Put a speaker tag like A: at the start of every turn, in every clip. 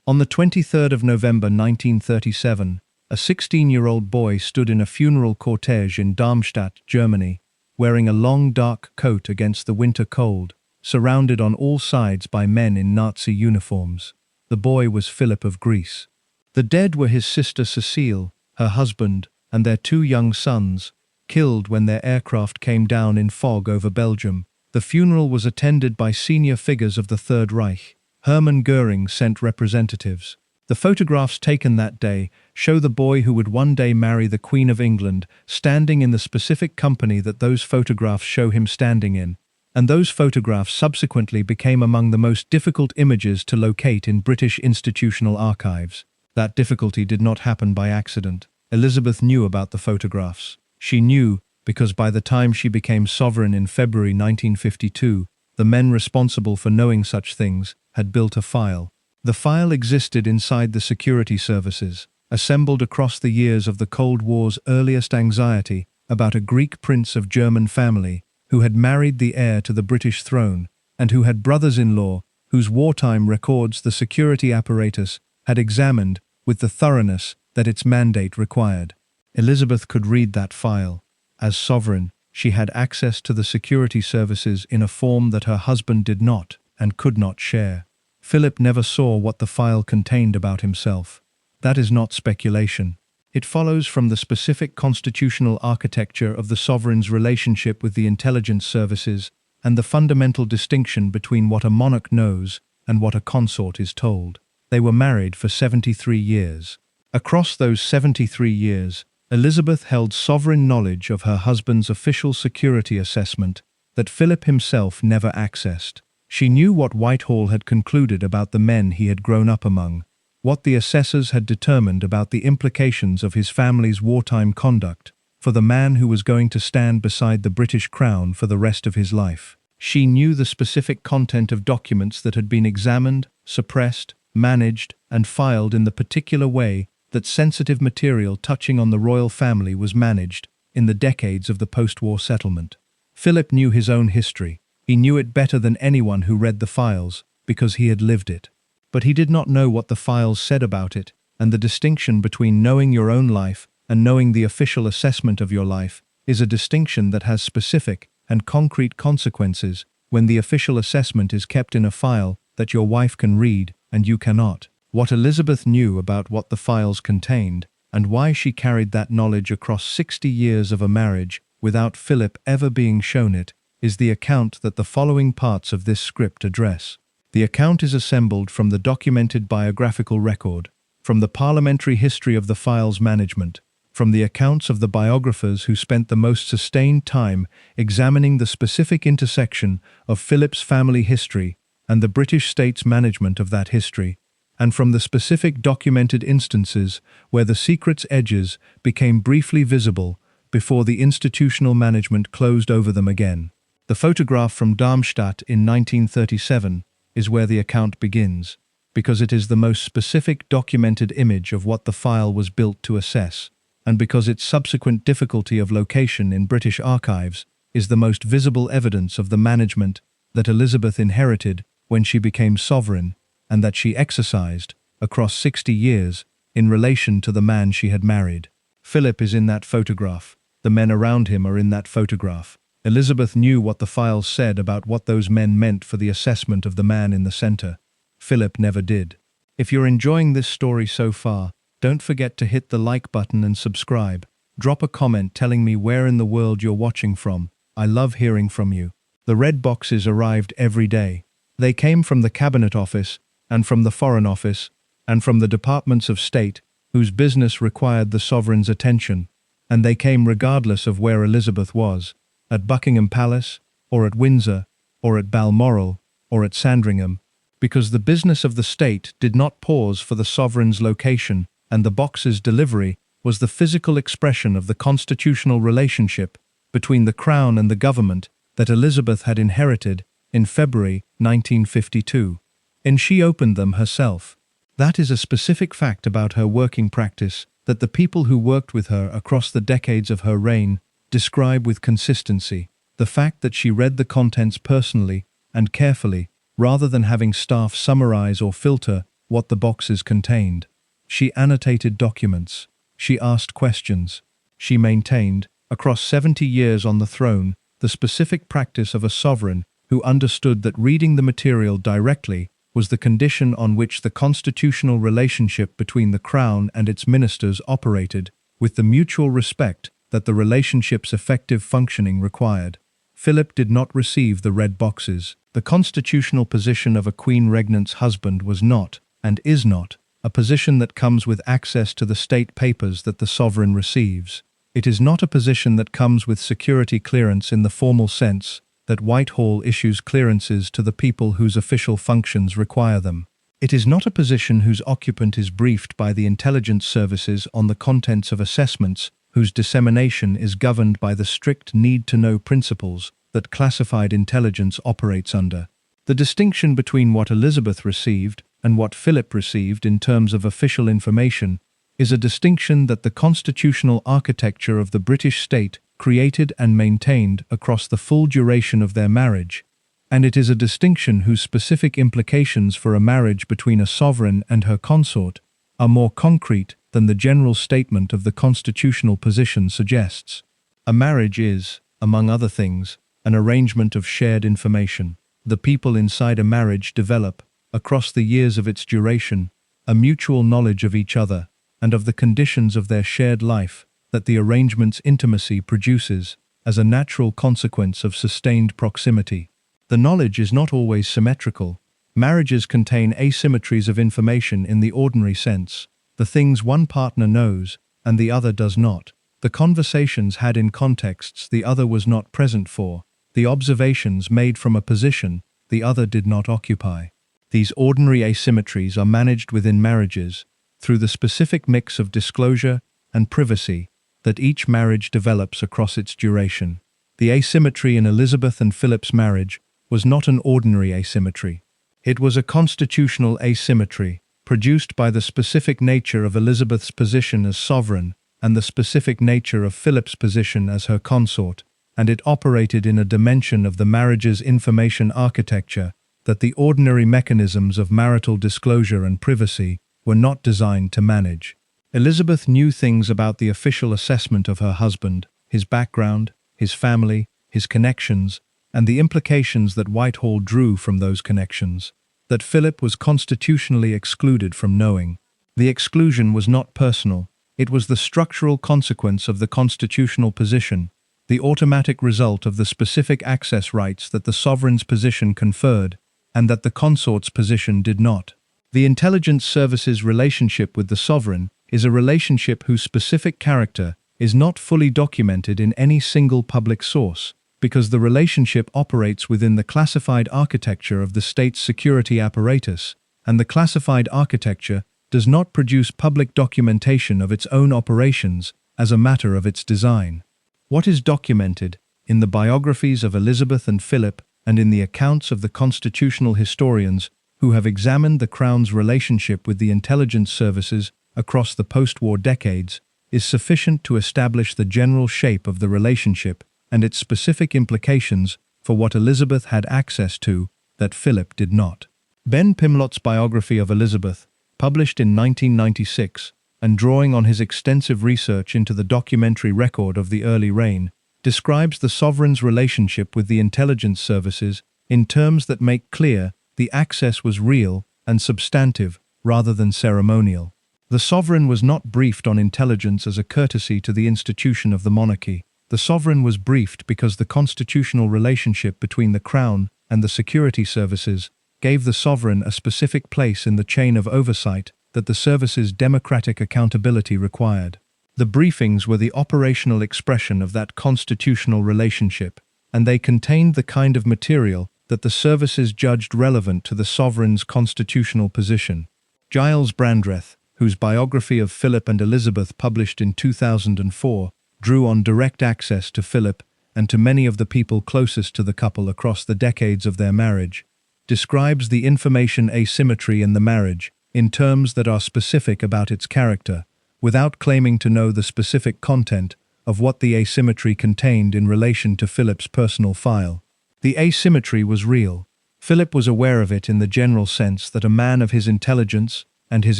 A: On the 23rd of November 1937, a 16-year-old boy stood in a funeral cortege in Darmstadt, Germany, wearing a long dark coat against the winter cold, surrounded on all sides by men in Nazi uniforms. The boy was Philip of Greece. The dead were his sister Cecile, her husband, and their 2 young sons, killed when their aircraft came down in fog over Belgium. The funeral was attended by senior figures of the Third Reich. Hermann Goering sent representatives. The photographs taken that day show the boy who would one day marry the Queen of England standing in the specific company that those photographs show him standing in, and those photographs subsequently became among the most difficult images to locate in British institutional archives. That difficulty did not happen by accident. Elizabeth knew about the photographs. She knew because by the time she became sovereign in February 1952, the men responsible for knowing such things had built a file. The file existed inside the security services, assembled across the years of the Cold War's earliest anxiety about a Greek prince of German family who had married the heir to the British throne and who had brothers-in-law whose wartime records the security apparatus had examined with the thoroughness that its mandate required. Elizabeth could read that file. As sovereign, she had access to the security services in a form that her husband did not and could not share. Philip never saw what the file contained about himself. That is not speculation. It follows from the specific constitutional architecture of the sovereign's relationship with the intelligence services and the fundamental distinction between what a monarch knows and what a consort is told. They were married for 73 years. Across those 73 years, Elizabeth held sovereign knowledge of her husband's official security assessment that Philip himself never accessed. She knew what Whitehall had concluded about the men he had grown up among, what the assessors had determined about the implications of his family's wartime conduct for the man who was going to stand beside the British crown for the rest of his life. She knew the specific content of documents that had been examined, suppressed, managed, and filed in the particular way that sensitive material touching on the royal family was managed in the decades of the post-war settlement. Philip knew his own history. He knew it better than anyone who read the files, because he had lived it. But he did not know what the files said about it, and the distinction between knowing your own life and knowing the official assessment of your life is a distinction that has specific and concrete consequences when the official assessment is kept in a file that your wife can read and you cannot. What Elizabeth knew about what the files contained, and why she carried that knowledge across 60 years of a marriage without Philip ever being shown it, is the account that the following parts of this script address. The account is assembled from the documented biographical record, from the parliamentary history of the files management, from the accounts of the biographers who spent the most sustained time examining the specific intersection of Philip's family history and the British state's management of that history, and from the specific documented instances where the secret's edges became briefly visible before the institutional management closed over them again. The photograph from Darmstadt in 1937 is where the account begins, because it is the most specific documented image of what the file was built to assess, and because its subsequent difficulty of location in British archives is the most visible evidence of the management that Elizabeth inherited when she became sovereign, and that she exercised, across 60 years, in relation to the man she had married. Philip is in that photograph. The men around him are in that photograph. Elizabeth knew what the files said about what those men meant for the assessment of the man in the center. Philip never did. If you're enjoying this story so far, don't forget to hit the like button and subscribe. Drop a comment telling me where in the world you're watching from. I love hearing from you. The red boxes arrived every day. They came from the Cabinet Office, and from the Foreign Office, and from the Departments of State, whose business required the sovereign's attention, and they came regardless of where Elizabeth was, at Buckingham Palace, or at Windsor, or at Balmoral, or at Sandringham, because the business of the state did not pause for the sovereign's location, and the box's delivery was the physical expression of the constitutional relationship between the Crown and the government that Elizabeth had inherited in February 1952. And she opened them herself. That is a specific fact about her working practice that the people who worked with her across the decades of her reign describe with consistency. The fact that she read the contents personally and carefully, rather than having staff summarize or filter what the boxes contained. She annotated documents. She asked questions. She maintained, across 70 years on the throne, the specific practice of a sovereign who understood that reading the material directly was the condition on which the constitutional relationship between the crown and its ministers operated, with the mutual respect that the relationship's effective functioning required. Philip did not receive the red boxes. The constitutional position of a queen regnant's husband was not, and is not, a position that comes with access to the state papers that the sovereign receives. It is not a position that comes with security clearance in the formal sense that Whitehall issues clearances to the people whose official functions require them. It is not a position whose occupant is briefed by the intelligence services on the contents of assessments whose dissemination is governed by the strict need-to-know principles that classified intelligence operates under. The distinction between what Elizabeth received and what Philip received in terms of official information is a distinction that the constitutional architecture of the British state created and maintained across the full duration of their marriage, and it is a distinction whose specific implications for a marriage between a sovereign and her consort are more concrete than the general statement of the constitutional position suggests. A marriage is, among other things, an arrangement of shared information. The people inside a marriage develop, across the years of its duration, a mutual knowledge of each other and of the conditions of their shared life that the arrangement's intimacy produces as a natural consequence of sustained proximity. The knowledge is not always symmetrical. Marriages contain asymmetries of information in the ordinary sense, the things one partner knows and the other does not, the conversations had in contexts the other was not present for, the observations made from a position the other did not occupy. These ordinary asymmetries are managed within marriages through the specific mix of disclosure and privacy that each marriage develops across its duration. The asymmetry in Elizabeth and Philip's marriage was not an ordinary asymmetry. It was a constitutional asymmetry, produced by the specific nature of Elizabeth's position as sovereign and the specific nature of Philip's position as her consort, and it operated in a dimension of the marriage's information architecture that the ordinary mechanisms of marital disclosure and privacy were not designed to manage. Elizabeth knew things about the official assessment of her husband, his background, his family, his connections, and the implications that Whitehall drew from those connections, that Philip was constitutionally excluded from knowing. The exclusion was not personal, it was the structural consequence of the constitutional position, the automatic result of the specific access rights that the sovereign's position conferred, and that the consort's position did not. The intelligence service's relationship with the sovereign is a relationship whose specific character is not fully documented in any single public source, because the relationship operates within the classified architecture of the state's security apparatus, and the classified architecture does not produce public documentation of its own operations as a matter of its design. What is documented in the biographies of Elizabeth and Philip and in the accounts of the constitutional historians who have examined the Crown's relationship with the intelligence services across the post-war decades is sufficient to establish the general shape of the relationship and its specific implications for what Elizabeth had access to that Philip did not. Ben Pimlott's biography of Elizabeth, published in 1996, and drawing on his extensive research into the documentary record of the early reign, describes the sovereign's relationship with the intelligence services in terms that make clear the access was real and substantive rather than ceremonial. The sovereign was not briefed on intelligence as a courtesy to the institution of the monarchy. The sovereign was briefed because the constitutional relationship between the Crown and the security services gave the sovereign a specific place in the chain of oversight that the service's democratic accountability required. The briefings were the operational expression of that constitutional relationship, and they contained the kind of material that the services judged relevant to the sovereign's constitutional position. Giles Brandreth, whose biography of Philip and Elizabeth published in 2004, drew on direct access to Philip and to many of the people closest to the couple across the decades of their marriage, describes the information asymmetry in the marriage in terms that are specific about its character, without claiming to know the specific content of what the asymmetry contained in relation to Philip's personal file. The asymmetry was real. Philip was aware of it in the general sense that a man of his intelligence and his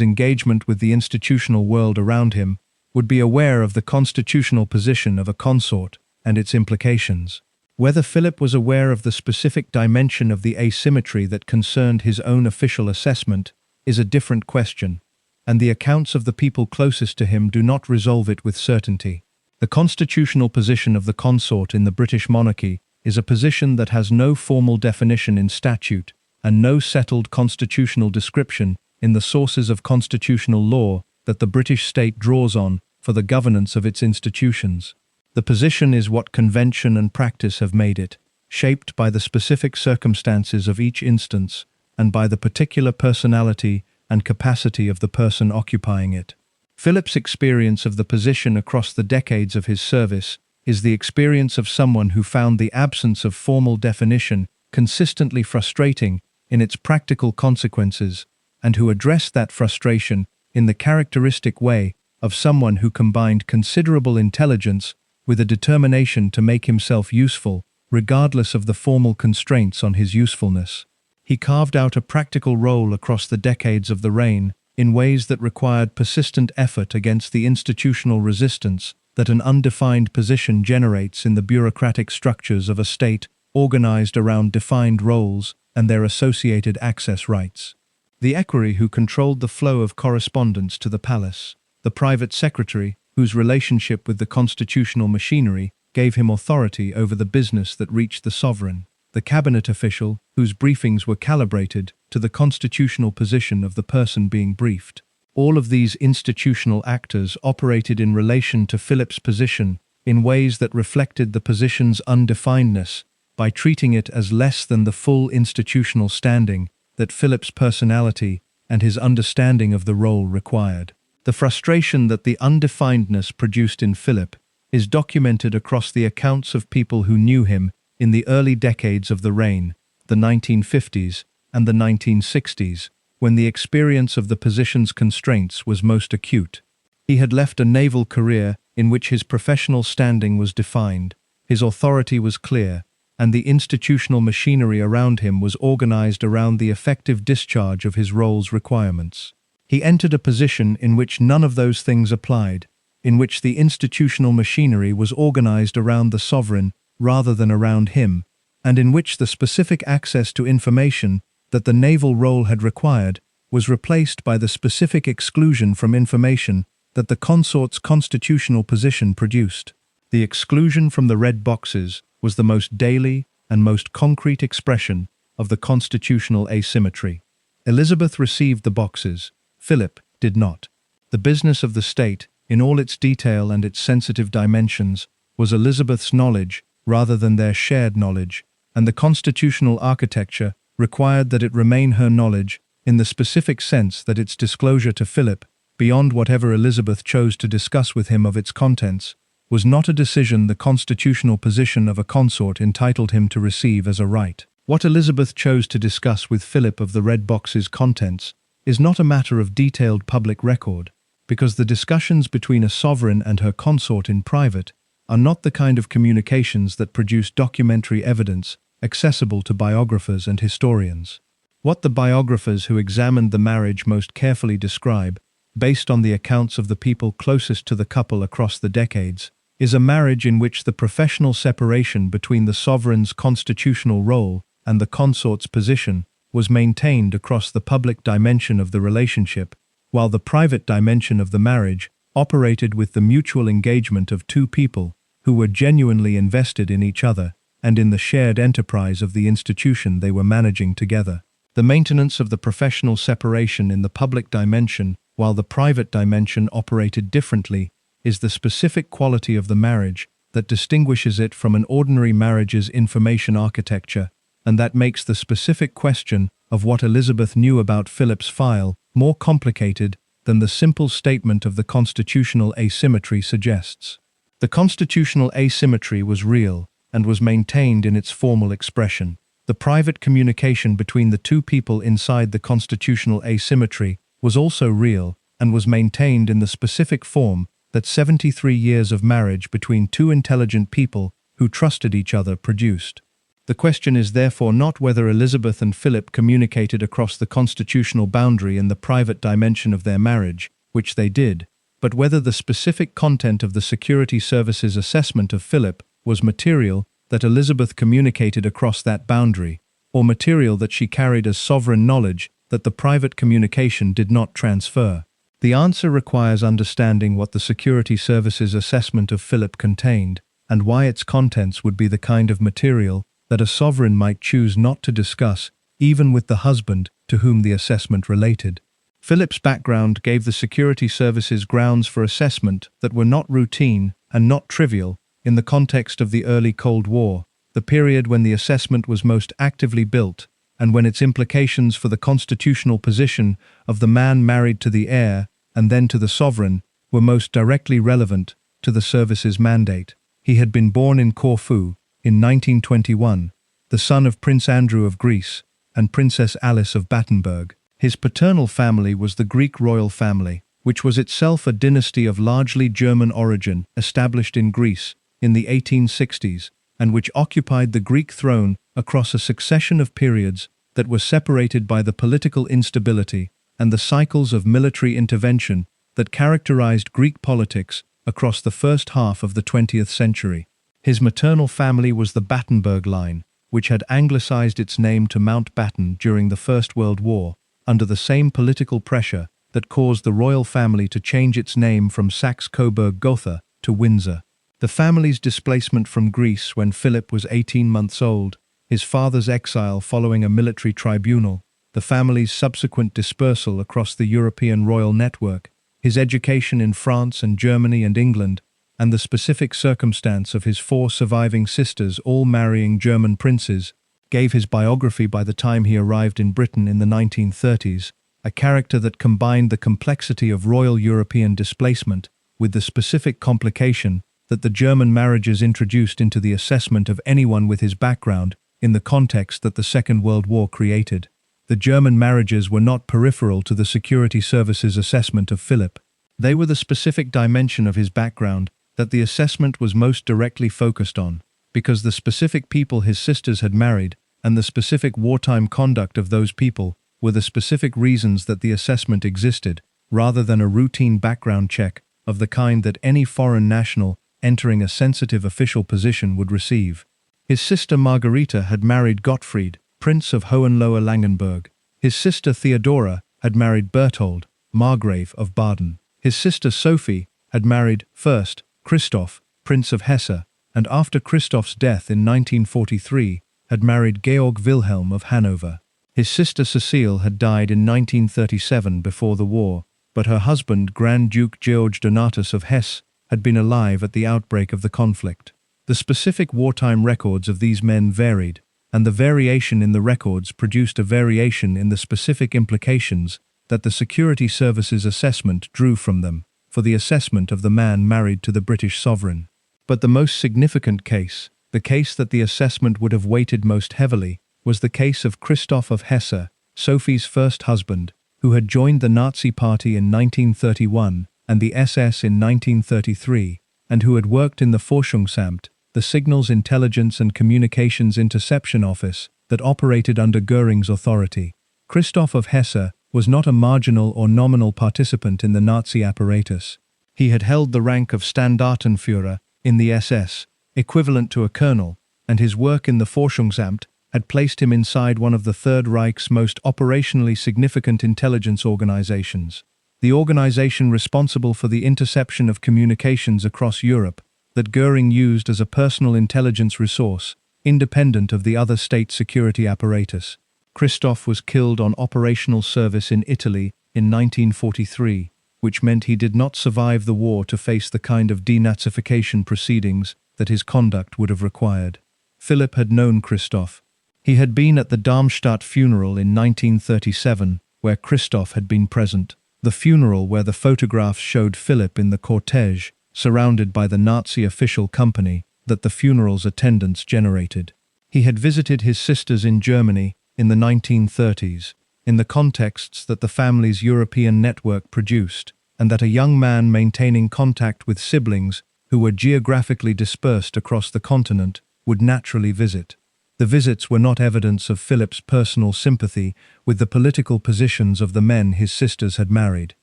A: engagement with the institutional world around him would be aware of the constitutional position of a consort and its implications. Whether Philip was aware of the specific dimension of the asymmetry that concerned his own official assessment is a different question, and the accounts of the people closest to him do not resolve it with certainty. The constitutional position of the consort in the British monarchy is a position that has no formal definition in statute and no settled constitutional description in the sources of constitutional law that the British state draws on for the governance of its institutions. The position is what convention and practice have made it, shaped by the specific circumstances of each instance and by the particular personality and capacity of the person occupying it. Philip's experience of the position across the decades of his service is the experience of someone who found the absence of formal definition consistently frustrating in its practical consequences, and who addressed that frustration in the characteristic way of someone who combined considerable intelligence with a determination to make himself useful, regardless of the formal constraints on his usefulness. He carved out a practical role across the decades of the reign in ways that required persistent effort against the institutional resistance that an undefined position generates in the bureaucratic structures of a state organized around defined roles and their associated access rights. The equerry who controlled the flow of correspondence to the palace, the private secretary whose relationship with the constitutional machinery gave him authority over the business that reached the sovereign, the cabinet official whose briefings were calibrated to the constitutional position of the person being briefed. All of these institutional actors operated in relation to Philip's position in ways that reflected the position's undefinedness by treating it as less than the full institutional standing that Philip's personality and his understanding of the role required. The frustration that the undefinedness produced in Philip is documented across the accounts of people who knew him in the early decades of the reign, the 1950s and the 1960s, when the experience of the position's constraints was most acute. He had left a naval career in which his professional standing was defined, his authority was clear, and the institutional machinery around him was organized around the effective discharge of his role's requirements. He entered a position in which none of those things applied, in which the institutional machinery was organized around the sovereign rather than around him, and in which the specific access to information that the naval role had required was replaced by the specific exclusion from information that the consort's constitutional position produced. The exclusion from the red boxes was the most daily and most concrete expression of the constitutional asymmetry. Elizabeth received the boxes, Philip did not. The business of the state, in all its detail and its sensitive dimensions, was Elizabeth's knowledge rather than their shared knowledge, and the constitutional architecture required that it remain her knowledge in the specific sense that its disclosure to Philip, beyond whatever Elizabeth chose to discuss with him of its contents, was not a decision the constitutional position of a consort entitled him to receive as a right. What Elizabeth chose to discuss with Philip of the red box's contents is not a matter of detailed public record, because the discussions between a sovereign and her consort in private are not the kind of communications that produce documentary evidence accessible to biographers and historians. What the biographers who examined the marriage most carefully describe, based on the accounts of the people closest to the couple across the decades, is a marriage in which the professional separation between the sovereign's constitutional role and the consort's position was maintained across the public dimension of the relationship, while the private dimension of the marriage operated with the mutual engagement of two people who were genuinely invested in each other and in the shared enterprise of the institution they were managing together. The maintenance of the professional separation in the public dimension while the private dimension operated differently is the specific quality of the marriage that distinguishes it from an ordinary marriage's information architecture, and that makes the specific question of what Elizabeth knew about Philip's file more complicated than the simple statement of the constitutional asymmetry suggests. The constitutional asymmetry was real and was maintained in its formal expression. The private communication between the two people inside the constitutional asymmetry was also real and was maintained in the specific form that 73 years of marriage between two intelligent people who trusted each other produced. The question is therefore not whether Elizabeth and Philip communicated across the constitutional boundary in the private dimension of their marriage, which they did, but whether the specific content of the Security Service's assessment of Philip was material that Elizabeth communicated across that boundary, or material that she carried as sovereign knowledge that the private communication did not transfer. The answer requires understanding what the Security Service's assessment of Philip contained, and why its contents would be the kind of material that a sovereign might choose not to discuss, even with the husband to whom the assessment related. Philip's background gave the Security Service's grounds for assessment that were not routine and not trivial in the context of the early Cold War, the period when the assessment was most actively built, and when its implications for the constitutional position of the man married to the heir and then to the sovereign were most directly relevant to the service's mandate. He had been born in Corfu in 1921, the son of Prince Andrew of Greece and Princess Alice of Battenberg. His paternal family was the Greek royal family, which was itself a dynasty of largely German origin established in Greece in the 1860s, and which occupied the Greek throne across a succession of periods that were separated by the political instability and the cycles of military intervention that characterized Greek politics across the first half of the 20th century. His maternal family was the Battenberg line, which had anglicized its name to Mountbatten during the First World War, under the same political pressure that caused the royal family to change its name from Saxe-Coburg-Gotha to Windsor. The family's displacement from Greece when Philip was 18 months old, his father's exile following a military tribunal, the family's subsequent dispersal across the European royal network, his education in France and Germany and England, and the specific circumstance of his 4 surviving sisters all marrying German princes, gave his biography by the time he arrived in Britain in the 1930s, a character that combined the complexity of royal European displacement with the specific complication that the German marriages introduced into the assessment of anyone with his background in the context that the Second World War created. The German marriages were not peripheral to the Security Service's assessment of Philip. They were the specific dimension of his background that the assessment was most directly focused on, because the specific people his sisters had married and the specific wartime conduct of those people were the specific reasons that the assessment existed, rather than a routine background check of the kind that any foreign national entering a sensitive official position would receive. His sister Margarita had married Gottfried, Prince of Hohenlohe-Langenburg. His sister Theodora had married Berthold, Margrave of Baden. His sister Sophie had married, first, Christoph, Prince of Hesse, and after Christoph's death in 1943, had married Georg Wilhelm of Hanover. His sister Cecile had died in 1937 before the war, but her husband, Grand Duke Georg Donatus of Hesse, had been alive at the outbreak of the conflict. The specific wartime records of these men varied, and the variation in the records produced a variation in the specific implications that the Security Service's assessment drew from them for the assessment of the man married to the British sovereign. But the most significant case, the case that the assessment would have weighted most heavily, was the case of Christoph of Hesse, Sophie's first husband, who had joined the Nazi Party in 1931 and the SS in 1933, and who had worked in the Forschungsamt, the Signals Intelligence and Communications Interception Office that operated under Goering's authority. Christoph of Hesse was not a marginal or nominal participant in the Nazi apparatus. He had held the rank of Standartenführer in the SS, equivalent to a colonel, and his work in the Forschungsamt had placed him inside one of the Third Reich's most operationally significant intelligence organizations, the organization responsible for the interception of communications across Europe that Goering used as a personal intelligence resource, independent of the other state security apparatus. Christoph was killed on operational service in Italy in 1943, which meant he did not survive the war to face the kind of denazification proceedings that his conduct would have required. Philip had known Christoph. He had been at the Darmstadt funeral in 1937, where Christoph had been present. The funeral where the photographs showed Philip in the cortege, surrounded by the Nazi official company that the funeral's attendance generated. He had visited his sisters in Germany in the 1930s, in the contexts that the family's European network produced, and that a young man maintaining contact with siblings who were geographically dispersed across the continent would naturally visit. The visits were not evidence of Philip's personal sympathy with the political positions of the men his sisters had married.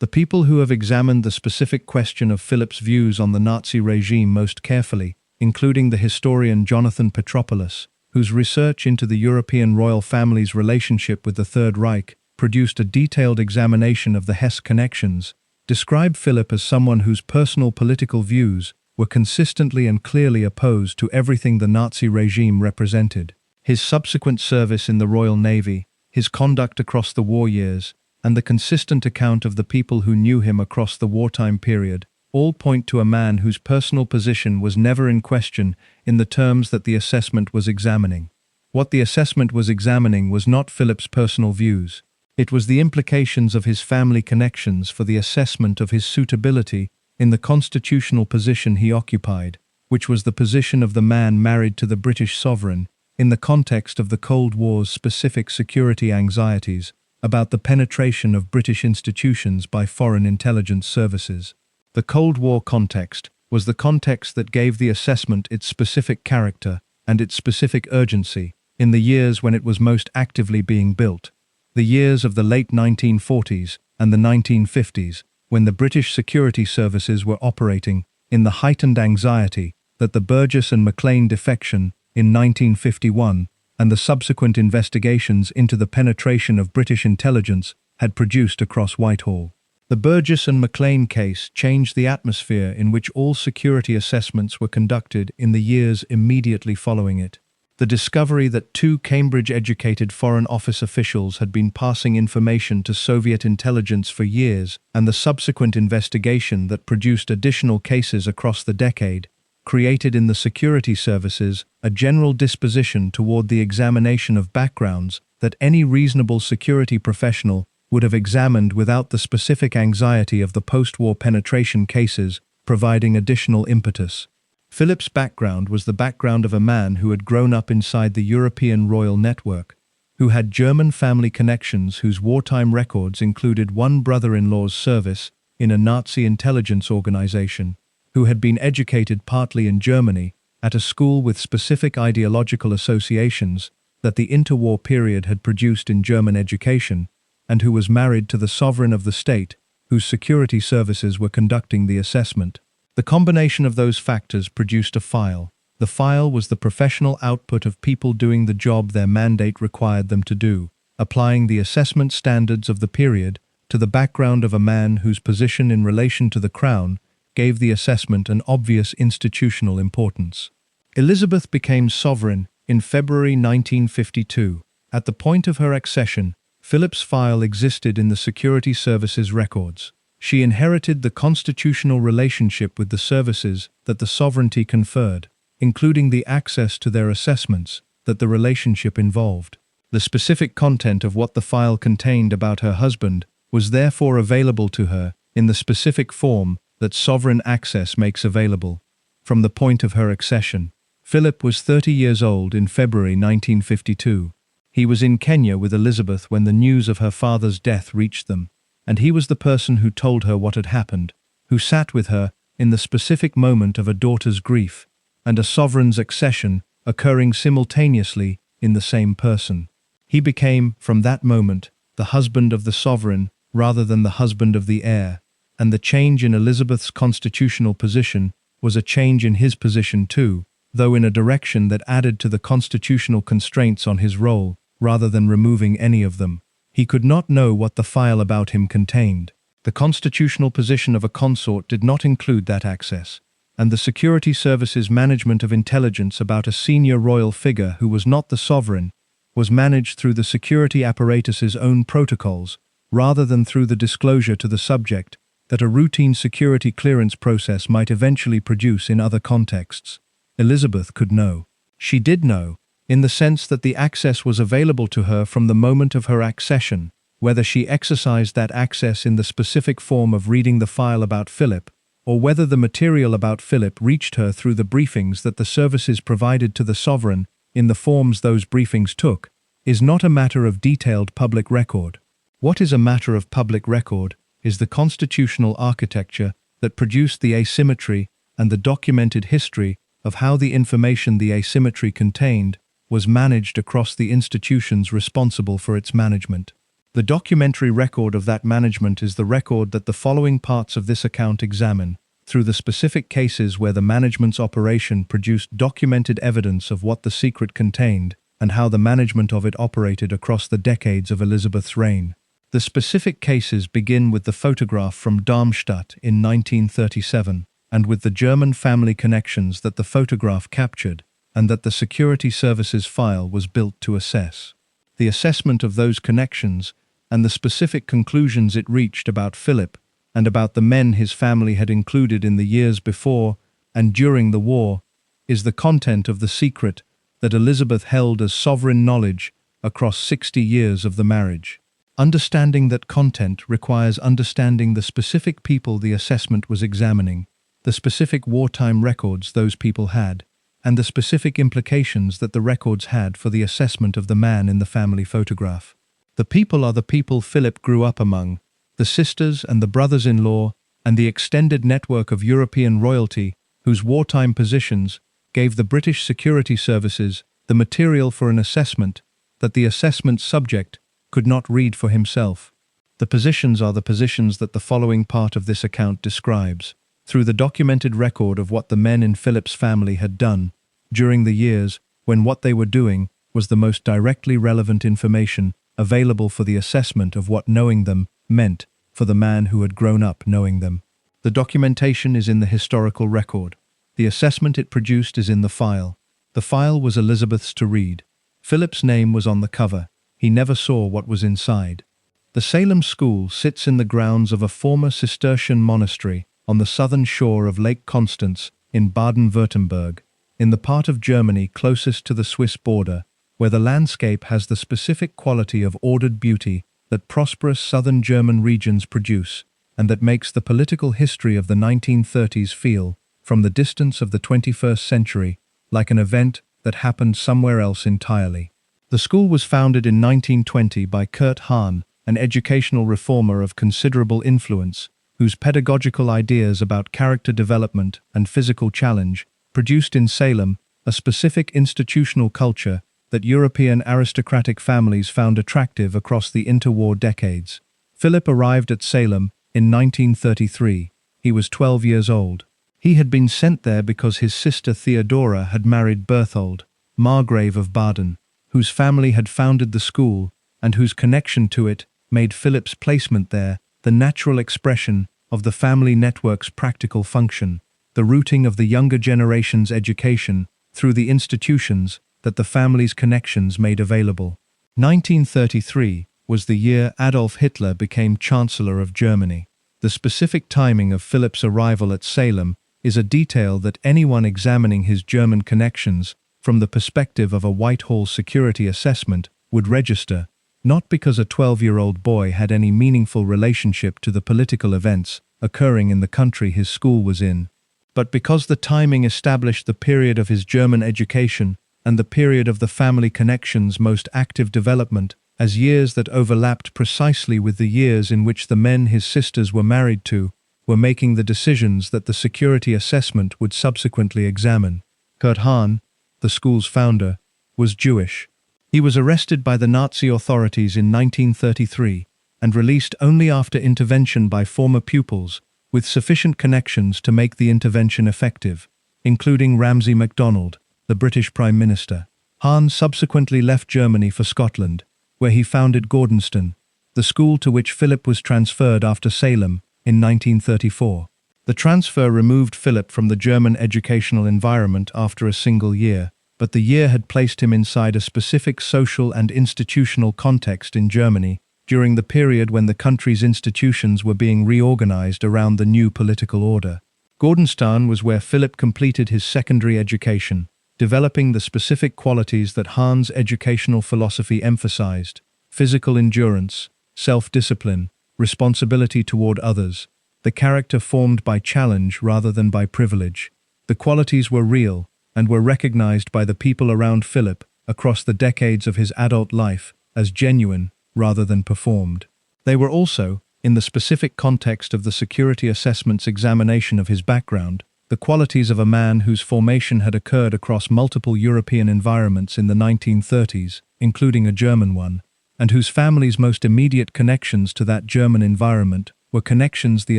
A: The people who have examined the specific question of Philip's views on the Nazi regime most carefully, including the historian Jonathan Petropoulos, whose research into the European royal family's relationship with the Third Reich produced a detailed examination of the Hesse connections, described Philip as someone whose personal political views were consistently and clearly opposed to everything the Nazi regime represented. His subsequent service in the Royal Navy, his conduct across the war years, and the consistent account of the people who knew him across the wartime period all point to a man whose personal position was never in question in the terms that the assessment was examining. What the assessment was examining was not Philip's personal views. It was the implications of his family connections for the assessment of his suitability in the constitutional position he occupied, which was the position of the man married to the British sovereign, in the context of the Cold War's specific security anxieties about the penetration of British institutions by foreign intelligence services. The Cold War context was the context that gave the assessment its specific character and its specific urgency in the years when it was most actively being built. The years of the late 1940s and the 1950s, when the British security services were operating in the heightened anxiety that the Burgess and Maclean defection in 1951 and the subsequent investigations into the penetration of British intelligence had produced across Whitehall. The Burgess and Maclean case changed the atmosphere in which all security assessments were conducted in the years immediately following it. The discovery that two Cambridge-educated Foreign Office officials had been passing information to Soviet intelligence for years, and the subsequent investigation that produced additional cases across the decade, created in the security services a general disposition toward the examination of backgrounds that any reasonable security professional would have examined without the specific anxiety of the post-war penetration cases providing additional impetus. Philip's background was the background of a man who had grown up inside the European royal network, who had German family connections whose wartime records included one brother-in-law's service in a Nazi intelligence organization, who had been educated partly in Germany at a school with specific ideological associations that the interwar period had produced in German education, and who was married to the sovereign of the state whose security services were conducting the assessment. The combination of those factors produced a file. The file was the professional output of people doing the job their mandate required them to do, applying the assessment standards of the period to the background of a man whose position in relation to the Crown gave the assessment an obvious institutional importance. Elizabeth became sovereign in February 1952. At the point of her accession, Philip's file existed in the security services records. She inherited the constitutional relationship with the services that the sovereignty conferred, including the access to their assessments that the relationship involved. The specific content of what the file contained about her husband was therefore available to her in the specific form that sovereign access makes available. From the point of her accession, Philip was 30 years old in February 1952. He was in Kenya with Elizabeth when the news of her father's death reached them, and he was the person who told her what had happened, who sat with her in the specific moment of a daughter's grief, and a sovereign's accession occurring simultaneously in the same person. He became, from that moment, the husband of the sovereign rather than the husband of the heir, and the change in Elizabeth's constitutional position was a change in his position too, though in a direction that added to the constitutional constraints on his role rather than removing any of them. He could not know what the file about him contained. The constitutional position of a consort did not include that access, and the security services management of intelligence about a senior royal figure who was not the sovereign was managed through the security apparatus's own protocols rather than through the disclosure to the subject that a routine security clearance process might eventually produce in other contexts. Elizabeth could know. She did know, in the sense that the access was available to her from the moment of her accession, whether she exercised that access in the specific form of reading the file about Philip, or whether the material about Philip reached her through the briefings that the services provided to the sovereign in the forms those briefings took, is not a matter of detailed public record. What is a matter of public record is the constitutional architecture that produced the asymmetry and the documented history of how the information the asymmetry contained was managed across the institutions responsible for its management. The documentary record of that management is the record that the following parts of this account examine, through the specific cases where the management's operation produced documented evidence of what the secret contained and how the management of it operated across the decades of Elizabeth's reign. The specific cases begin with the photograph from Darmstadt in 1937 and with the German family connections that the photograph captured and that the security services file was built to assess. The assessment of those connections and the specific conclusions it reached about Philip and about the men his family had included in the years before and during the war is the content of the secret that Elizabeth held as sovereign knowledge across 60 years of the marriage. Understanding that content requires understanding the specific people the assessment was examining, the specific wartime records those people had, and the specific implications that the records had for the assessment of the man in the family photograph. The people are the people Philip grew up among, the sisters and the brothers-in-law, and the extended network of European royalty whose wartime positions gave the British security services the material for an assessment that the assessment subject could not read for himself. The positions are the positions that the following part of this account describes, through the documented record of what the men in Philip's family had done during the years when what they were doing was the most directly relevant information available for the assessment of what knowing them meant for the man who had grown up knowing them. The documentation is in the historical record. The assessment it produced is in the file. The file was Elizabeth's to read. Philip's name was on the cover. He never saw what was inside. The Salem School sits in the grounds of a former Cistercian monastery on the southern shore of Lake Constance in Baden-Württemberg, in the part of Germany closest to the Swiss border, where the landscape has the specific quality of ordered beauty that prosperous southern German regions produce, and that makes the political history of the 1930s feel, from the distance of the 21st century, like an event that happened somewhere else entirely. The school was founded in 1920 by Kurt Hahn, an educational reformer of considerable influence, whose pedagogical ideas about character development and physical challenge produced in Salem a specific institutional culture that European aristocratic families found attractive across the interwar decades. Philip arrived at Salem in 1933. He was 12 years old. He had been sent there because his sister Theodora had married Berthold, Margrave of Baden, whose family had founded the school and whose connection to it made Philip's placement there the natural expression of the family network's practical function, the rooting of the younger generation's education through the institutions that the family's connections made available. 1933 was the year Adolf Hitler became Chancellor of Germany. The specific timing of Philip's arrival at Salem is a detail that anyone examining his German connections from the perspective of a Whitehall security assessment would register, not because a 12-year-old boy had any meaningful relationship to the political events occurring in the country his school was in, but because the timing established the period of his German education and the period of the family connection's most active development as years that overlapped precisely with the years in which the men his sisters were married to were making the decisions that the security assessment would subsequently examine. Kurt Hahn, the school's founder, was Jewish. He was arrested by the Nazi authorities in 1933 and released only after intervention by former pupils with sufficient connections to make the intervention effective, including Ramsay MacDonald, the British Prime Minister. Hahn subsequently left Germany for Scotland, where he founded Gordonston, the school to which Philip was transferred after Salem in 1934. The transfer removed Philip from the German educational environment after a single year, but the year had placed him inside a specific social and institutional context in Germany during the period when the country's institutions were being reorganized around the new political order. Gordonston was where Philip completed his secondary education, developing the specific qualities that Hahn's educational philosophy emphasized: physical endurance, self-discipline, responsibility toward others, the character formed by challenge rather than by privilege. The qualities were real and were recognized by the people around Philip across the decades of his adult life as genuine rather than performed. They were also, in the specific context of the security assessment's examination of his background, the qualities of a man whose formation had occurred across multiple European environments in the 1930s, including a German one, and whose family's most immediate connections to that German environment were connections the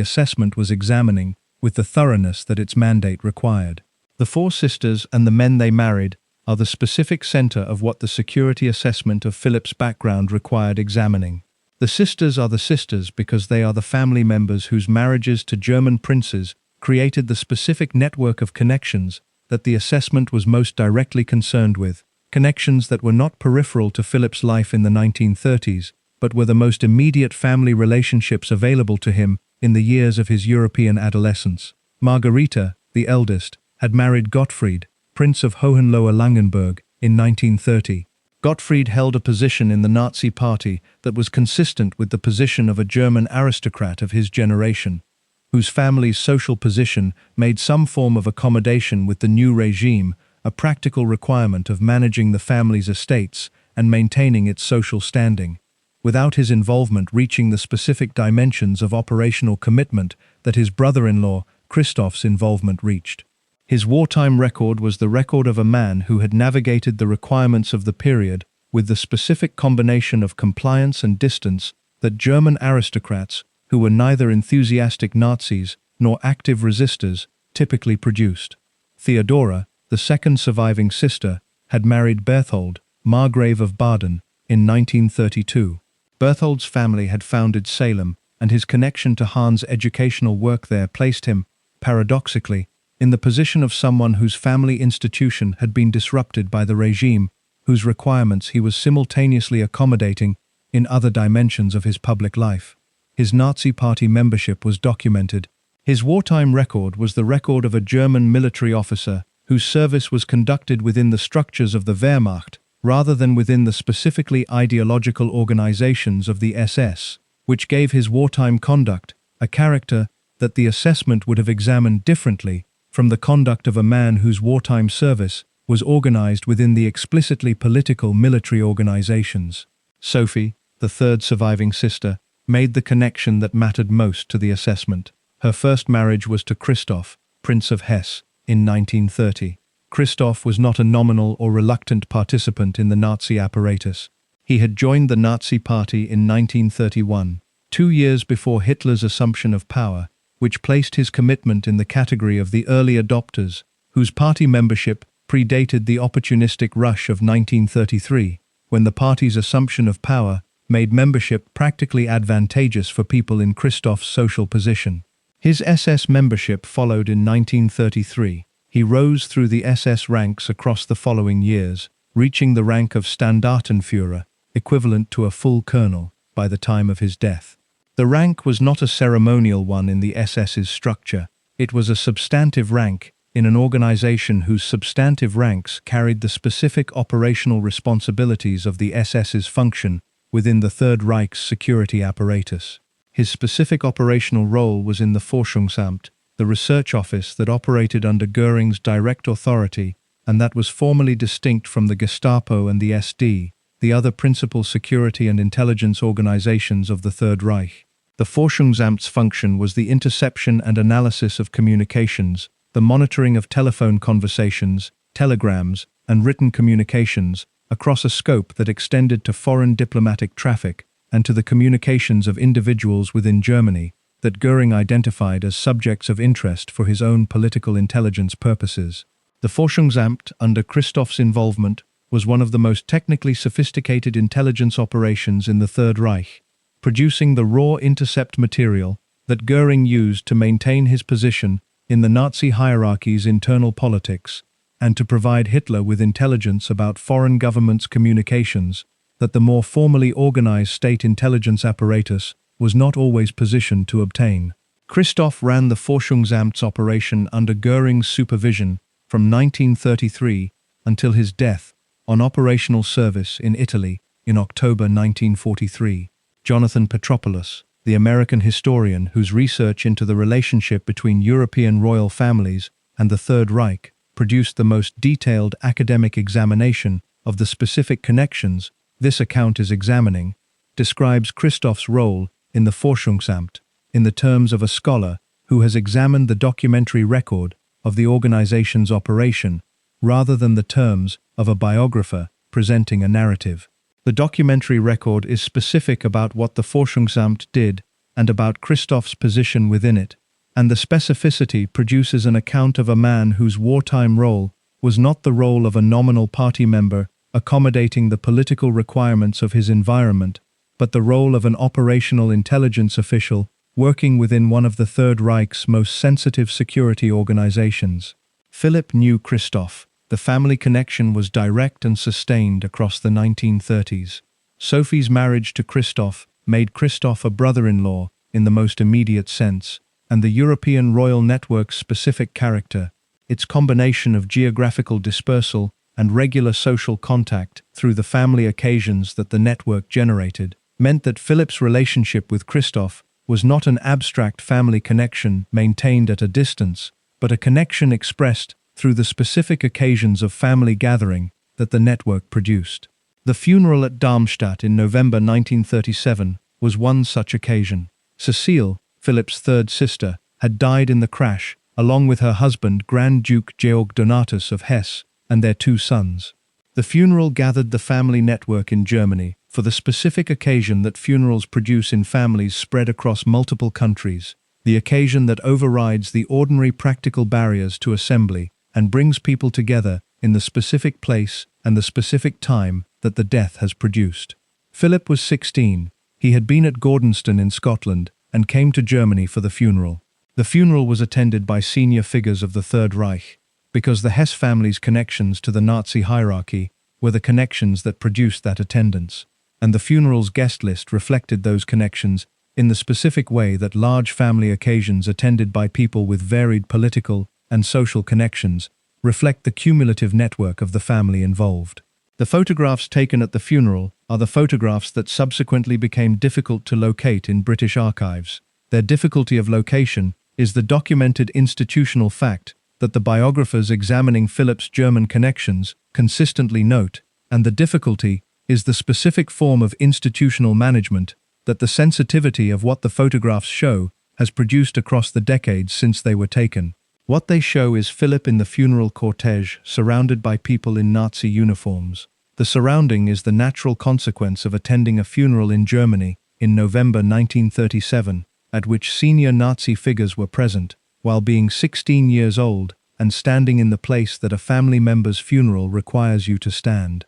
A: assessment was examining with the thoroughness that its mandate required. The four sisters and the men they married are the specific center of what the security assessment of Philip's background required examining. The sisters are the sisters because they are the family members whose marriages to German princes created the specific network of connections that the assessment was most directly concerned with, connections that were not peripheral to Philip's life in the 1930s, but were the most immediate family relationships available to him in the years of his European adolescence. Margarita, the eldest, had married Gottfried, Prince of Hohenlohe-Langenburg, in 1930. Gottfried held a position in the Nazi Party that was consistent with the position of a German aristocrat of his generation, whose family's social position made some form of accommodation with the new regime a practical requirement of managing the family's estates and maintaining its social standing, without his involvement reaching the specific dimensions of operational commitment that his brother-in-law, Christoph's involvement reached. His wartime record was the record of a man who had navigated the requirements of the period with the specific combination of compliance and distance that German aristocrats, who were neither enthusiastic Nazis nor active resistors, typically produced. Theodora, the second surviving sister, had married Berthold, Margrave of Baden, in 1932. Berthold's family had founded Salem, and his connection to Hahn's educational work there placed him, paradoxically, in the position of someone whose family institution had been disrupted by the regime, whose requirements he was simultaneously accommodating in other dimensions of his public life. His Nazi Party membership was documented. His wartime record was the record of a German military officer whose service was conducted within the structures of the Wehrmacht rather than within the specifically ideological organizations of the SS, which gave his wartime conduct a character that the assessment would have examined differently from the conduct of a man whose wartime service was organized within the explicitly political military organizations. Sophie, the third surviving sister, made the connection that mattered most to the assessment. Her first marriage was to Christoph, Prince of Hesse, in 1930. Christoph was not a nominal or reluctant participant in the Nazi apparatus. He had joined the Nazi Party in 1931, 2 years before Hitler's assumption of power, which placed his commitment in the category of the early adopters, whose party membership predated the opportunistic rush of 1933, when the party's assumption of power made membership practically advantageous for people in Christoph's social position. His SS membership followed in 1933. He rose through the SS ranks across the following years, reaching the rank of Standartenführer, equivalent to a full colonel, by the time of his death. The rank was not a ceremonial one in the SS's structure. It was a substantive rank in an organization whose substantive ranks carried the specific operational responsibilities of the SS's function within the Third Reich's security apparatus. His specific operational role was in the Forschungsamt, the research office that operated under Goering's direct authority and that was formally distinct from the Gestapo and the SD, the other principal security and intelligence organizations of the Third Reich. The Forschungsamt's function was the interception and analysis of communications, the monitoring of telephone conversations, telegrams, and written communications across a scope that extended to foreign diplomatic traffic and to the communications of individuals within Germany that Goering identified as subjects of interest for his own political intelligence purposes. The Forschungsamt, under Christoph's involvement, was one of the most technically sophisticated intelligence operations in the Third Reich, producing the raw intercept material that Goering used to maintain his position in the Nazi hierarchy's internal politics and to provide Hitler with intelligence about foreign governments' communications that the more formally organized state intelligence apparatus was not always positioned to obtain. Christoph ran the Forschungsamt's operation under Goering's supervision from 1933 until his death on operational service in Italy in October 1943. Jonathan Petropoulos, the American historian whose research into the relationship between European royal families and the Third Reich produced the most detailed academic examination of the specific connections this account is examining, describes Christoph's role in the Forschungsamt in the terms of a scholar who has examined the documentary record of the organization's operation, rather than the terms of a biographer presenting a narrative. The documentary record is specific about what the Forschungsamt did and about Christoph's position within it, and the specificity produces an account of a man whose wartime role was not the role of a nominal party member accommodating the political requirements of his environment, but the role of an operational intelligence official working within one of the Third Reich's most sensitive security organizations. Philipp knew Christoph. The family connection was direct and sustained across the 1930s. Sophie's marriage to Christoph made Christoph a brother-in-law in the most immediate sense, and the European royal network's specific character, its combination of geographical dispersal and regular social contact through the family occasions that the network generated, meant that Philipp's relationship with Christoph was not an abstract family connection maintained at a distance, but a connection expressed through the specific occasions of family gathering that the network produced. The funeral at Darmstadt in November 1937 was one such occasion. Cecile, Philipp's third sister, had died in the crash, along with her husband Grand Duke Georg Donatus of Hesse and their two sons. The funeral gathered the family network in Germany for the specific occasion that funerals produce in families spread across multiple countries, the occasion that overrides the ordinary practical barriers to assembly and brings people together in the specific place and the specific time that the death has produced. Philipp was 16. He had been at Gordenston in Scotland and came to Germany for the funeral. The funeral was attended by senior figures of the Third Reich, because the Hesse family's connections to the Nazi hierarchy were the connections that produced that attendance, and the funeral's guest list reflected those connections in the specific way that large family occasions attended by people with varied political and social connections reflect the cumulative network of the family involved. The photographs taken at the funeral are the photographs that subsequently became difficult to locate in British archives. Their difficulty of location is the documented institutional fact that the biographers examining Philipp's German connections consistently note, and the difficulty is the specific form of institutional management that the sensitivity of what the photographs show has produced across the decades since they were taken. What they show is Philipp in the funeral cortege surrounded by people in Nazi uniforms. The surrounding is the natural consequence of attending a funeral in Germany in November 1937, at which senior Nazi figures were present, while being 16 years old and standing in the place that a family member's funeral requires you to stand.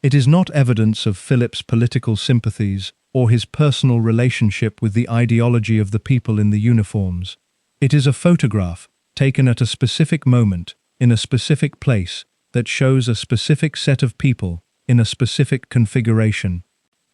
A: It is not evidence of Philipp's political sympathies or his personal relationship with the ideology of the people in the uniforms. It is a photograph taken at a specific moment, in a specific place, that shows a specific set of people in a specific configuration.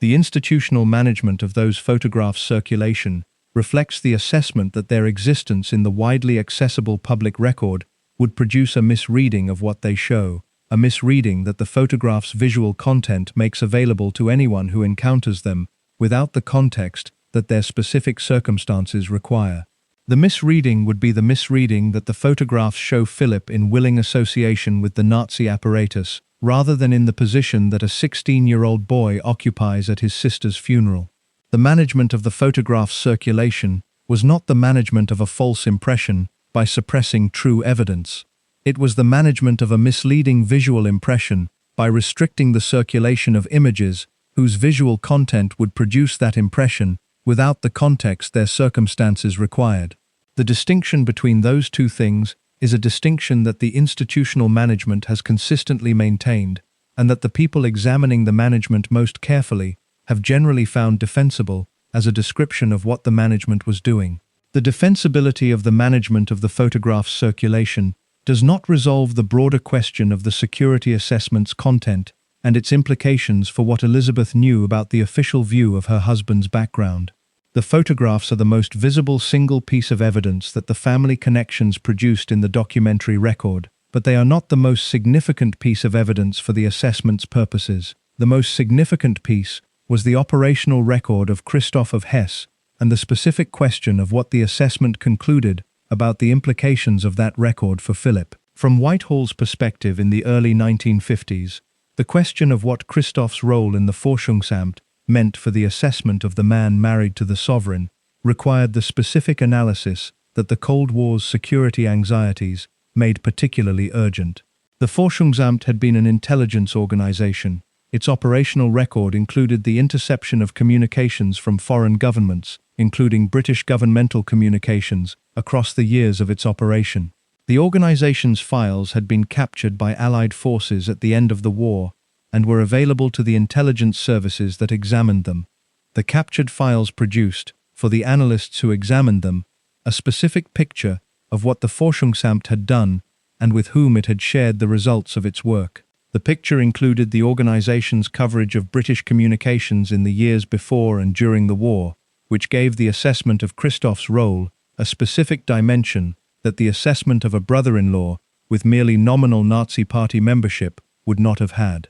A: The institutional management of those photographs' circulation reflects the assessment that their existence in the widely accessible public record would produce a misreading of what they show, a misreading that the photograph's visual content makes available to anyone who encounters them without the context that their specific circumstances require. The misreading would be the misreading that the photographs show Philipp in willing association with the Nazi apparatus, rather than in the position that a 16-year-old boy occupies at his sister's funeral. The management of the photograph's circulation was not the management of a false impression by suppressing true evidence. It was the management of a misleading visual impression by restricting the circulation of images whose visual content would produce that impression without the context their circumstances required. The distinction between those two things is a distinction that the institutional management has consistently maintained, and that the people examining the management most carefully have generally found defensible as a description of what the management was doing. The defensibility of the management of the photograph's circulation does not resolve the broader question of the security assessment's content and its implications for what Elizabeth knew about the official view of her husband's background. The photographs are the most visible single piece of evidence that the family connections produced in the documentary record, but they are not the most significant piece of evidence for the assessment's purposes. The most significant piece was the operational record of Christoph of Hesse and the specific question of what the assessment concluded about the implications of that record for Philipp. From Whitehall's perspective in the early 1950s, the question of what Christoph's role in the Forschungsamt meant for the assessment of the man married to the sovereign required the specific analysis that the Cold War's security anxieties made particularly urgent. The Forschungsamt had been an intelligence organization. Its operational record included the interception of communications from foreign governments, including British governmental communications, across the years of its operation. The organization's files had been captured by Allied forces at the end of the war and were available to the intelligence services that examined them. The captured files produced, for the analysts who examined them, a specific picture of what the Forschungsamt had done and with whom it had shared the results of its work. The picture included the organization's coverage of British communications in the years before and during the war, which gave the assessment of Christoph's role a specific dimension that the assessment of a brother-in-law with merely nominal Nazi Party membership would not have had.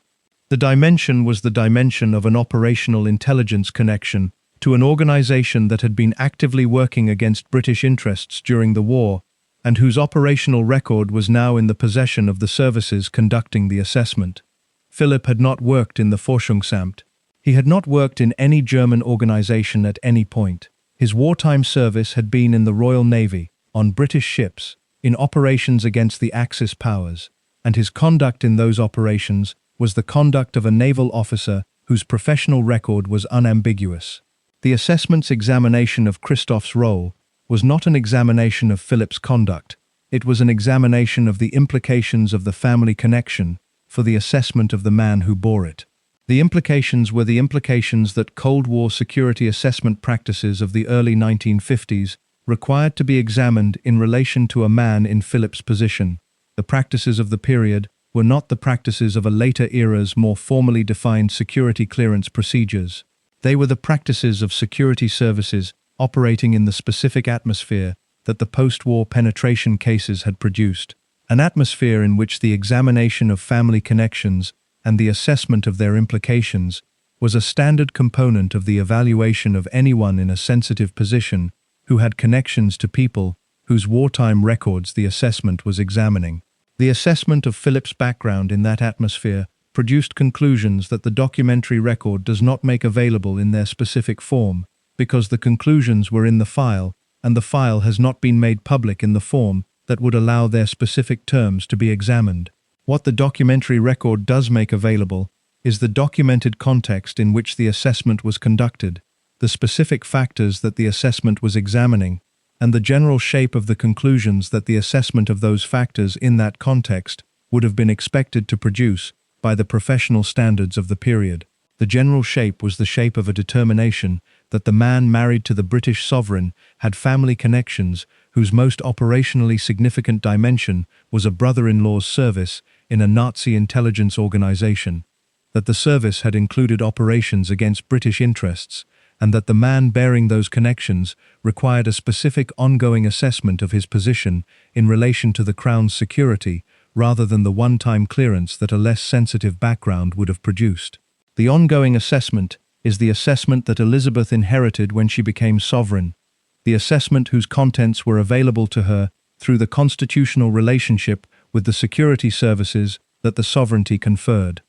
A: The dimension was the dimension of an operational intelligence connection to an organization that had been actively working against British interests during the war and whose operational record was now in the possession of the services conducting the assessment. Philipp had not worked in the Forschungsamt. He had not worked in any German organization at any point. His wartime service had been in the Royal Navy, on British ships, in operations against the Axis powers, and his conduct in those operations was the conduct of a naval officer whose professional record was unambiguous. The assessment's examination of Christoph's role was not an examination of Philipp's conduct. It was an examination of the implications of the family connection for the assessment of the man who bore it. The implications were the implications that Cold War security assessment practices of the early 1950s required to be examined in relation to a man in Philipp's position. The practices of the period were not the practices of a later era's more formally defined security clearance procedures. They were the practices of security services operating in the specific atmosphere that the post-war penetration cases had produced, an atmosphere in which the examination of family connections and the assessment of their implications was a standard component of the evaluation of anyone in a sensitive position who had connections to people whose wartime records the assessment was examining. The assessment of Philipp's background in that atmosphere produced conclusions that the documentary record does not make available in their specific form, because the conclusions were in the file, and the file has not been made public in the form that would allow their specific terms to be examined. What the documentary record does make available is the documented context in which the assessment was conducted, the specific factors that the assessment was examining, and the general shape of the conclusions that the assessment of those factors in that context would have been expected to produce by the professional standards of the period. The general shape was the shape of a determination that the man married to the British sovereign had family connections whose most operationally significant dimension was a brother-in-law's service in a Nazi intelligence organization, that the service had included operations against British interests, and that the man bearing those connections required a specific ongoing assessment of his position in relation to the Crown's security rather than the one-time clearance that a less sensitive background would have produced. The ongoing assessment is the assessment that Elizabeth inherited when she became sovereign, the assessment whose contents were available to her through the constitutional relationship with the security services that the sovereignty conferred.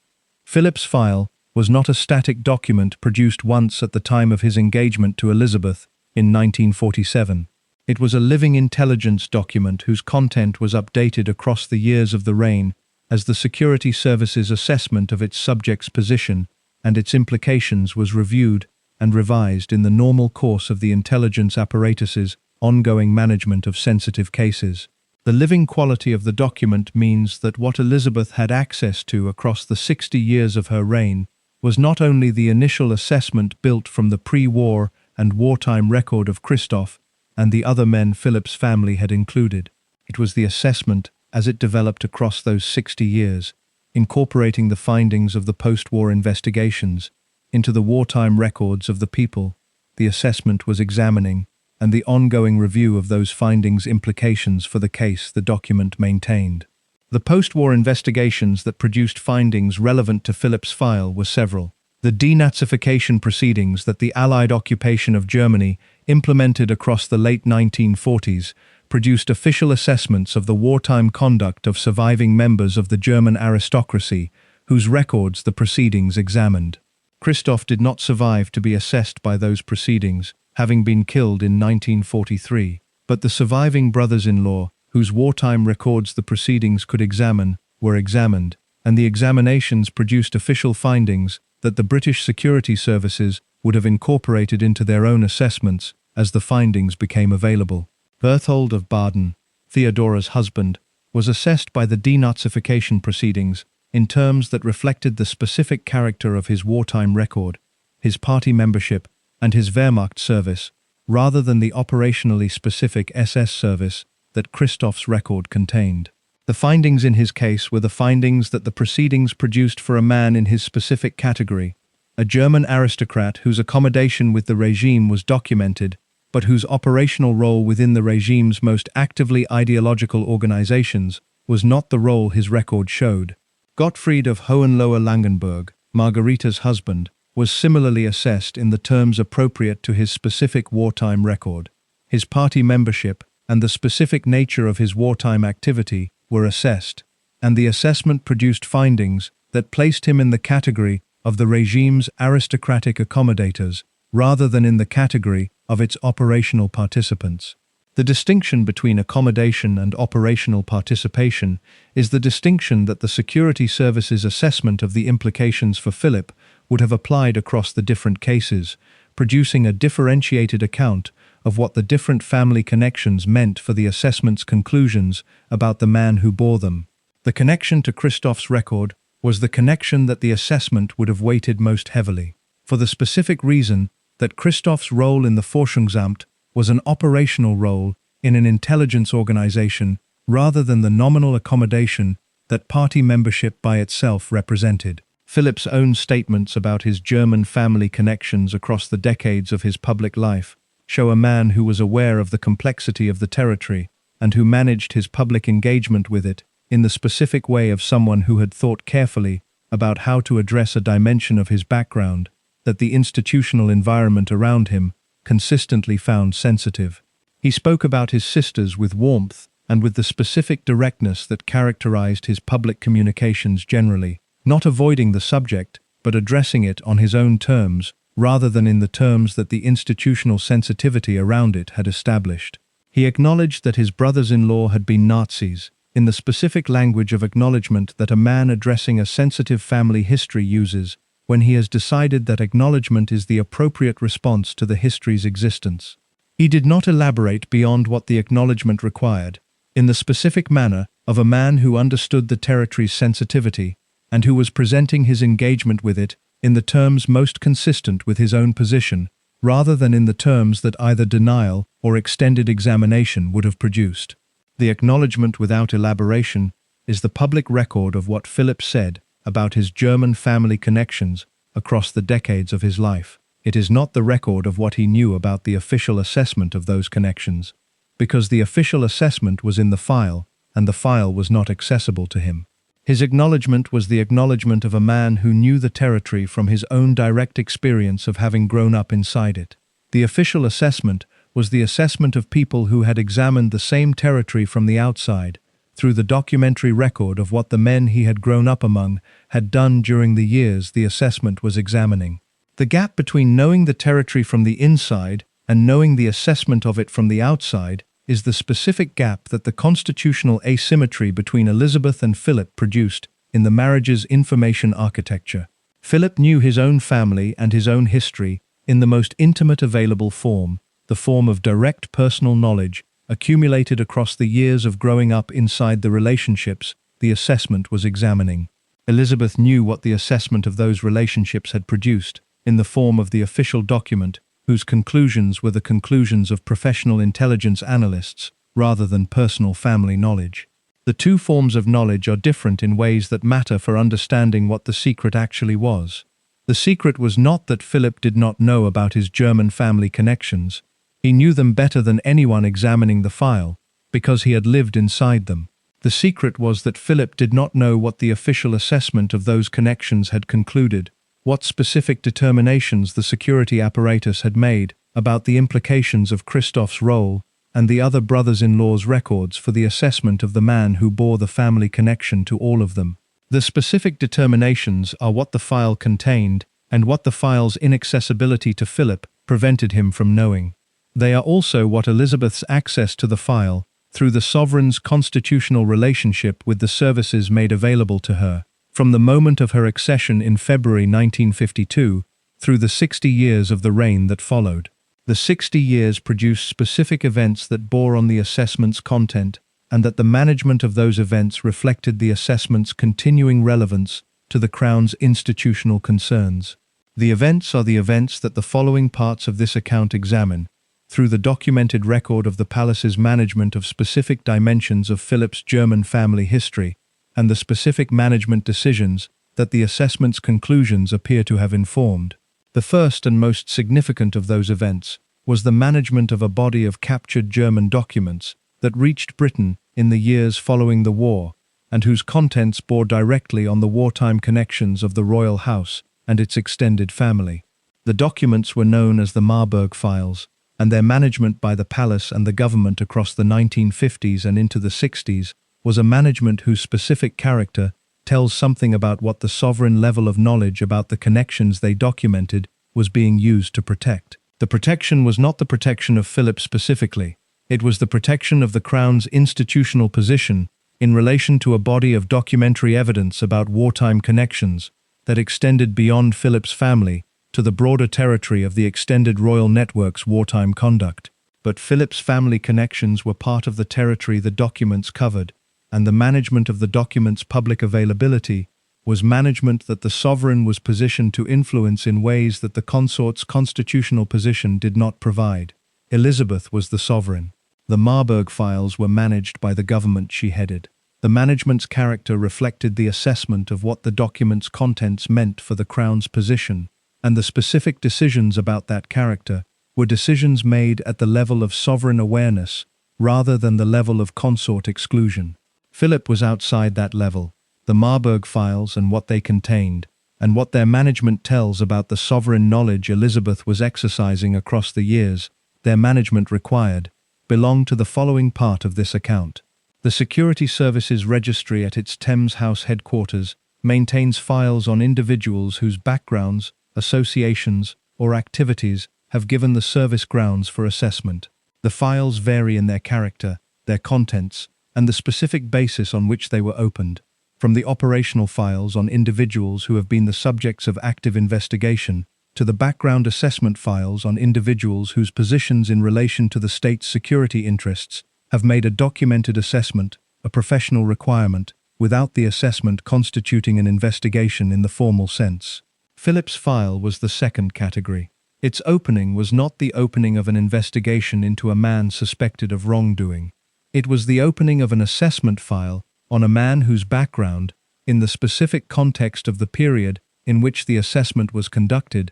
A: Philipp's file was not a static document produced once at the time of his engagement to Elizabeth in 1947. It was a living intelligence document whose content was updated across the years of the reign as the security service's assessment of its subject's position and its implications was reviewed and revised in the normal course of the intelligence apparatus's ongoing management of sensitive cases. The living quality of the document means that what Elizabeth had access to across the 60 years of her reign was not only the initial assessment built from the pre-war and wartime record of Christoph and the other men Philipp's family had included. It was the assessment as it developed across those 60 years, incorporating the findings of the post-war investigations into the wartime records of the people the assessment was examining, and the ongoing review of those findings' implications for the case the document maintained. The post-war investigations that produced findings relevant to Philipp's file were several. The denazification proceedings that the Allied occupation of Germany implemented across the late 1940s produced official assessments of the wartime conduct of surviving members of the German aristocracy, whose records the proceedings examined. Christoph did not survive to be assessed by those proceedings, having been killed in 1943, but the surviving brothers-in-law whose wartime records the proceedings could examine, were examined, and the examinations produced official findings that the British security services would have incorporated into their own assessments as the findings became available. Berthold of Baden, Theodora's husband, was assessed by the denazification proceedings in terms that reflected the specific character of his wartime record, his party membership, and his Wehrmacht service, rather than the operationally specific SS service that Christoph's record contained. The findings in his case were the findings that the proceedings produced for a man in his specific category, a German aristocrat whose accommodation with the regime was documented, but whose operational role within the regime's most actively ideological organizations was not the role his record showed. Gottfried of Hohenlohe-Langenburg, Margarita's husband, was similarly assessed in the terms appropriate to his specific wartime record. His party membership and the specific nature of his wartime activity were assessed, and the assessment produced findings that placed him in the category of the regime's aristocratic accommodators rather than in the category of its operational participants. The distinction between accommodation and operational participation is the distinction that the security service's assessment of the implications for Philip would have applied across the different cases, producing a differentiated account of what the different family connections meant for the assessment's conclusions about the man who bore them. The connection to Christoph's record was the connection that the assessment would have weighted most heavily, for the specific reason that Christoph's role in the Forschungsamt was an operational role in an intelligence organization rather than the nominal accommodation that party membership by itself represented. Philip's own statements about his German family connections across the decades of his public life show a man who was aware of the complexity of the territory and who managed his public engagement with it in the specific way of someone who had thought carefully about how to address a dimension of his background that the institutional environment around him consistently found sensitive. He spoke about his sisters with warmth and with the specific directness that characterized his public communications generally, not avoiding the subject, but addressing it on his own terms, rather than in the terms that the institutional sensitivity around it had established. He acknowledged that his brothers-in-law had been Nazis, in the specific language of acknowledgement that a man addressing a sensitive family history uses when he has decided that acknowledgement is the appropriate response to the history's existence. He did not elaborate beyond what the acknowledgement required, in the specific manner of a man who understood the territory's sensitivity and who was presenting his engagement with it in the terms most consistent with his own position, rather than in the terms that either denial or extended examination would have produced. The acknowledgement without elaboration is the public record of what Philip said about his German family connections across the decades of his life. It is not the record of what he knew about the official assessment of those connections, because the official assessment was in the file, and the file was not accessible to him. His acknowledgement was the acknowledgement of a man who knew the territory from his own direct experience of having grown up inside it. The official assessment was the assessment of people who had examined the same territory from the outside, through the documentary record of what the men he had grown up among had done during the years the assessment was examining. The gap between knowing the territory from the inside and knowing the assessment of it from the outside is the specific gap that the constitutional asymmetry between Elizabeth and Philip produced in the marriage's information architecture. Philip knew his own family and his own history in the most intimate available form, the form of direct personal knowledge accumulated across the years of growing up inside the relationships the assessment was examining. Elizabeth knew what the assessment of those relationships had produced in the form of the official document, whose conclusions were the conclusions of professional intelligence analysts rather than personal family knowledge. The two forms of knowledge are different in ways that matter for understanding what the secret actually was. The secret was not that Philip did not know about his German family connections. He knew them better than anyone examining the file, because he had lived inside them. The secret was that Philip did not know what the official assessment of those connections had concluded, what specific determinations the security apparatus had made about the implications of Christoph's role and the other brothers-in-law's records for the assessment of the man who bore the family connection to all of them. The specific determinations are what the file contained and what the file's inaccessibility to Philip prevented him from knowing. They are also what Elizabeth's access to the file through the sovereign's constitutional relationship with the services made available to her, from the moment of her accession in February 1952 through the 60 years of the reign that followed. The 60 years produced specific events that bore on the assessment's content, and that the management of those events reflected the assessment's continuing relevance to the Crown's institutional concerns. The events are the events that the following parts of this account examine, through the documented record of the palace's management of specific dimensions of Philip's German family history, and the specific management decisions that the assessment's conclusions appear to have informed. The first and most significant of those events was the management of a body of captured German documents that reached Britain in the years following the war, and whose contents bore directly on the wartime connections of the royal house and its extended family. The documents were known as the Marburg Files, and their management by the palace and the government across the 1950s and into the 60s was a management whose specific character tells something about what the sovereign level of knowledge about the connections they documented was being used to protect. The protection was not the protection of Philip specifically. It was the protection of the Crown's institutional position in relation to a body of documentary evidence about wartime connections that extended beyond Philip's family to the broader territory of the extended royal network's wartime conduct. But Philip's family connections were part of the territory the documents covered, and the management of the documents' public availability was management that the sovereign was positioned to influence in ways that the consort's constitutional position did not provide. Elizabeth was the sovereign. The Marburg Files were managed by the government she headed. The management's character reflected the assessment of what the document's contents meant for the Crown's position, and the specific decisions about that character were decisions made at the level of sovereign awareness rather than the level of consort exclusion. Philip was outside that level. The Marburg Files and what they contained, and what their management tells about the sovereign knowledge Elizabeth was exercising across the years their management required, belong to the following part of this account. The Security Services Registry at its Thames House headquarters maintains files on individuals whose backgrounds, associations, or activities have given the service grounds for assessment. The files vary in their character, their contents, and the specific basis on which they were opened, from the operational files on individuals who have been the subjects of active investigation to the background assessment files on individuals whose positions in relation to the state's security interests have made a documented assessment a professional requirement without the assessment constituting an investigation in the formal sense. Philip's file was the second category. Its opening was not the opening of an investigation into a man suspected of wrongdoing. It was the opening of an assessment file on a man whose background, in the specific context of the period in which the assessment was conducted,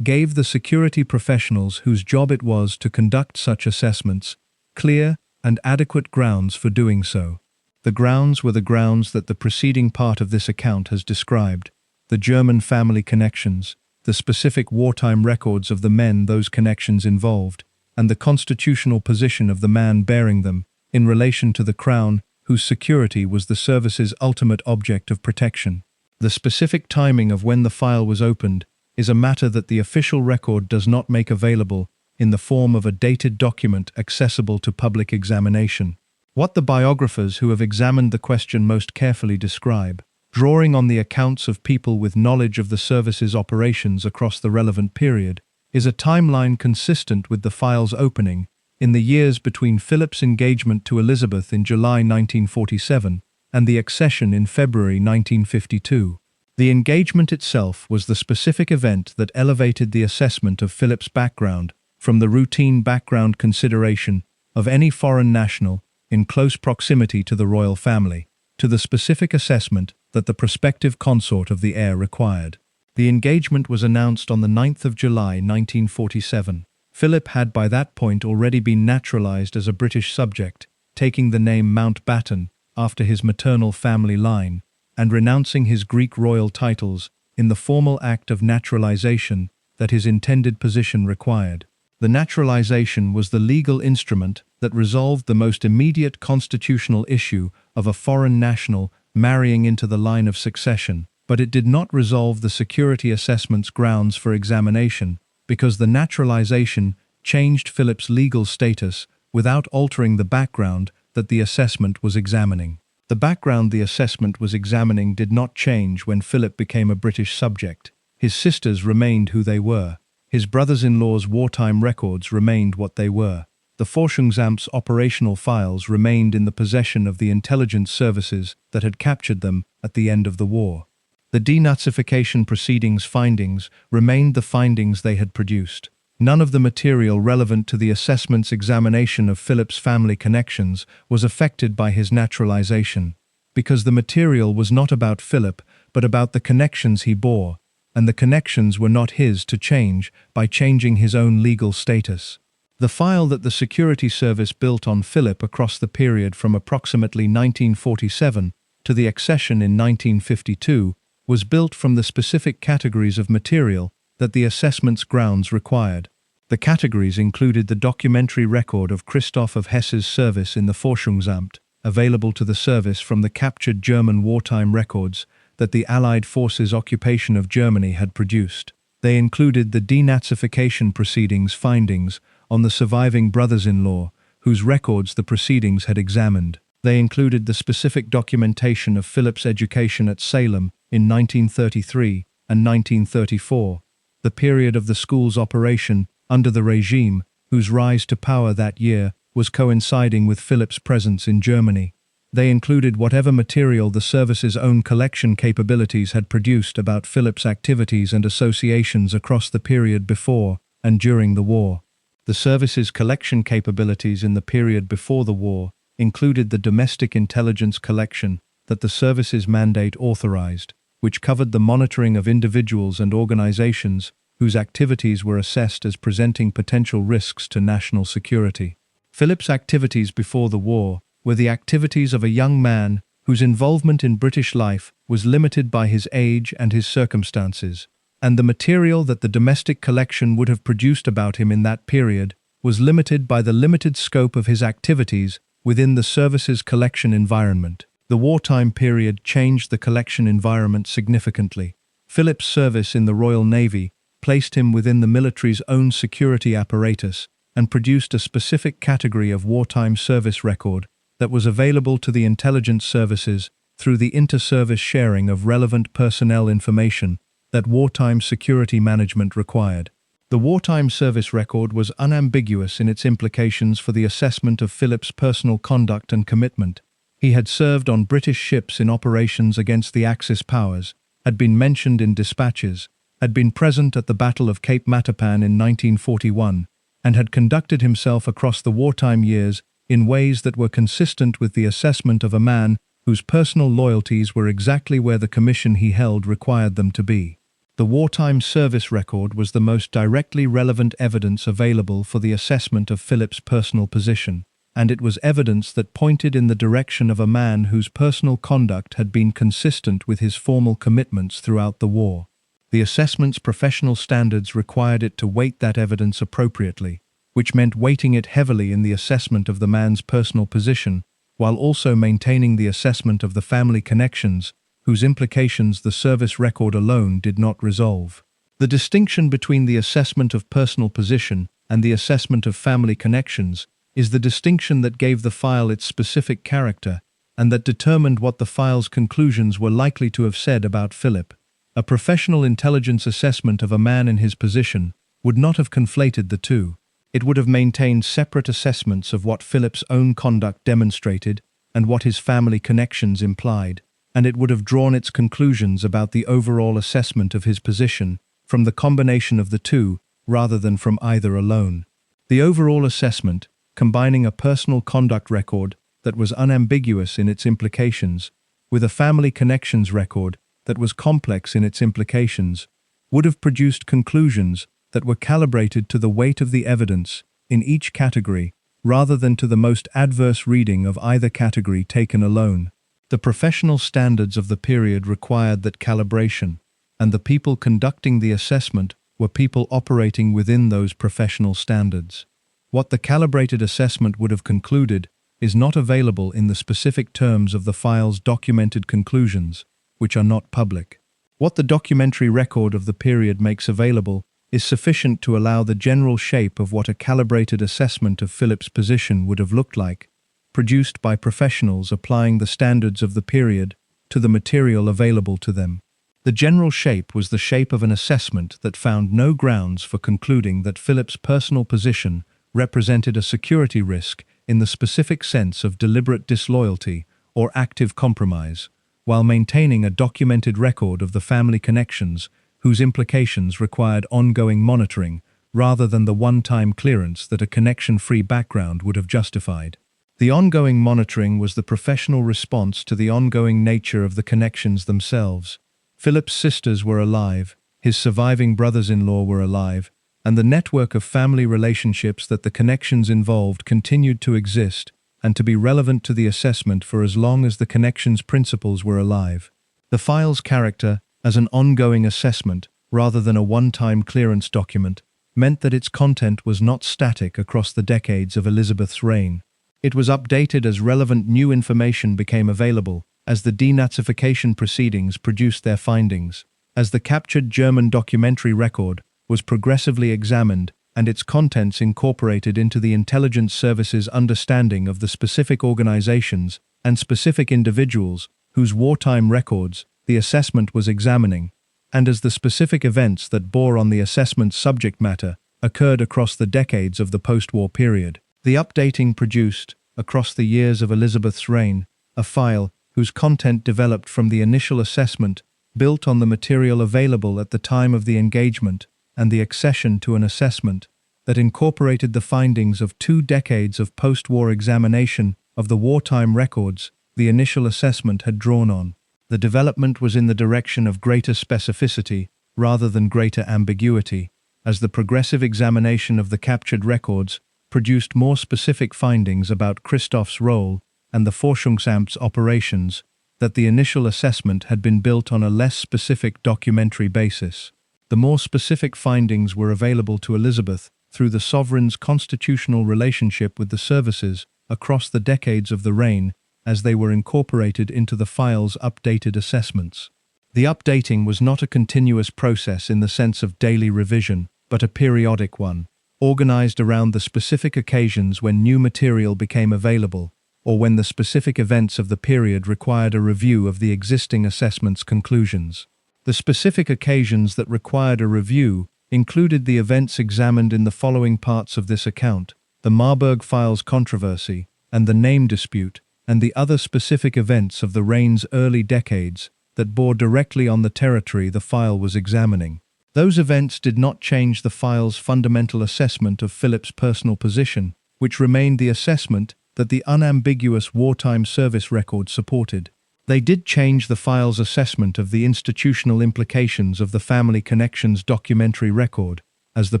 A: gave the security professionals whose job it was to conduct such assessments clear and adequate grounds for doing so. The grounds were the grounds that the preceding part of this account has described: the German family connections, the specific wartime records of the men those connections involved, and the constitutional position of the man bearing them in relation to the Crown, whose security was the service's ultimate object of protection. The specific timing of when the file was opened is a matter that the official record does not make available in the form of a dated document accessible to public examination. What the biographers who have examined the question most carefully describe, drawing on the accounts of people with knowledge of the service's operations across the relevant period, is a timeline consistent with the file's opening in the years between Philip's engagement to Elizabeth in July 1947 and the accession in February 1952. The engagement itself was the specific event that elevated the assessment of Philip's background from the routine background consideration of any foreign national in close proximity to the royal family, to the specific assessment that the prospective consort of the heir required. The engagement was announced on the 9th of July 1947. Philip had by that point already been naturalized as a British subject, taking the name Mountbatten after his maternal family line, and renouncing his Greek royal titles in the formal act of naturalization that his intended position required. The naturalization was the legal instrument that resolved the most immediate constitutional issue of a foreign national marrying into the line of succession, but it did not resolve the security assessment's grounds for examination, because the naturalization changed Philip's legal status without altering the background that the assessment was examining. The background the assessment was examining did not change when Philip became a British subject. His sisters remained who they were. His brothers-in-law's wartime records remained what they were. The Forschungsamt's operational files remained in the possession of the intelligence services that had captured them at the end of the war. The denazification proceedings' findings remained the findings they had produced. None of the material relevant to the assessment's examination of Philip's family connections was affected by his naturalization, because the material was not about Philip, but about the connections he bore, and the connections were not his to change by changing his own legal status. The file that the Security Service built on Philip across the period from approximately 1947 to the accession in 1952 was built from the specific categories of material that the assessment's grounds required. The categories included the documentary record of Christoph of Hesse's service in the Forschungsamt, available to the service from the captured German wartime records that the Allied forces' occupation of Germany had produced. They included the denazification proceedings' findings on the surviving brothers-in-law, whose records the proceedings had examined. They included the specific documentation of Philip's education at Salem in 1933 and 1934, the period of the school's operation under the regime, whose rise to power that year was coinciding with Philip's presence in Germany. They included whatever material the service's own collection capabilities had produced about Philip's activities and associations across the period before and during the war. The service's collection capabilities in the period before the war included the domestic intelligence collection that the service's mandate authorized, which covered the monitoring of individuals and organizations whose activities were assessed as presenting potential risks to national security. Philip's activities before the war were the activities of a young man whose involvement in British life was limited by his age and his circumstances, and the material that the domestic collection would have produced about him in that period was limited by the limited scope of his activities within the service's collection environment. The wartime period changed the collection environment significantly. Philip's service in the Royal Navy placed him within the military's own security apparatus and produced a specific category of wartime service record that was available to the intelligence services through the inter-service sharing of relevant personnel information that wartime security management required. The wartime service record was unambiguous in its implications for the assessment of Philip's personal conduct and commitment. He had served on British ships in operations against the Axis powers, had been mentioned in dispatches, had been present at the Battle of Cape Matapan in 1941, and had conducted himself across the wartime years in ways that were consistent with the assessment of a man whose personal loyalties were exactly where the commission he held required them to be. The wartime service record was the most directly relevant evidence available for the assessment of Philip's personal position, and it was evidence that pointed in the direction of a man whose personal conduct had been consistent with his formal commitments throughout the war. The assessment's professional standards required it to weight that evidence appropriately, which meant weighting it heavily in the assessment of the man's personal position, while also maintaining the assessment of the family connections, whose implications the service record alone did not resolve. The distinction between the assessment of personal position and the assessment of family connections is the distinction that gave the file its specific character and that determined what the file's conclusions were likely to have said about Philip. A professional intelligence assessment of a man in his position would not have conflated the two. It would have maintained separate assessments of what Philip's own conduct demonstrated and what his family connections implied, and it would have drawn its conclusions about the overall assessment of his position from the combination of the two rather than from either alone. The overall assessment, combining a personal conduct record that was unambiguous in its implications with a family connections record that was complex in its implications, would have produced conclusions that were calibrated to the weight of the evidence in each category rather than to the most adverse reading of either category taken alone. The professional standards of the period required that calibration, and the people conducting the assessment were people operating within those professional standards. What the calibrated assessment would have concluded is not available in the specific terms of the file's documented conclusions, which are not public. What the documentary record of the period makes available is sufficient to allow the general shape of what a calibrated assessment of Philip's position would have looked like, produced by professionals applying the standards of the period to the material available to them. The general shape was the shape of an assessment that found no grounds for concluding that Philip's personal position represented a security risk in the specific sense of deliberate disloyalty or active compromise, while maintaining a documented record of the family connections whose implications required ongoing monitoring rather than the one-time clearance that a connection-free background would have justified. The ongoing monitoring was the professional response to the ongoing nature of the connections themselves. Philip's sisters were alive, his surviving brothers-in-law were alive, and the network of family relationships that the connections involved continued to exist and to be relevant to the assessment for as long as the connections' principles were alive. The file's character, as an ongoing assessment rather than a one-time clearance document, meant that its content was not static across the decades of Elizabeth's reign. It was updated as relevant new information became available, as the denazification proceedings produced their findings, as the captured German documentary record was progressively examined and its contents incorporated into the intelligence service's understanding of the specific organizations and specific individuals whose wartime records the assessment was examining, and as the specific events that bore on the assessment's subject matter occurred across the decades of the post-war period. The updating produced, across the years of Elizabeth's reign, a file whose content developed from the initial assessment built on the material available at the time of the engagement and the accession to an assessment that incorporated the findings of 2 decades of post-war examination of the wartime records the initial assessment had drawn on. The development was in the direction of greater specificity rather than greater ambiguity, as the progressive examination of the captured records produced more specific findings about Christoph's role and the Forschungsamt's operations, that the initial assessment had been built on a less specific documentary basis. The more specific findings were available to Elizabeth through the sovereign's constitutional relationship with the services across the decades of the reign, as they were incorporated into the file's updated assessments. The updating was not a continuous process in the sense of daily revision, but a periodic one, organized around the specific occasions when new material became available, or when the specific events of the period required a review of the existing assessment's conclusions. The specific occasions that required a review included the events examined in the following parts of this account: the Marburg Files controversy and the name dispute, and the other specific events of the reign's early decades that bore directly on the territory the file was examining. Those events did not change the file's fundamental assessment of Philip's personal position, which remained the assessment that the unambiguous wartime service record supported. They did change the file's assessment of the institutional implications of the family connections documentary record, as the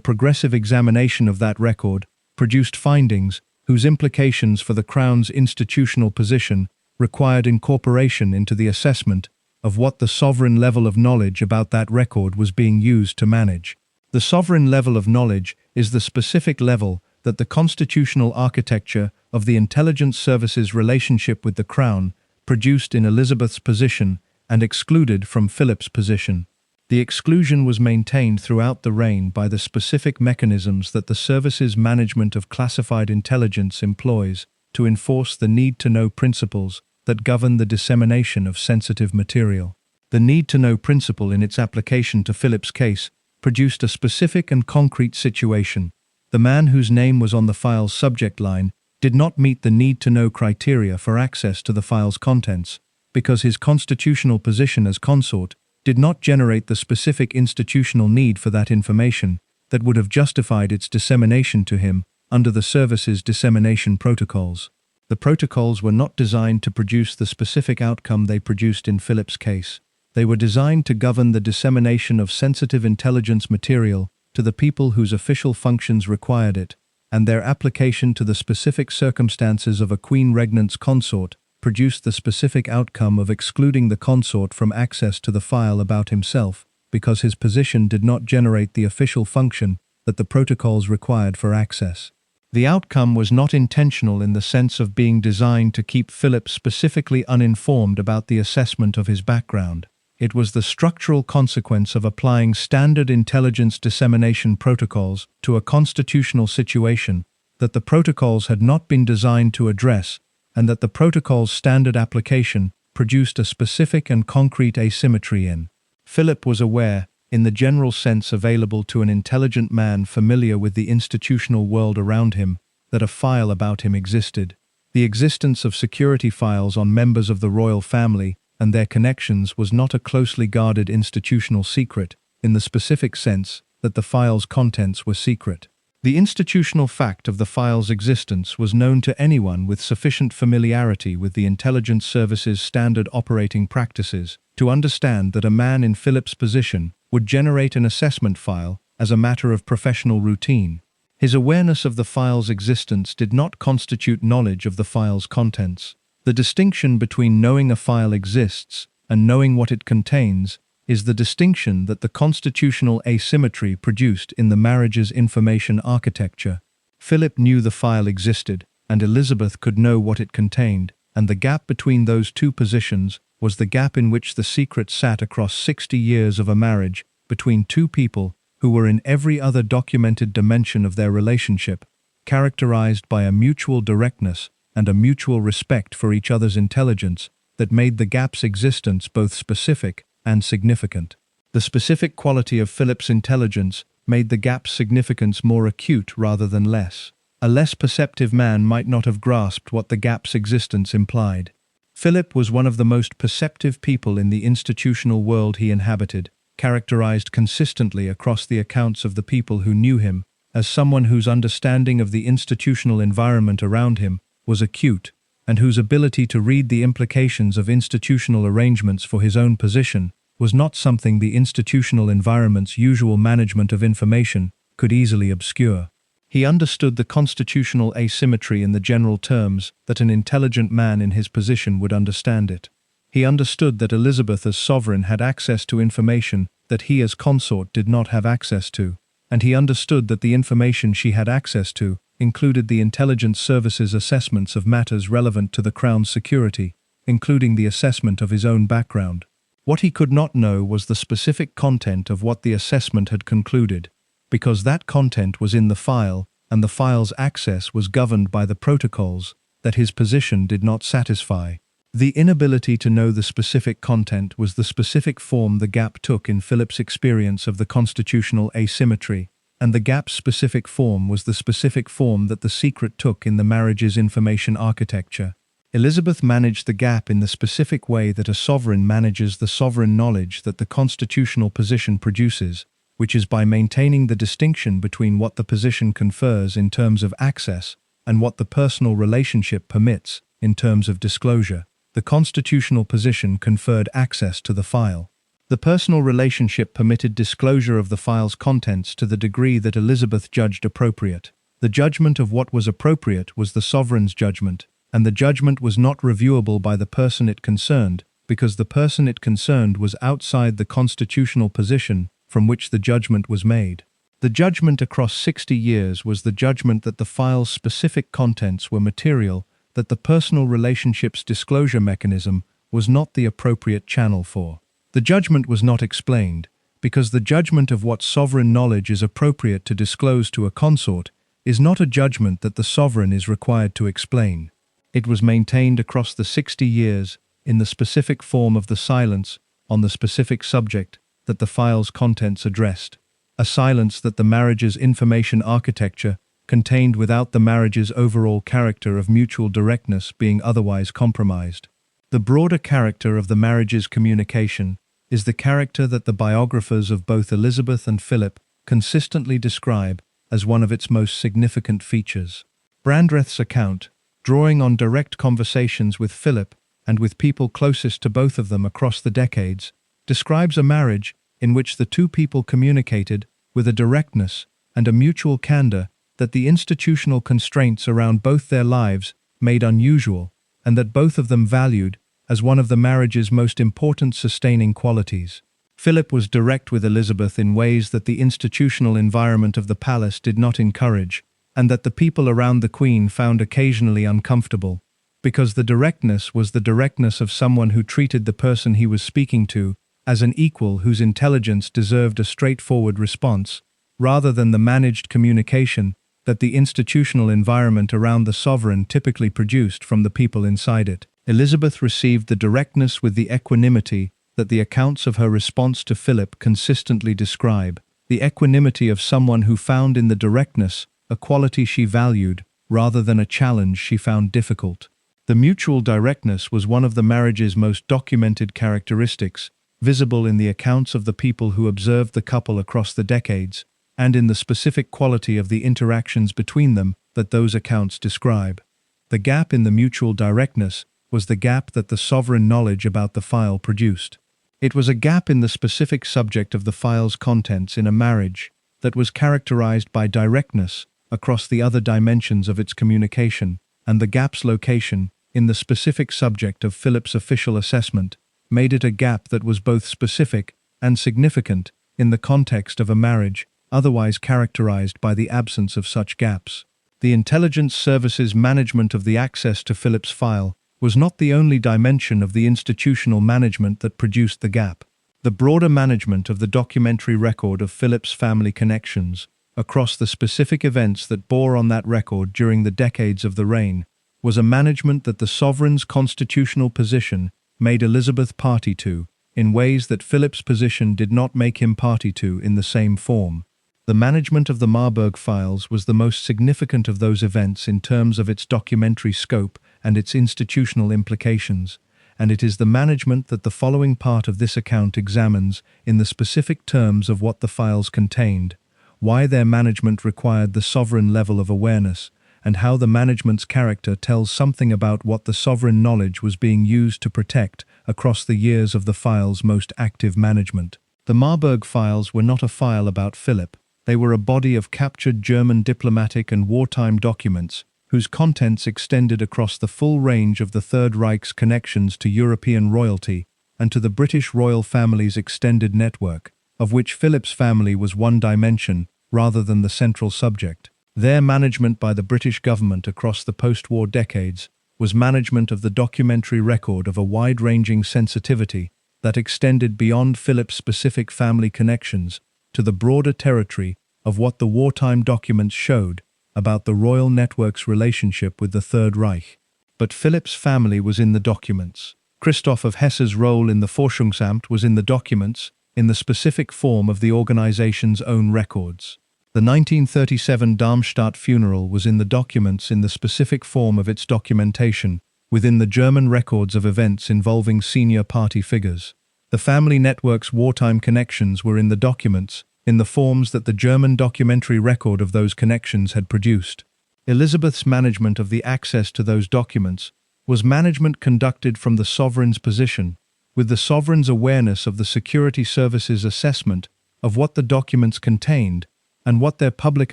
A: progressive examination of that record produced findings whose implications for the Crown's institutional position required incorporation into the assessment of what the sovereign level of knowledge about that record was being used to manage. The sovereign level of knowledge is the specific level that the constitutional architecture of the intelligence service's relationship with the Crown produced in Elizabeth's position and excluded from Philip's position. The exclusion was maintained throughout the reign by the specific mechanisms that the service's management of classified intelligence employs to enforce the need-to-know principles that govern the dissemination of sensitive material. The need-to-know principle in its application to Philip's case produced a specific and concrete situation. The man whose name was on the file's subject line did not meet the need-to-know criteria for access to the file's contents, because his constitutional position as consort did not generate the specific institutional need for that information that would have justified its dissemination to him under the service's dissemination protocols. The protocols were not designed to produce the specific outcome they produced in Philip's case. They were designed to govern the dissemination of sensitive intelligence material to the people whose official functions required it, and their application to the specific circumstances of a queen regnant's consort produced the specific outcome of excluding the consort from access to the file about himself because his position did not generate the official function that the protocols required for access. The outcome was not intentional in the sense of being designed to keep Philip specifically uninformed about the assessment of his background. It was the structural consequence of applying standard intelligence dissemination protocols to a constitutional situation that the protocols had not been designed to address and that the protocol's standard application produced a specific and concrete asymmetry in. Philip was aware, in the general sense available to an intelligent man familiar with the institutional world around him, that a file about him existed. The existence of security files on members of the royal family and their connections was not a closely guarded institutional secret, in the specific sense that the file's contents were secret. The institutional fact of the file's existence was known to anyone with sufficient familiarity with the intelligence service's standard operating practices to understand that a man in Philip's position would generate an assessment file as a matter of professional routine. His awareness of the file's existence did not constitute knowledge of the file's contents. The distinction between knowing a file exists and knowing what it contains is the distinction that the constitutional asymmetry produced in the marriage's information architecture. Philip knew the file existed, and Elizabeth could know what it contained, and the gap between those two positions was the gap in which the secret sat across 60 years of a marriage between two people who were in every other documented dimension of their relationship, characterized by a mutual directness and a mutual respect for each other's intelligence that made the gap's existence both specific and significant. The specific quality of Philip's intelligence made the gap's significance more acute rather than less. A less perceptive man might not have grasped what the gap's existence implied. Philip was one of the most perceptive people in the institutional world he inhabited, characterized consistently across the accounts of the people who knew him as someone whose understanding of the institutional environment around him was acute, and whose ability to read the implications of institutional arrangements for his own position was not something the institutional environment's usual management of information could easily obscure. He understood the constitutional asymmetry in the general terms that an intelligent man in his position would understand it. He understood that Elizabeth as sovereign had access to information that he as consort did not have access to, and he understood that the information she had access to included the intelligence service's assessments of matters relevant to the Crown's security, including the assessment of his own background. What he could not know was the specific content of what the assessment had concluded, because that content was in the file, and the file's access was governed by the protocols that his position did not satisfy. The inability to know the specific content was the specific form the gap took in Philip's experience of the constitutional asymmetry, and the gap's specific form was the specific form that the secret took in the marriage's information architecture. Elizabeth managed the gap in the specific way that a sovereign manages the sovereign knowledge that the constitutional position produces, which is by maintaining the distinction between what the position confers in terms of access and what the personal relationship permits in terms of disclosure. The constitutional position conferred access to the file. The personal relationship permitted disclosure of the file's contents to the degree that Elizabeth judged appropriate. The judgment of what was appropriate was the sovereign's judgment, and the judgment was not reviewable by the person it concerned, because the person it concerned was outside the constitutional position from which the judgment was made. The judgment across 60 years was the judgment that the file's specific contents were material, that the personal relationship's disclosure mechanism was not the appropriate channel for. The judgment was not explained, because the judgment of what sovereign knowledge is appropriate to disclose to a consort is not a judgment that the sovereign is required to explain. It was maintained across the 60 years in the specific form of the silence on the specific subject that the file's contents addressed, a silence that the marriage's information architecture contained without the marriage's overall character of mutual directness being otherwise compromised. The broader character of the marriage's communication is the character that the biographers of both Elizabeth and Philip consistently describe as one of its most significant features. Brandreth's account, drawing on direct conversations with Philip and with people closest to both of them across the decades, describes a marriage in which the two people communicated with a directness and a mutual candor that the institutional constraints around both their lives made unusual, and that both of them valued as one of the marriage's most important sustaining qualities. Philip was direct with Elizabeth in ways that the institutional environment of the palace did not encourage, and that the people around the Queen found occasionally uncomfortable, because the directness was the directness of someone who treated the person he was speaking to as an equal whose intelligence deserved a straightforward response, rather than the managed communication that the institutional environment around the sovereign typically produced from the people inside it. Elizabeth received the directness with the equanimity that the accounts of her response to Philip consistently describe, the equanimity of someone who found in the directness a quality she valued rather than a challenge she found difficult. The mutual directness was one of the marriage's most documented characteristics, visible in the accounts of the people who observed the couple across the decades, and in the specific quality of the interactions between them that those accounts describe. The gap in the mutual directness was the gap that the sovereign knowledge about the file produced. It was a gap in the specific subject of the file's contents in a marriage that was characterized by directness across the other dimensions of its communication, and the gap's location in the specific subject of Philip's official assessment made it a gap that was both specific and significant in the context of a marriage otherwise characterized by the absence of such gaps. The intelligence services management of the access to Philip's file was not the only dimension of the institutional management that produced the gap. The broader management of the documentary record of Philip's family connections across the specific events that bore on that record during the decades of the reign was a management that the sovereign's constitutional position made Elizabeth party to, in ways that Philip's position did not make him party to in the same form. The management of the Marburg files was the most significant of those events in terms of its documentary scope and its institutional implications, and it is the management that the following part of this account examines in the specific terms of what the files contained, why their management required the sovereign level of awareness, and how the management's character tells something about what the sovereign knowledge was being used to protect across the years of the file's most active management. The Marburg files were not a file about Philip. They were a body of captured German diplomatic and wartime documents whose contents extended across the full range of the Third Reich's connections to European royalty and to the British royal family's extended network, of which Philip's family was one dimension rather than the central subject. Their management by the British government across the post-war decades was management of the documentary record of a wide-ranging sensitivity that extended beyond Philip's specific family connections to the broader territory of what the wartime documents showed about the royal network's relationship with the Third Reich. But Philip's family was in the documents. Christoph of Hesse's role in the Forschungsamt was in the documents, in the specific form of the organization's own records. The 1937 Darmstadt funeral was in the documents in the specific form of its documentation, within the German records of events involving senior party figures. The family network's wartime connections were in the documents, in the forms that the German documentary record of those connections had produced. Elizabeth's management of the access to those documents was management conducted from the sovereign's position, with the sovereign's awareness of the security services' assessment of what the documents contained and what their public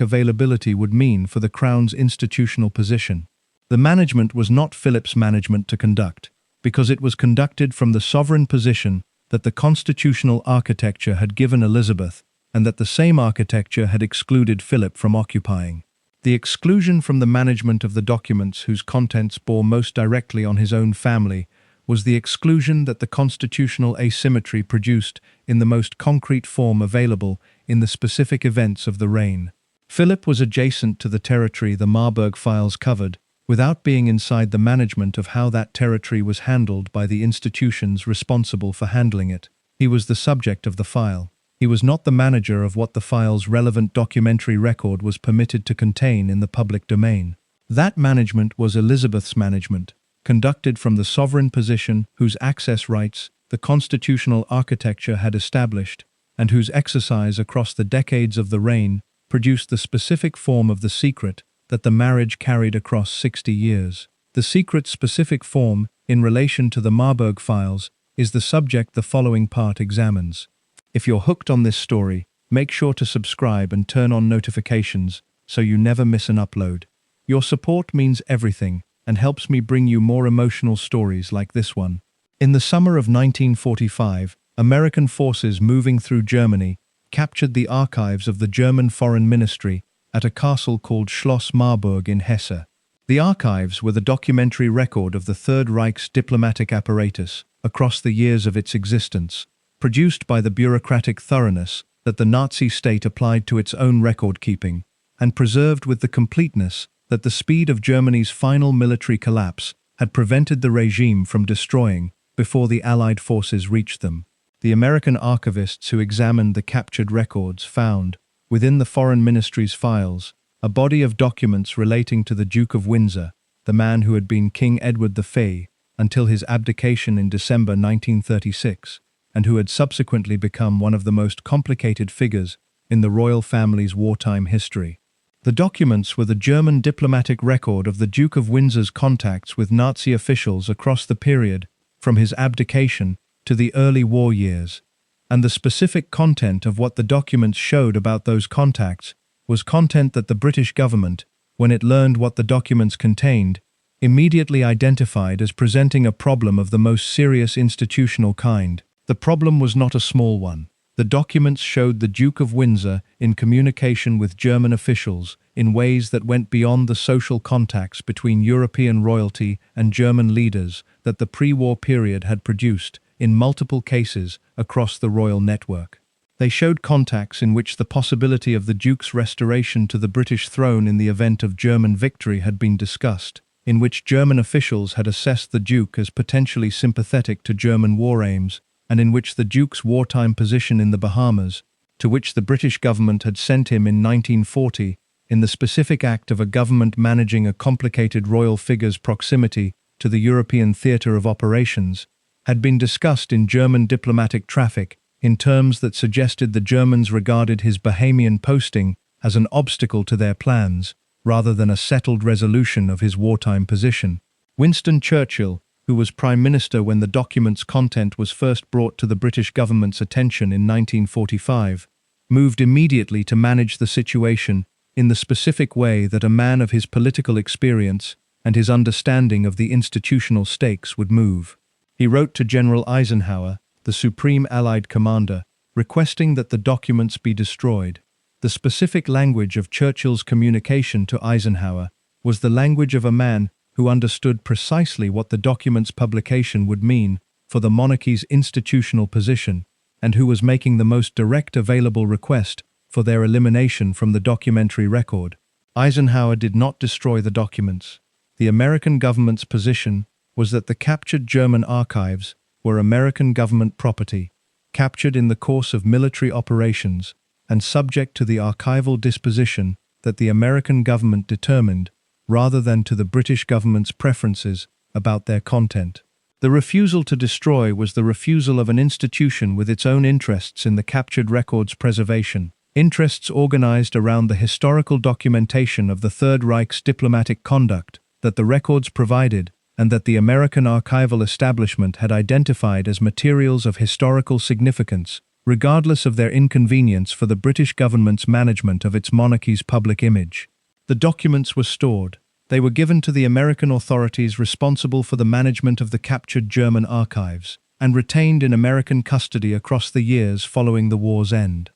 A: availability would mean for the Crown's institutional position. The management was not Philip's management to conduct, because it was conducted from the sovereign position that the constitutional architecture had given Elizabeth, and that the same architecture had excluded Philip from occupying. The exclusion from the management of the documents whose contents bore most directly on his own family was the exclusion that the constitutional asymmetry produced in the most concrete form available in the specific events of the reign. Philip was adjacent to the territory the Marburg files covered, without being inside the management of how that territory was handled by the institutions responsible for handling it. He was the subject of the file. He was not the manager of what the file's relevant documentary record was permitted to contain in the public domain. That management was Elizabeth's management, conducted from the sovereign position whose access rights the constitutional architecture had established, and whose exercise across the decades of the reign produced the specific form of the secret that the marriage carried across 60 years. The secret's specific form, in relation to the Marburg files, is the subject the following part examines. If you're hooked on this story, make sure to subscribe and turn on notifications so you never miss an upload. Your support means everything and helps me bring you more emotional stories like this one. In the summer of 1945, American forces moving through Germany captured the archives of the German Foreign Ministry at a castle called Schloss Marburg in Hesse. The archives were the documentary record of the Third Reich's diplomatic apparatus across the years of its existence, produced by the bureaucratic thoroughness that the Nazi state applied to its own record-keeping, and preserved with the completeness that the speed of Germany's final military collapse had prevented the regime from destroying before the Allied forces reached them. The American archivists who examined the captured records found, within the Foreign Ministry's files, a body of documents relating to the Duke of Windsor, the man who had been King Edward V until his abdication in December 1936, and who had subsequently become one of the most complicated figures in the royal family's wartime history. The documents were the German diplomatic record of the Duke of Windsor's contacts with Nazi officials across the period from his abdication to the early war years, and the specific content of what the documents showed about those contacts was content that the British government, when it learned what the documents contained, immediately identified as presenting a problem of the most serious institutional kind. The problem was not a small one. The documents showed the Duke of Windsor in communication with German officials in ways that went beyond the social contacts between European royalty and German leaders that the pre-war period had produced in multiple cases across the royal network. They showed contacts in which the possibility of the Duke's restoration to the British throne in the event of German victory had been discussed, in which German officials had assessed the Duke as potentially sympathetic to German war aims, and in which the Duke's wartime position in the Bahamas, to which the British government had sent him in 1940, in the specific act of a government managing a complicated royal figure's proximity to the European theatre of operations, had been discussed in German diplomatic traffic in terms that suggested the Germans regarded his Bahamian posting as an obstacle to their plans, rather than a settled resolution of his wartime position. Winston Churchill, who was Prime Minister when the document's content was first brought to the British government's attention in 1945, moved immediately to manage the situation in the specific way that a man of his political experience and his understanding of the institutional stakes would move. He wrote to General Eisenhower, the Supreme Allied Commander, requesting that the documents be destroyed. The specific language of Churchill's communication to Eisenhower was the language of a man who understood precisely what the document's publication would mean for the monarchy's institutional position, and who was making the most direct available request for their elimination from the documentary record. Eisenhower did not destroy the documents. The American government's position was that the captured German archives were American government property, captured in the course of military operations, and subject to the archival disposition that the American government determined, rather than to the British government's preferences about their content. The refusal to destroy was the refusal of an institution with its own interests in the captured record's preservation, interests organized around the historical documentation of the Third Reich's diplomatic conduct that the records provided and that the American archival establishment had identified as materials of historical significance, regardless of their inconvenience for the British government's management of its monarchy's public image. The documents were stored. They were given to the American authorities responsible for the management of the captured German archives, and retained in American custody across the years following the war's end.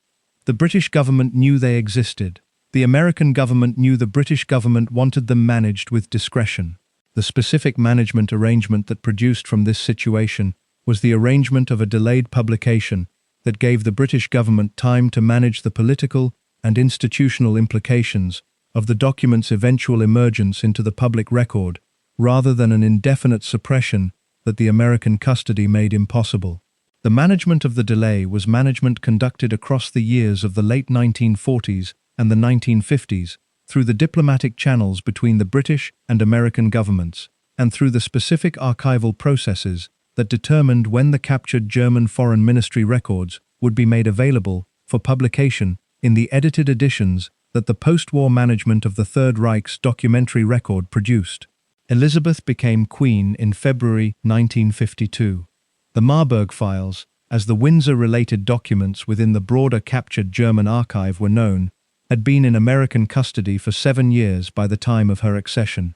A: The British government knew they existed. The American government knew the British government wanted them managed with discretion. The specific management arrangement that produced from this situation was the arrangement of a delayed publication that gave the British government time to manage the political and institutional implications of the document's eventual emergence into the public record, rather than an indefinite suppression that the American custody made impossible. The management of the delay was management conducted across the years of the late 1940s and the 1950s, through the diplomatic channels between the British and American governments, and through the specific archival processes that determined when the captured German Foreign Ministry records would be made available for publication in the edited editions that the post-war management of the Third Reich's documentary record produced. Elizabeth became Queen in February 1952. The Marburg files, as the Windsor-related documents within the broader captured German archive were known, had been in American custody for 7 years by the time of her accession.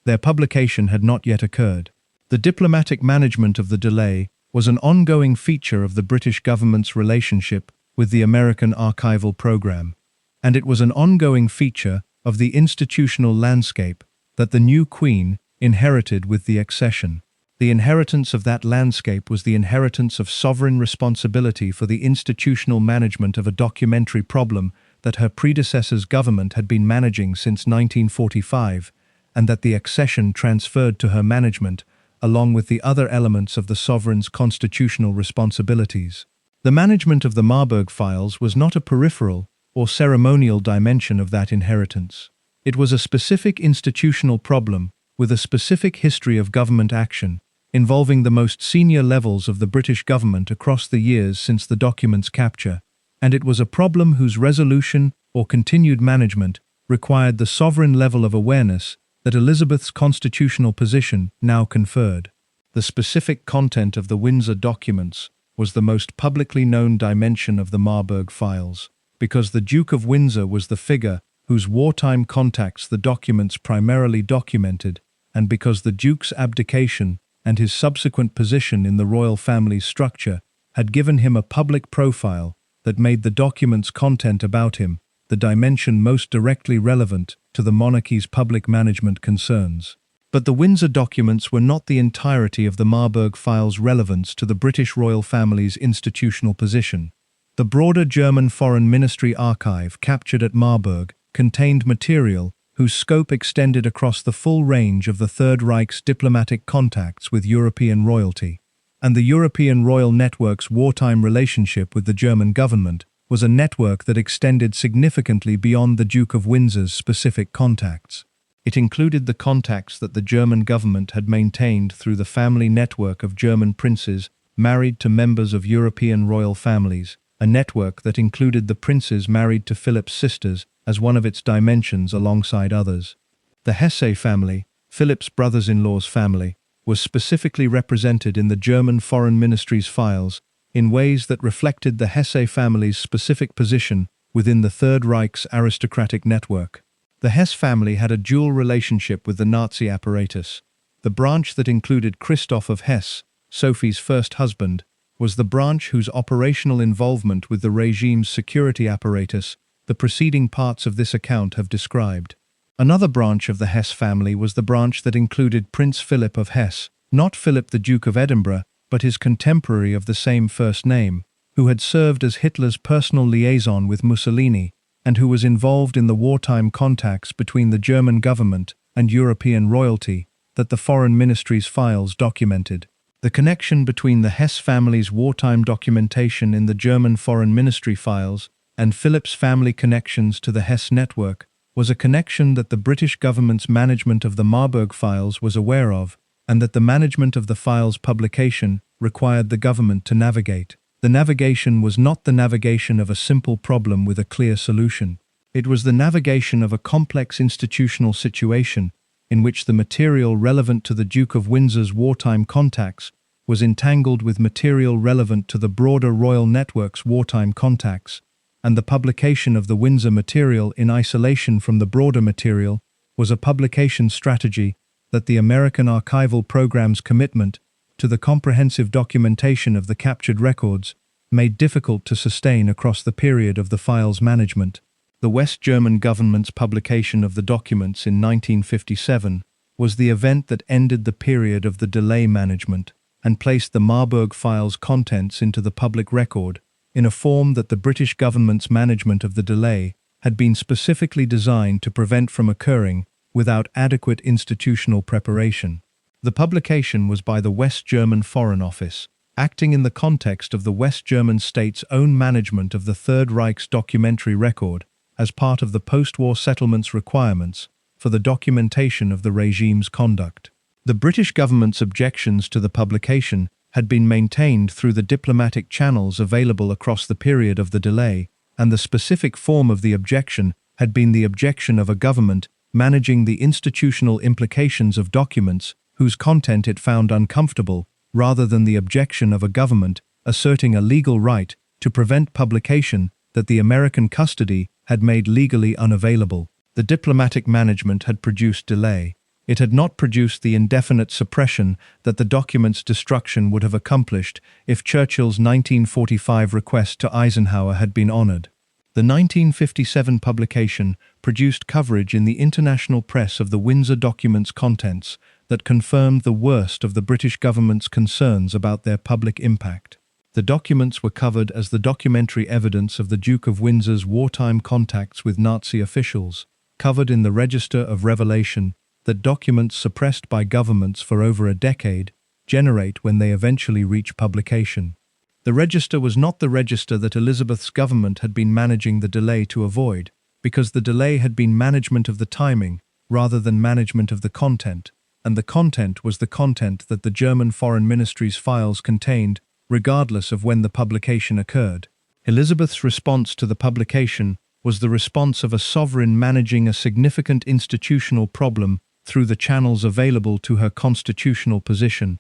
A: Their publication had not yet occurred. The diplomatic management of the delay was an ongoing feature of the British government's relationship with the American archival program, and it was an ongoing feature of the institutional landscape that the new Queen inherited with the accession. The inheritance of that landscape was the inheritance of sovereign responsibility for the institutional management of a documentary problem that her predecessor's government had been managing since 1945, and that the accession transferred to her management, along with the other elements of the sovereign's constitutional responsibilities. The management of the Marburg files was not a peripheral or ceremonial dimension of that inheritance. It was a specific institutional problem with a specific history of government action, involving the most senior levels of the British government across the years since the document's capture, and it was a problem whose resolution or continued management required the sovereign level of awareness that Elizabeth's constitutional position now conferred. The specific content of the Windsor documents was the most publicly known dimension of the Marburg files, because the Duke of Windsor was the figure whose wartime contacts the documents primarily documented, and because the Duke's abdication and his subsequent position in the royal family's structure had given him a public profile that made the document's content about him the dimension most directly relevant to the monarchy's public management concerns. But the Windsor documents were not the entirety of the Marburg files' relevance to the British royal family's institutional position. The broader German Foreign Ministry archive captured at Marburg contained material whose scope extended across the full range of the Third Reich's diplomatic contacts with European royalty, and the European royal network's wartime relationship with the German government was a network that extended significantly beyond the Duke of Windsor's specific contacts. It included the contacts that the German government had maintained through the family network of German princes married to members of European royal families, a network that included the princes married to Philip's sisters as one of its dimensions alongside others. The Hesse family, Philip's brothers-in-law's family, was specifically represented in the German Foreign Ministry's files in ways that reflected the Hesse family's specific position within the Third Reich's aristocratic network. The Hesse family had a dual relationship with the Nazi apparatus. The branch that included Christoph of Hesse, Sophie's first husband, was the branch whose operational involvement with the regime's security apparatus the preceding parts of this account have described. Another branch of the Hesse family was the branch that included Prince Philip of Hesse, not Philip the Duke of Edinburgh, but his contemporary of the same first name, who had served as Hitler's personal liaison with Mussolini, and who was involved in the wartime contacts between the German government and European royalty that the Foreign Ministry's files documented. The connection between the Hesse family's wartime documentation in the German Foreign Ministry files and Philip's family connections to the Hesse network was a connection that the British government's management of the Marburg files was aware of, and that the management of the files' publication required the government to navigate. The navigation was not the navigation of a simple problem with a clear solution. It was the navigation of a complex institutional situation in which the material relevant to the Duke of Windsor's wartime contacts was entangled with material relevant to the broader royal network's wartime contacts, and the publication of the Windsor material in isolation from the broader material was a publication strategy that the American Archival Program's commitment to the comprehensive documentation of the captured records made difficult to sustain across the period of the file's management. The West German government's publication of the documents in 1957 was the event that ended the period of the delay management and placed the Marburg file's contents into the public record in a form that the British government's management of the delay had been specifically designed to prevent from occurring without adequate institutional preparation. The publication was by the West German Foreign Office, acting in the context of the West German state's own management of the Third Reich's documentary record as part of the post-war settlement's requirements for the documentation of the regime's conduct. The British government's objections to the publication had been maintained through the diplomatic channels available across the period of the delay, and the specific form of the objection had been the objection of a government managing the institutional implications of documents whose content it found uncomfortable, rather than the objection of a government asserting a legal right to prevent publication that the American custody had made legally unavailable. The diplomatic management had produced delay. It had not produced the indefinite suppression that the document's destruction would have accomplished if Churchill's 1945 request to Eisenhower had been honored. The 1957 publication produced coverage in the international press of the Windsor documents' contents that confirmed the worst of the British government's concerns about their public impact. The documents were covered as the documentary evidence of the Duke of Windsor's wartime contacts with Nazi officials, covered in the Register of Revelation that documents suppressed by governments for over a decade generate when they eventually reach publication. The register was not the register that Elizabeth's government had been managing the delay to avoid, because the delay had been management of the timing rather than management of the content, and the content was the content that the German Foreign Ministry's files contained, regardless of when the publication occurred. Elizabeth's response to the publication was the response of a sovereign managing a significant institutional problem through the channels available to her constitutional position.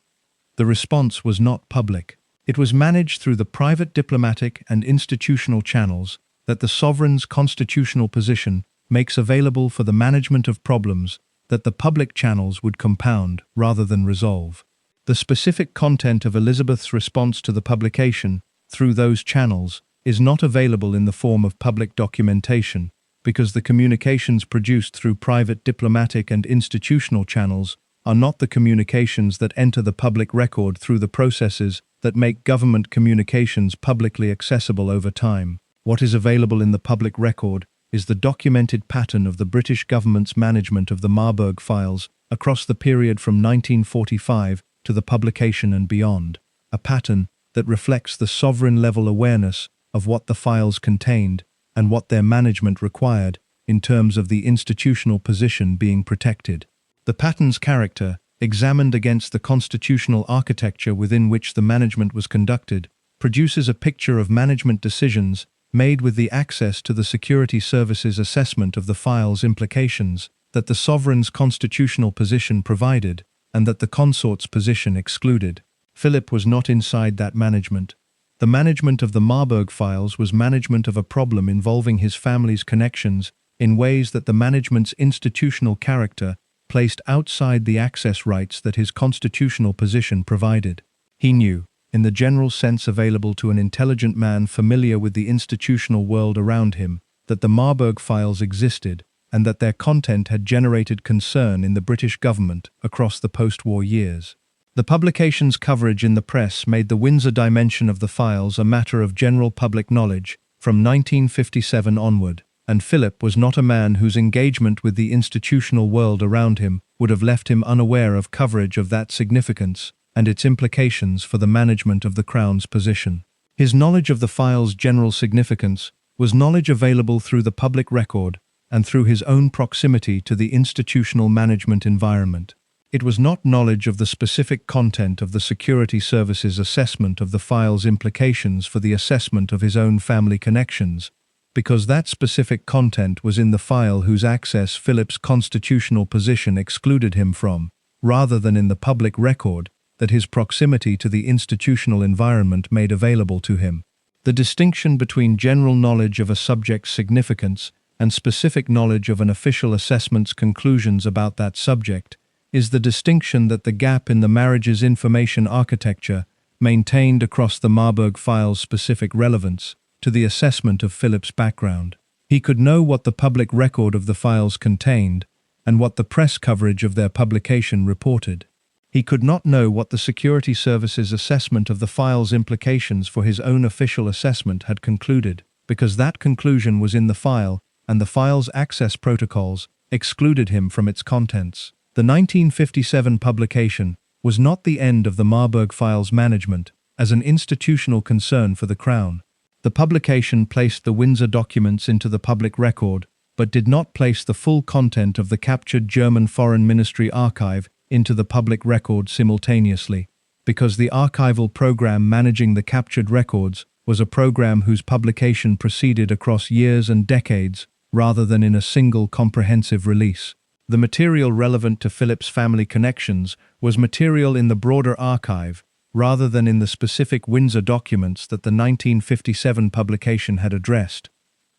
A: The response was not public. It was managed through the private diplomatic and institutional channels that the sovereign's constitutional position makes available for the management of problems that the public channels would compound rather than resolve. The specific content of Elizabeth's response to the publication through those channels is not available in the form of public documentation, because the communications produced through private diplomatic and institutional channels are not the communications that enter the public record through the processes that make government communications publicly accessible over time. What is available in the public record is the documented pattern of the British government's management of the Marburg files across the period from 1945 to the publication and beyond, a pattern that reflects the sovereign-level awareness of what the files contained and what their management required in terms of the institutional position being protected. The pattern's character, examined against the constitutional architecture within which the management was conducted, produces a picture of management decisions made with the access to the security services assessment of the file's implications that the sovereign's constitutional position provided and that the consort's position excluded. Philip was not inside that management. The management of the Marburg files was management of a problem involving his family's connections in ways that the management's institutional character placed outside the access rights that his constitutional position provided. He knew, in the general sense available to an intelligent man familiar with the institutional world around him, that the Marburg files existed and that their content had generated concern in the British government across the post-war years. The publication's coverage in the press made the Windsor dimension of the files a matter of general public knowledge from 1957 onward, and Philip was not a man whose engagement with the institutional world around him would have left him unaware of coverage of that significance and its implications for the management of the Crown's position. His knowledge of the file's general significance was knowledge available through the public record and through his own proximity to the institutional management environment. It was not knowledge of the specific content of the security services assessment of the file's implications for the assessment of his own family connections, because that specific content was in the file whose access Philip's constitutional position excluded him from, rather than in the public record that his proximity to the institutional environment made available to him. The distinction between general knowledge of a subject's significance and specific knowledge of an official assessment's conclusions about that subject is the distinction that the gap in the marriage's information architecture maintained across the Marburg file's specific relevance to the assessment of Philip's background. He could know what the public record of the files contained and what the press coverage of their publication reported. He could not know what the security services assessment of the file's implications for his own official assessment had concluded, because that conclusion was in the file and the file's access protocols excluded him from its contents. The 1957 publication was not the end of the Marburg files management as an institutional concern for the Crown. The publication placed the Windsor documents into the public record, but did not place the full content of the captured German Foreign Ministry archive into the public record simultaneously, because the archival program managing the captured records was a program whose publication proceeded across years and decades rather than in a single comprehensive release. The material relevant to Philip's family connections was material in the broader archive rather than in the specific Windsor documents that the 1957 publication had addressed,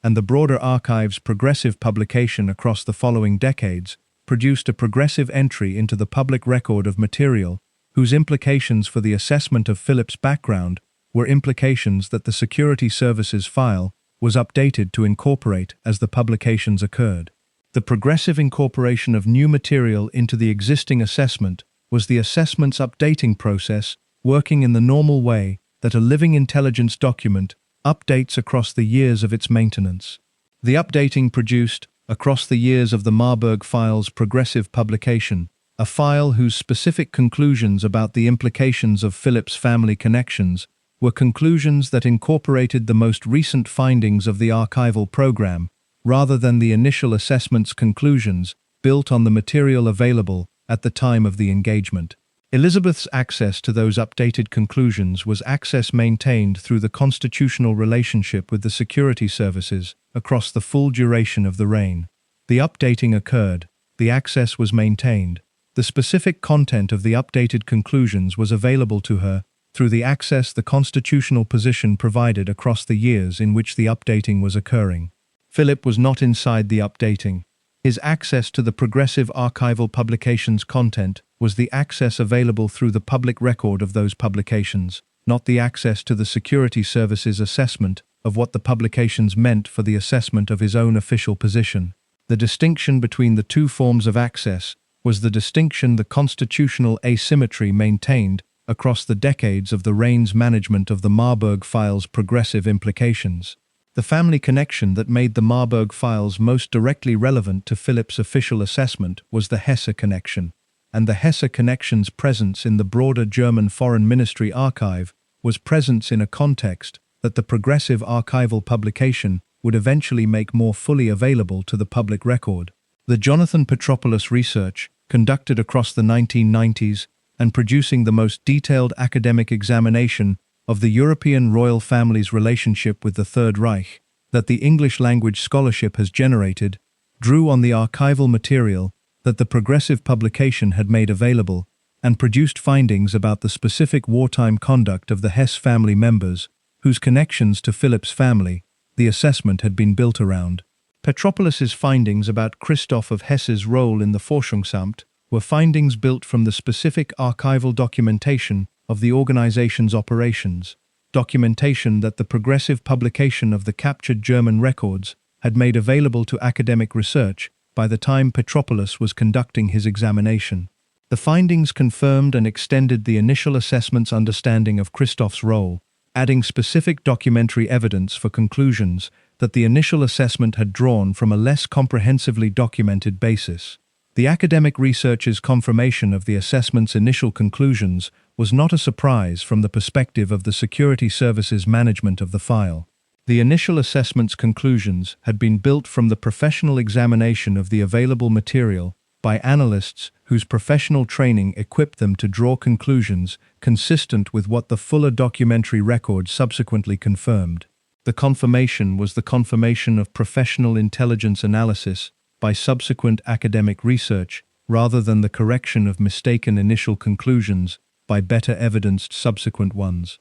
A: and the broader archive's progressive publication across the following decades produced a progressive entry into the public record of material whose implications for the assessment of Philip's background were implications that the security services file was updated to incorporate as the publications occurred. The progressive incorporation of new material into the existing assessment was the assessment's updating process working in the normal way that a living intelligence document updates across the years of its maintenance. The updating produced, across the years of the Marburg Files progressive publication, a file whose specific conclusions about the implications of Philip's family connections were conclusions that incorporated the most recent findings of the archival program, rather than the initial assessment's conclusions built on the material available at the time of the engagement. Elizabeth's access to those updated conclusions was access maintained through the constitutional relationship with the security services across the full duration of the reign. The updating occurred, the access was maintained. The specific content of the updated conclusions was available to her through the access the constitutional position provided across the years in which the updating was occurring. Philip was not inside the updating. His access to the progressive archival publications' content was the access available through the public record of those publications, not the access to the security services' assessment of what the publications meant for the assessment of his own official position. The distinction between the two forms of access was the distinction the constitutional asymmetry maintained across the decades of the reign's management of the Marburg Files' progressive implications. The family connection that made the Marburg Files most directly relevant to Philip's official assessment was the Hesse connection, and the Hesse connection's presence in the broader German Foreign Ministry archive was presence in a context that the progressive archival publication would eventually make more fully available to the public record. The Jonathan Petropoulos research, conducted across the 1990s and producing the most detailed academic examination of the European royal family's relationship with the Third Reich that the English-language scholarship has generated, drew on the archival material that the progressive publication had made available and produced findings about the specific wartime conduct of the Hesse family members, whose connections to Philip's family the assessment had been built around. Petropoulos's findings about Christoph of Hesse's role in the Forschungsamt were findings built from the specific archival documentation of the organization's operations, documentation that the progressive publication of the captured German records had made available to academic research by the time Petropoulos was conducting his examination. The findings confirmed and extended the initial assessment's understanding of Christoph's role, adding specific documentary evidence for conclusions that the initial assessment had drawn from a less comprehensively documented basis. The academic research's confirmation of the assessment's initial conclusions was not a surprise from the perspective of the security services' management of the file. The initial assessment's conclusions had been built from the professional examination of the available material by analysts whose professional training equipped them to draw conclusions consistent with what the fuller documentary record subsequently confirmed. The confirmation was the confirmation of professional intelligence analysis by subsequent academic research, rather than the correction of mistaken initial conclusions by better evidenced subsequent ones.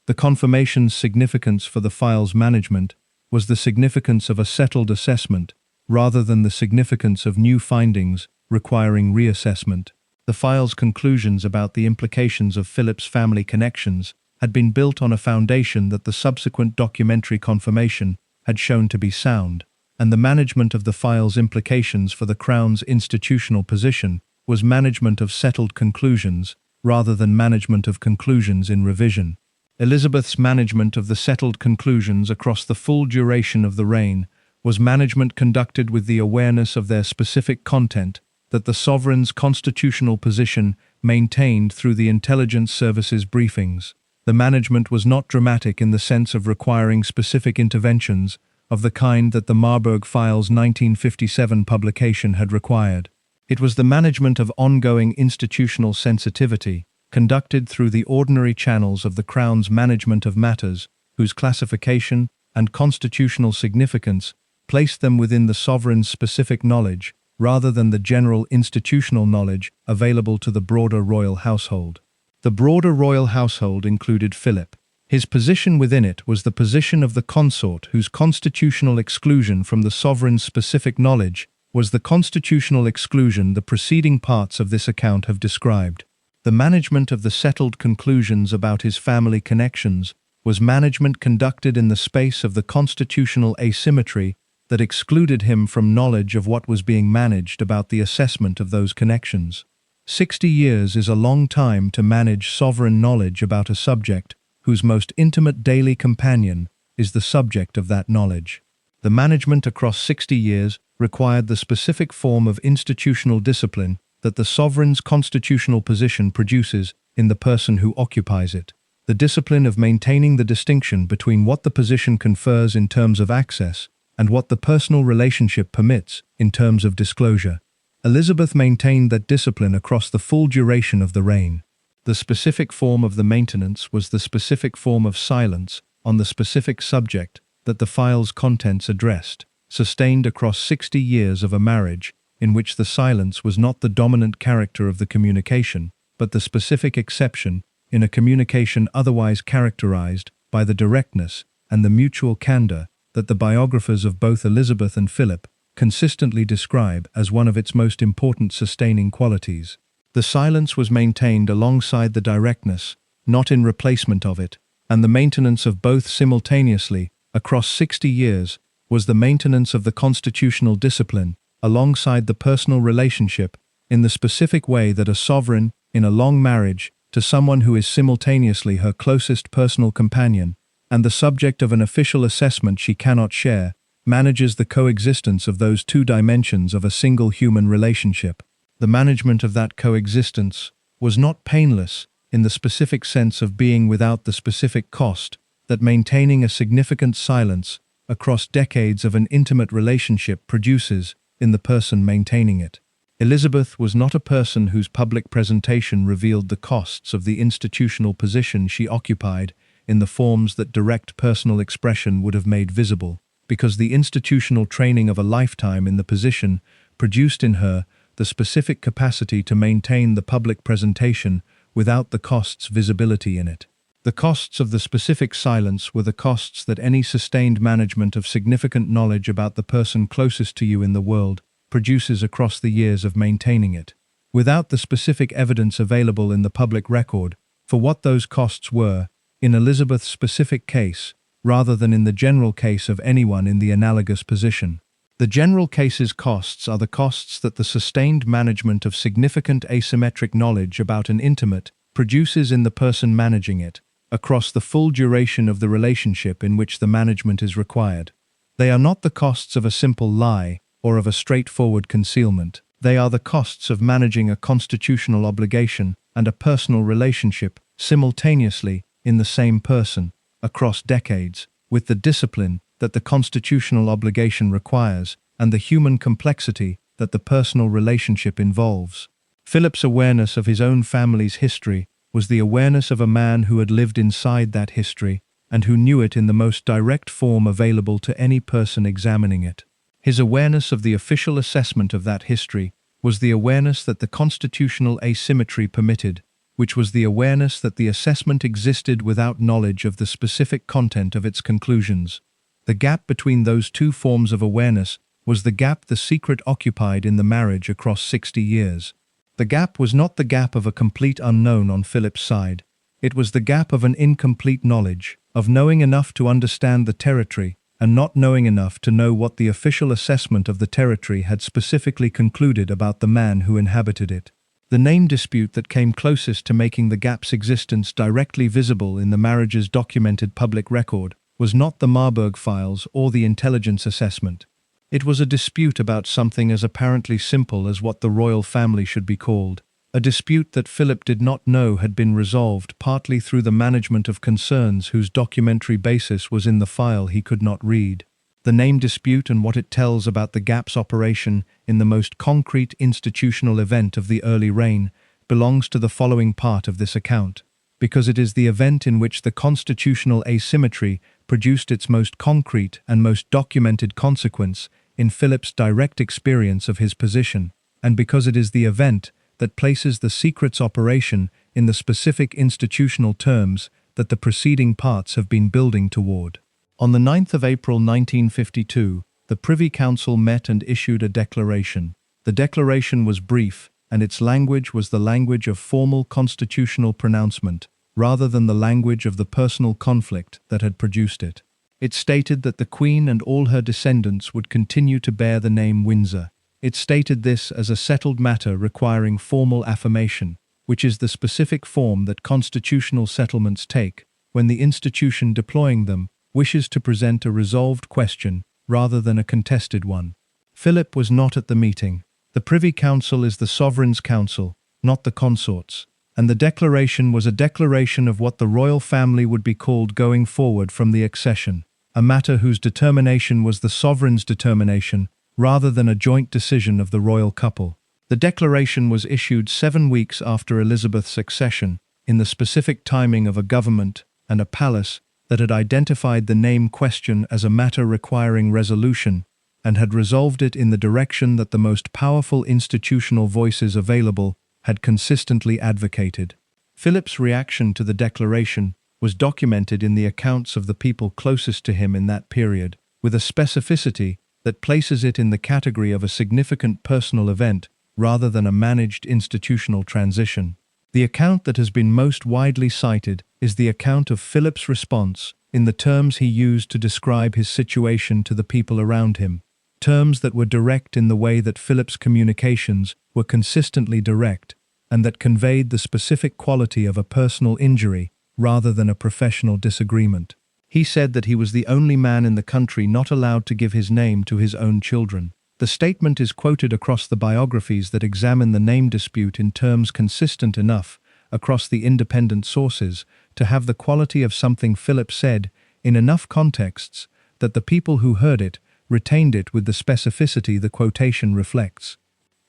A: The confirmation's significance for the file's management was the significance of a settled assessment, rather than the significance of new findings requiring reassessment. The file's conclusions about the implications of Philip's family connections had been built on a foundation that the subsequent documentary confirmation had shown to be sound, and the management of the file's implications for the Crown's institutional position was management of settled conclusions rather than management of conclusions in revision. Elizabeth's management of the settled conclusions across the full duration of the reign was management conducted with the awareness of their specific content that the sovereign's constitutional position maintained through the intelligence services briefings. The management was not dramatic in the sense of requiring specific interventions of the kind that the Marburg Files 1957 publication had required. It was the management of ongoing institutional sensitivity, conducted through the ordinary channels of the Crown's management of matters, whose classification and constitutional significance placed them within the sovereign's specific knowledge, rather than the general institutional knowledge available to the broader royal household. The broader royal household included Philip. His position within it was the position of the consort whose constitutional exclusion from the sovereign's specific knowledge was the constitutional exclusion the preceding parts of this account have described. The management of the settled conclusions about his family connections was management conducted in the space of the constitutional asymmetry that excluded him from knowledge of what was being managed about the assessment of those connections. 60 years is a long time to manage sovereign knowledge about a subject whose most intimate daily companion is the subject of that knowledge. The management across 60 years required the specific form of institutional discipline that the sovereign's constitutional position produces in the person who occupies it. The discipline of maintaining the distinction between what the position confers in terms of access and what the personal relationship permits in terms of disclosure. Elizabeth maintained that discipline across the full duration of the reign. The specific form of the maintenance was the specific form of silence on the specific subject that the file's contents addressed, sustained across 60 years of a marriage in which the silence was not the dominant character of the communication, but the specific exception in a communication otherwise characterized by the directness and the mutual candor that the biographers of both Elizabeth and Philip consistently describe as one of its most important sustaining qualities. The silence was maintained alongside the directness, not in replacement of it, and the maintenance of both simultaneously across 60 years was the maintenance of the constitutional discipline alongside the personal relationship in the specific way that a sovereign, in a long marriage to someone who is simultaneously her closest personal companion and the subject of an official assessment she cannot share, manages the coexistence of those two dimensions of a single human relationship. The management of that coexistence was not painless in the specific sense of being without the specific cost that maintaining a significant silence across decades of an intimate relationship produces in the person maintaining it. Elizabeth was not a person whose public presentation revealed the costs of the institutional position she occupied in the forms that direct personal expression would have made visible, because the institutional training of a lifetime in the position produced in her the specific capacity to maintain the public presentation without the cost's visibility in it. The costs of the specific silence were the costs that any sustained management of significant knowledge about the person closest to you in the world produces across the years of maintaining it. Without the specific evidence available in the public record for what those costs were, in Elizabeth's specific case, rather than in the general case of anyone in the analogous position. The general case's costs are the costs that the sustained management of significant asymmetric knowledge about an intimate produces in the person managing it, across the full duration of the relationship in which the management is required. They are not the costs of a simple lie or of a straightforward concealment. They are the costs of managing a constitutional obligation and a personal relationship simultaneously in the same person, across decades, with the discipline that the constitutional obligation requires and the human complexity that the personal relationship involves. Philip's awareness of his own family's history was the awareness of a man who had lived inside that history and who knew it in the most direct form available to any person examining it. His awareness of the official assessment of that history was the awareness that the constitutional asymmetry permitted, which was the awareness that the assessment existed without knowledge of the specific content of its conclusions. The gap between those two forms of awareness was the gap the secret occupied in the marriage across 60 years. The gap was not the gap of a complete unknown on Philip's side. It was the gap of an incomplete knowledge, of knowing enough to understand the territory and not knowing enough to know what the official assessment of the territory had specifically concluded about the man who inhabited it. The name dispute that came closest to making the gap's existence directly visible in the marriage's documented public record was not the Marburg files or the intelligence assessment. It was a dispute about something as apparently simple as what the royal family should be called, a dispute that Philip did not know had been resolved partly through the management of concerns whose documentary basis was in the file he could not read. The name dispute and what it tells about the gap's operation in the most concrete institutional event of the early reign belongs to the following part of this account, because it is the event in which the constitutional asymmetry produced its most concrete and most documented consequence in Philip's direct experience of his position, and because it is the event that places the secret's operation in the specific institutional terms that the preceding parts have been building toward. On the 9th of April 1952, the Privy Council met and issued a declaration. The declaration was brief, and its language was the language of formal constitutional pronouncement, rather than the language of the personal conflict that had produced it. It stated that the Queen and all her descendants would continue to bear the name Windsor. It stated this as a settled matter requiring formal affirmation, which is the specific form that constitutional settlements take when the institution deploying them wishes to present a resolved question rather than a contested one. Philip was not at the meeting. The Privy Council is the sovereign's council, not the consort's, and the declaration was a declaration of what the royal family would be called going forward from the accession, a matter whose determination was the sovereign's determination rather than a joint decision of the royal couple. The declaration was issued 7 weeks after Elizabeth's accession, in the specific timing of a government and a palace that had identified the name question as a matter requiring resolution and had resolved it in the direction that the most powerful institutional voices available had consistently advocated. Philip's reaction to the declaration was documented in the accounts of the people closest to him in that period, with a specificity that places it in the category of a significant personal event rather than a managed institutional transition. The account that has been most widely cited is the account of Philip's response in the terms he used to describe his situation to the people around him, terms that were direct in the way that Philip's communications were consistently direct and that conveyed the specific quality of a personal injury rather than a professional disagreement. He said that he was the only man in the country not allowed to give his name to his own children. The statement is quoted across the biographies that examine the name dispute in terms consistent enough across the independent sources to have the quality of something Philip said in enough contexts that the people who heard it retained it with the specificity the quotation reflects.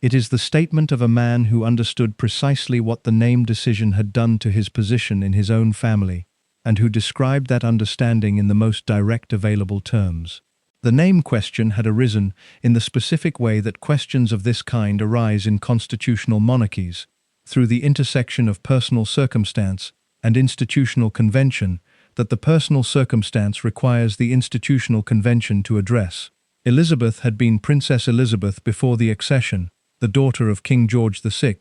A: It is the statement of a man who understood precisely what the name decision had done to his position in his own family, and who described that understanding in the most direct available terms. The name question had arisen in the specific way that questions of this kind arise in constitutional monarchies, through the intersection of personal circumstance and institutional convention that the personal circumstance requires the institutional convention to address. Elizabeth had been Princess Elizabeth before the accession, the daughter of King George VI,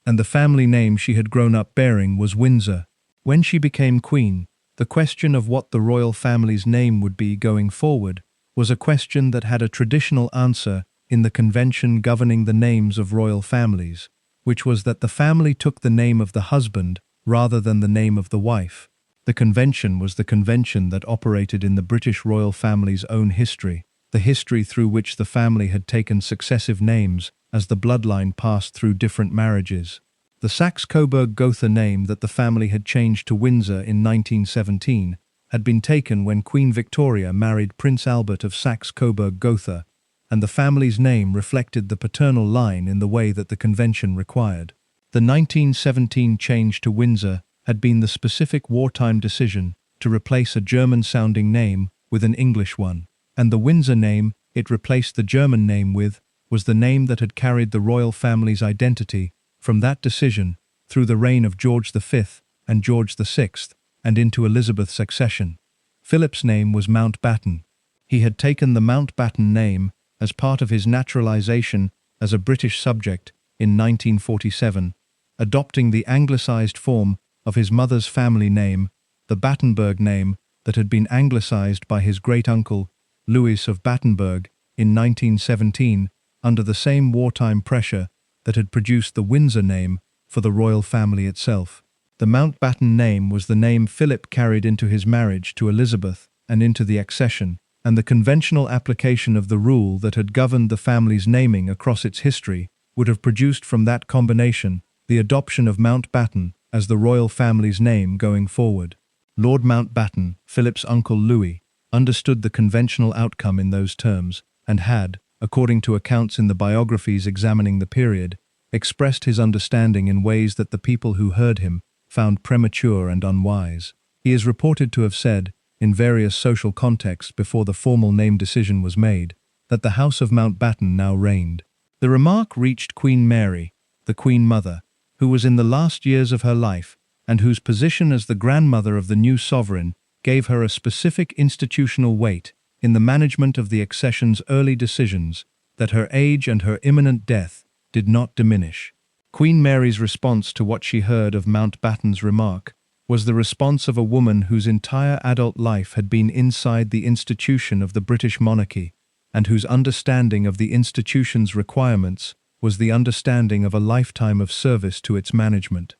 A: and the family name she had grown up bearing was Windsor. When she became queen, the question of what the royal family's name would be going forward was a question that had a traditional answer in the convention governing the names of royal families, which was that the family took the name of the husband rather than the name of the wife. The convention was the convention that operated in the British royal family's own history, the history through which the family had taken successive names as the bloodline passed through different marriages. The Saxe-Coburg-Gotha name that the family had changed to Windsor in 1917 had been taken when Queen Victoria married Prince Albert of Saxe-Coburg-Gotha, and the family's name reflected the paternal line in the way that the convention required. The 1917 change to Windsor had been the specific wartime decision to replace a German-sounding name with an English one, and the Windsor name it replaced the German name with was the name that had carried the royal family's identity from that decision through the reign of George V and George VI and into Elizabeth's accession. Philip's name was Mountbatten. He had taken the Mountbatten name as part of his naturalization as a British subject in 1947, adopting the anglicized form of his mother's family name, the Battenberg name that had been anglicized by his great-uncle, Louis of Battenberg, in 1917, under the same wartime pressure that had produced the Windsor name for the royal family itself. The Mountbatten name was the name Philip carried into his marriage to Elizabeth and into the accession, and the conventional application of the rule that had governed the family's naming across its history would have produced from that combination the adoption of Mountbatten as the royal family's name going forward. Lord Mountbatten, Philip's uncle Louis, understood the conventional outcome in those terms and had, according to accounts in the biographies examining the period, expressed his understanding in ways that the people who heard him found premature and unwise. He is reported to have said, in various social contexts before the formal name decision was made, that the House of Mountbatten now reigned. The remark reached Queen Mary, the Queen Mother, who was in the last years of her life and whose position as the grandmother of the new sovereign gave her a specific institutional weight in the management of the accession's early decisions that her age and her imminent death did not diminish. Queen Mary's response to what she heard of Mountbatten's remark was the response of a woman whose entire adult life had been inside the institution of the British monarchy, and whose understanding of the institution's requirements was the understanding of a lifetime of service to its management.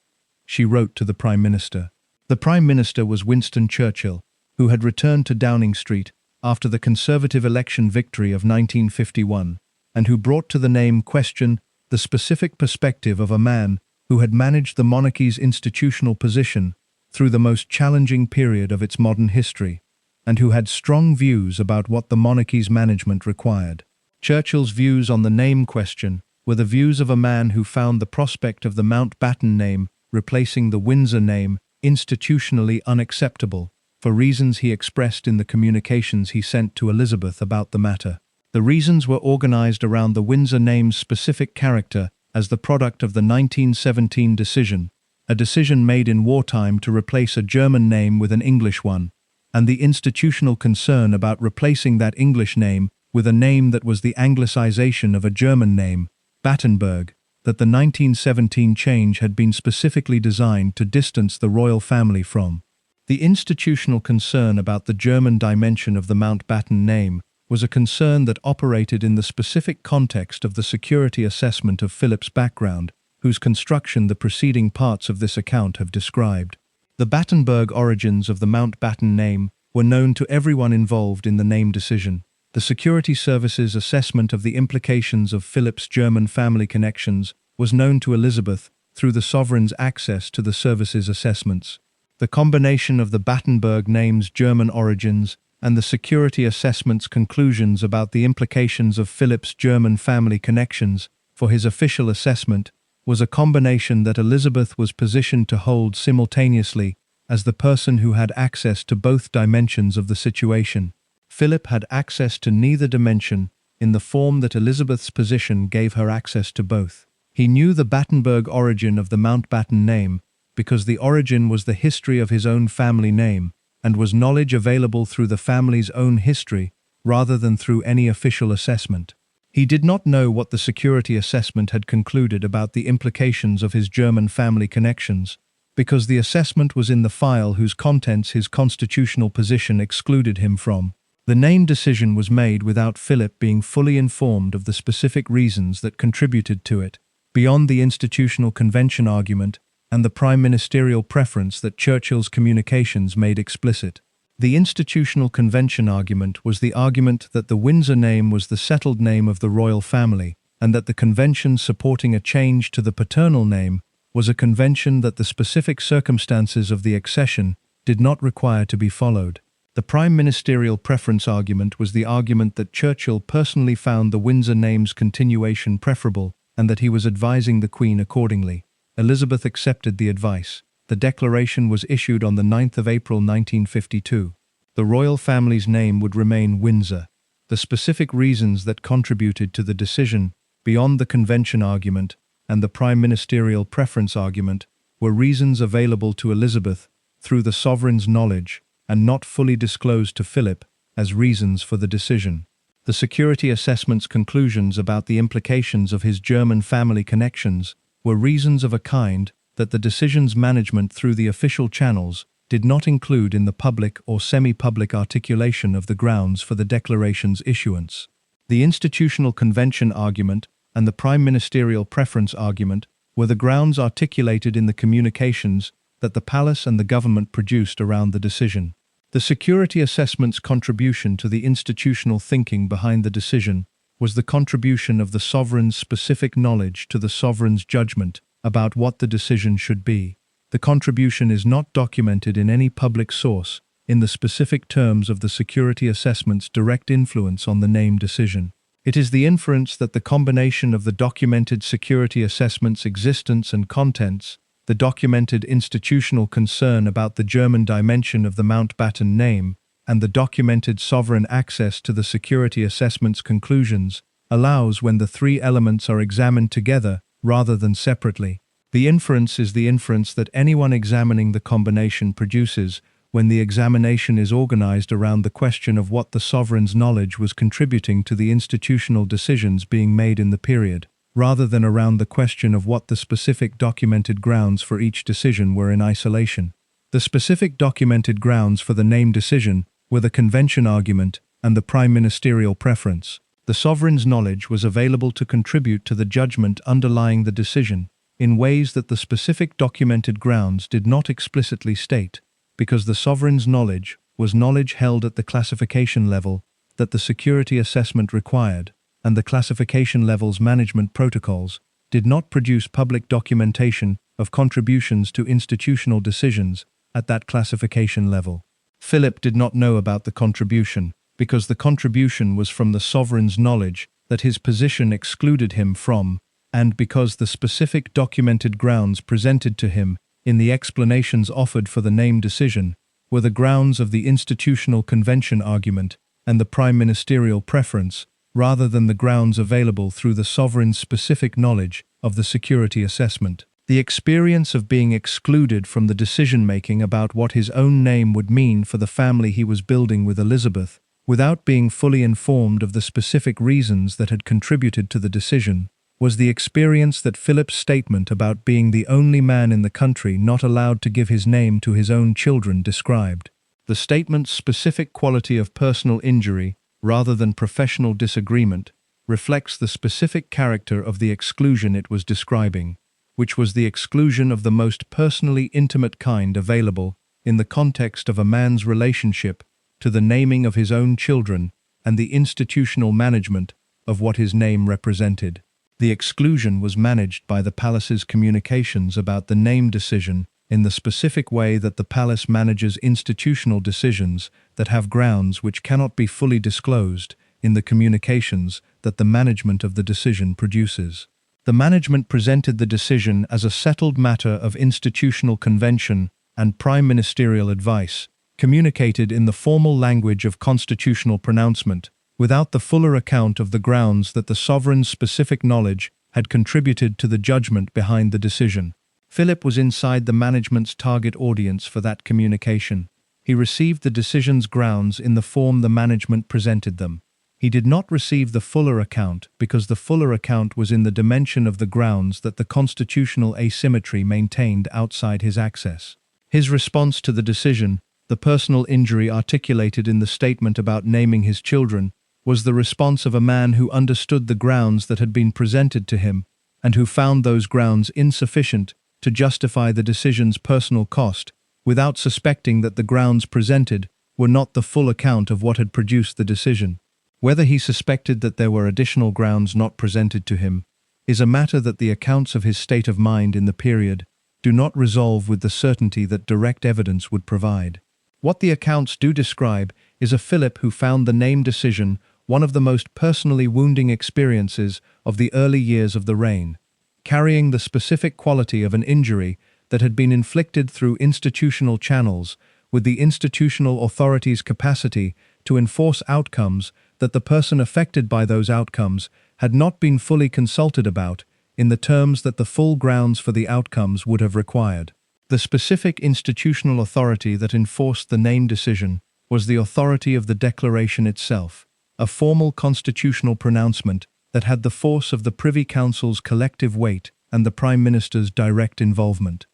A: She wrote to the Prime Minister, The Prime Minister was Winston Churchill, who had returned to Downing Street after the Conservative election victory of 1951, and who brought to the name question the specific perspective of a man who had managed the monarchy's institutional position through the most challenging period of its modern history, and who had strong views about what the monarchy's management required. Churchill's views on the name question were the views of a man who found the prospect of the Mountbatten name replacing the Windsor name institutionally unacceptable, for reasons he expressed in the communications he sent to Elizabeth about the matter. The reasons were organized around the Windsor name's specific character as the product of the 1917 decision, a decision made in wartime to replace a German name with an English one, and the institutional concern about replacing that English name with a name that was the anglicization of a German name, Battenberg, that the 1917 change had been specifically designed to distance the royal family from. The institutional concern about the German dimension of the Mountbatten name was a concern that operated in the specific context of the security assessment of Philip's background, whose construction the preceding parts of this account have described. The Battenberg origins of the Mountbatten name were known to everyone involved in the name decision. The Security Service's assessment of the implications of Philip's German family connections was known to Elizabeth through the sovereign's access to the service's assessments. The combination of the Battenberg name's German origins and the security assessment's conclusions about the implications of Philip's German family connections for his official assessment was a combination that Elizabeth was positioned to hold simultaneously as the person who had access to both dimensions of the situation. Philip had access to neither dimension in the form that Elizabeth's position gave her access to both. He knew the Battenberg origin of the Mountbatten name because the origin was the history of his own family name, and was knowledge available through the family's own history rather than through any official assessment. He did not know what the security assessment had concluded about the implications of his German family connections, because the assessment was in the file whose contents his constitutional position excluded him from. The name decision was made without Philip being fully informed of the specific reasons that contributed to it, beyond the institutional convention argument and the prime ministerial preference that Churchill's communications made explicit. The institutional convention argument was the argument that the Windsor name was the settled name of the royal family, and that the convention supporting a change to the paternal name was a convention that the specific circumstances of the accession did not require to be followed. The prime ministerial preference argument was the argument that Churchill personally found the Windsor name's continuation preferable, and that he was advising the Queen accordingly. Elizabeth accepted the advice. The declaration was issued on the 9th of April 1952. The royal family's name would remain Windsor. The specific reasons that contributed to the decision, beyond the convention argument and the prime ministerial preference argument, were reasons available to Elizabeth through the sovereign's knowledge and not fully disclosed to Philip as reasons for the decision. The security assessment's conclusions about the implications of his German family connections were reasons of a kind that the decision's management through the official channels did not include in the public or semi-public articulation of the grounds for the declaration's issuance. The institutional convention argument and the prime ministerial preference argument were the grounds articulated in the communications that the palace and the government produced around the decision. The security assessment's contribution to the institutional thinking behind the decision was the contribution of the sovereign's specific knowledge to the sovereign's judgment about what the decision should be. The contribution is not documented in any public source in the specific terms of the security assessment's direct influence on the name decision. It is the inference that the combination of the documented security assessment's existence and contents, the documented institutional concern about the German dimension of the Mountbatten name, and the documented sovereign access to the security assessment's conclusions, allows when the three elements are examined together rather than separately. The inference is the inference that anyone examining the combination produces when the examination is organized around the question of what the sovereign's knowledge was contributing to the institutional decisions being made in the period, rather than around the question of what the specific documented grounds for each decision were in isolation. The specific documented grounds for the name decision were the convention argument and the prime ministerial preference. The sovereign's knowledge was available to contribute to the judgment underlying the decision, in ways that the specific documented grounds did not explicitly state, because the sovereign's knowledge was knowledge held at the classification level that the security assessment required, and the classification level's management protocols did not produce public documentation of contributions to institutional decisions at that classification level. Philip did not know about the contribution, because the contribution was from the sovereign's knowledge that his position excluded him from, and because the specific documented grounds presented to him in the explanations offered for the name decision were the grounds of the institutional convention argument and the prime ministerial preference, rather than the grounds available through the sovereign's specific knowledge of the security assessment. The experience of being excluded from the decision-making about what his own name would mean for the family he was building with Elizabeth, without being fully informed of the specific reasons that had contributed to the decision, was the experience that Philip's statement about being the only man in the country not allowed to give his name to his own children described. The statement's specific quality of personal injury, rather than professional disagreement, reflects the specific character of the exclusion it was describing, which was the exclusion of the most personally intimate kind available in the context of a man's relationship to the naming of his own children and the institutional management of what his name represented. The exclusion was managed by the palace's communications about the name decision in the specific way that the palace manages institutional decisions that have grounds which cannot be fully disclosed in the communications that the management of the decision produces. The management presented the decision as a settled matter of institutional convention and prime ministerial advice, communicated in the formal language of constitutional pronouncement, without the fuller account of the grounds that the sovereign's specific knowledge had contributed to the judgment behind the decision. Philip was inside the management's target audience for that communication. He received the decision's grounds in the form the management presented them. He did not receive the fuller account because the fuller account was in the dimension of the grounds that the constitutional asymmetry maintained outside his access. His response to the decision, the personal injury articulated in the statement about naming his children, was the response of a man who understood the grounds that had been presented to him, and who found those grounds insufficient to justify the decision's personal cost, without suspecting that the grounds presented were not the full account of what had produced the decision. Whether he suspected that there were additional grounds not presented to him is a matter that the accounts of his state of mind in the period do not resolve with the certainty that direct evidence would provide. What the accounts do describe is a Philip who found the name decision one of the most personally wounding experiences of the early years of the reign, carrying the specific quality of an injury that had been inflicted through institutional channels, with the institutional authority's capacity to enforce outcomes that the person affected by those outcomes had not been fully consulted about in the terms that the full grounds for the outcomes would have required. The specific institutional authority that enforced the name decision was the authority of the declaration itself, a formal constitutional pronouncement that had the force of the Privy Council's collective weight and the Prime Minister's direct involvement.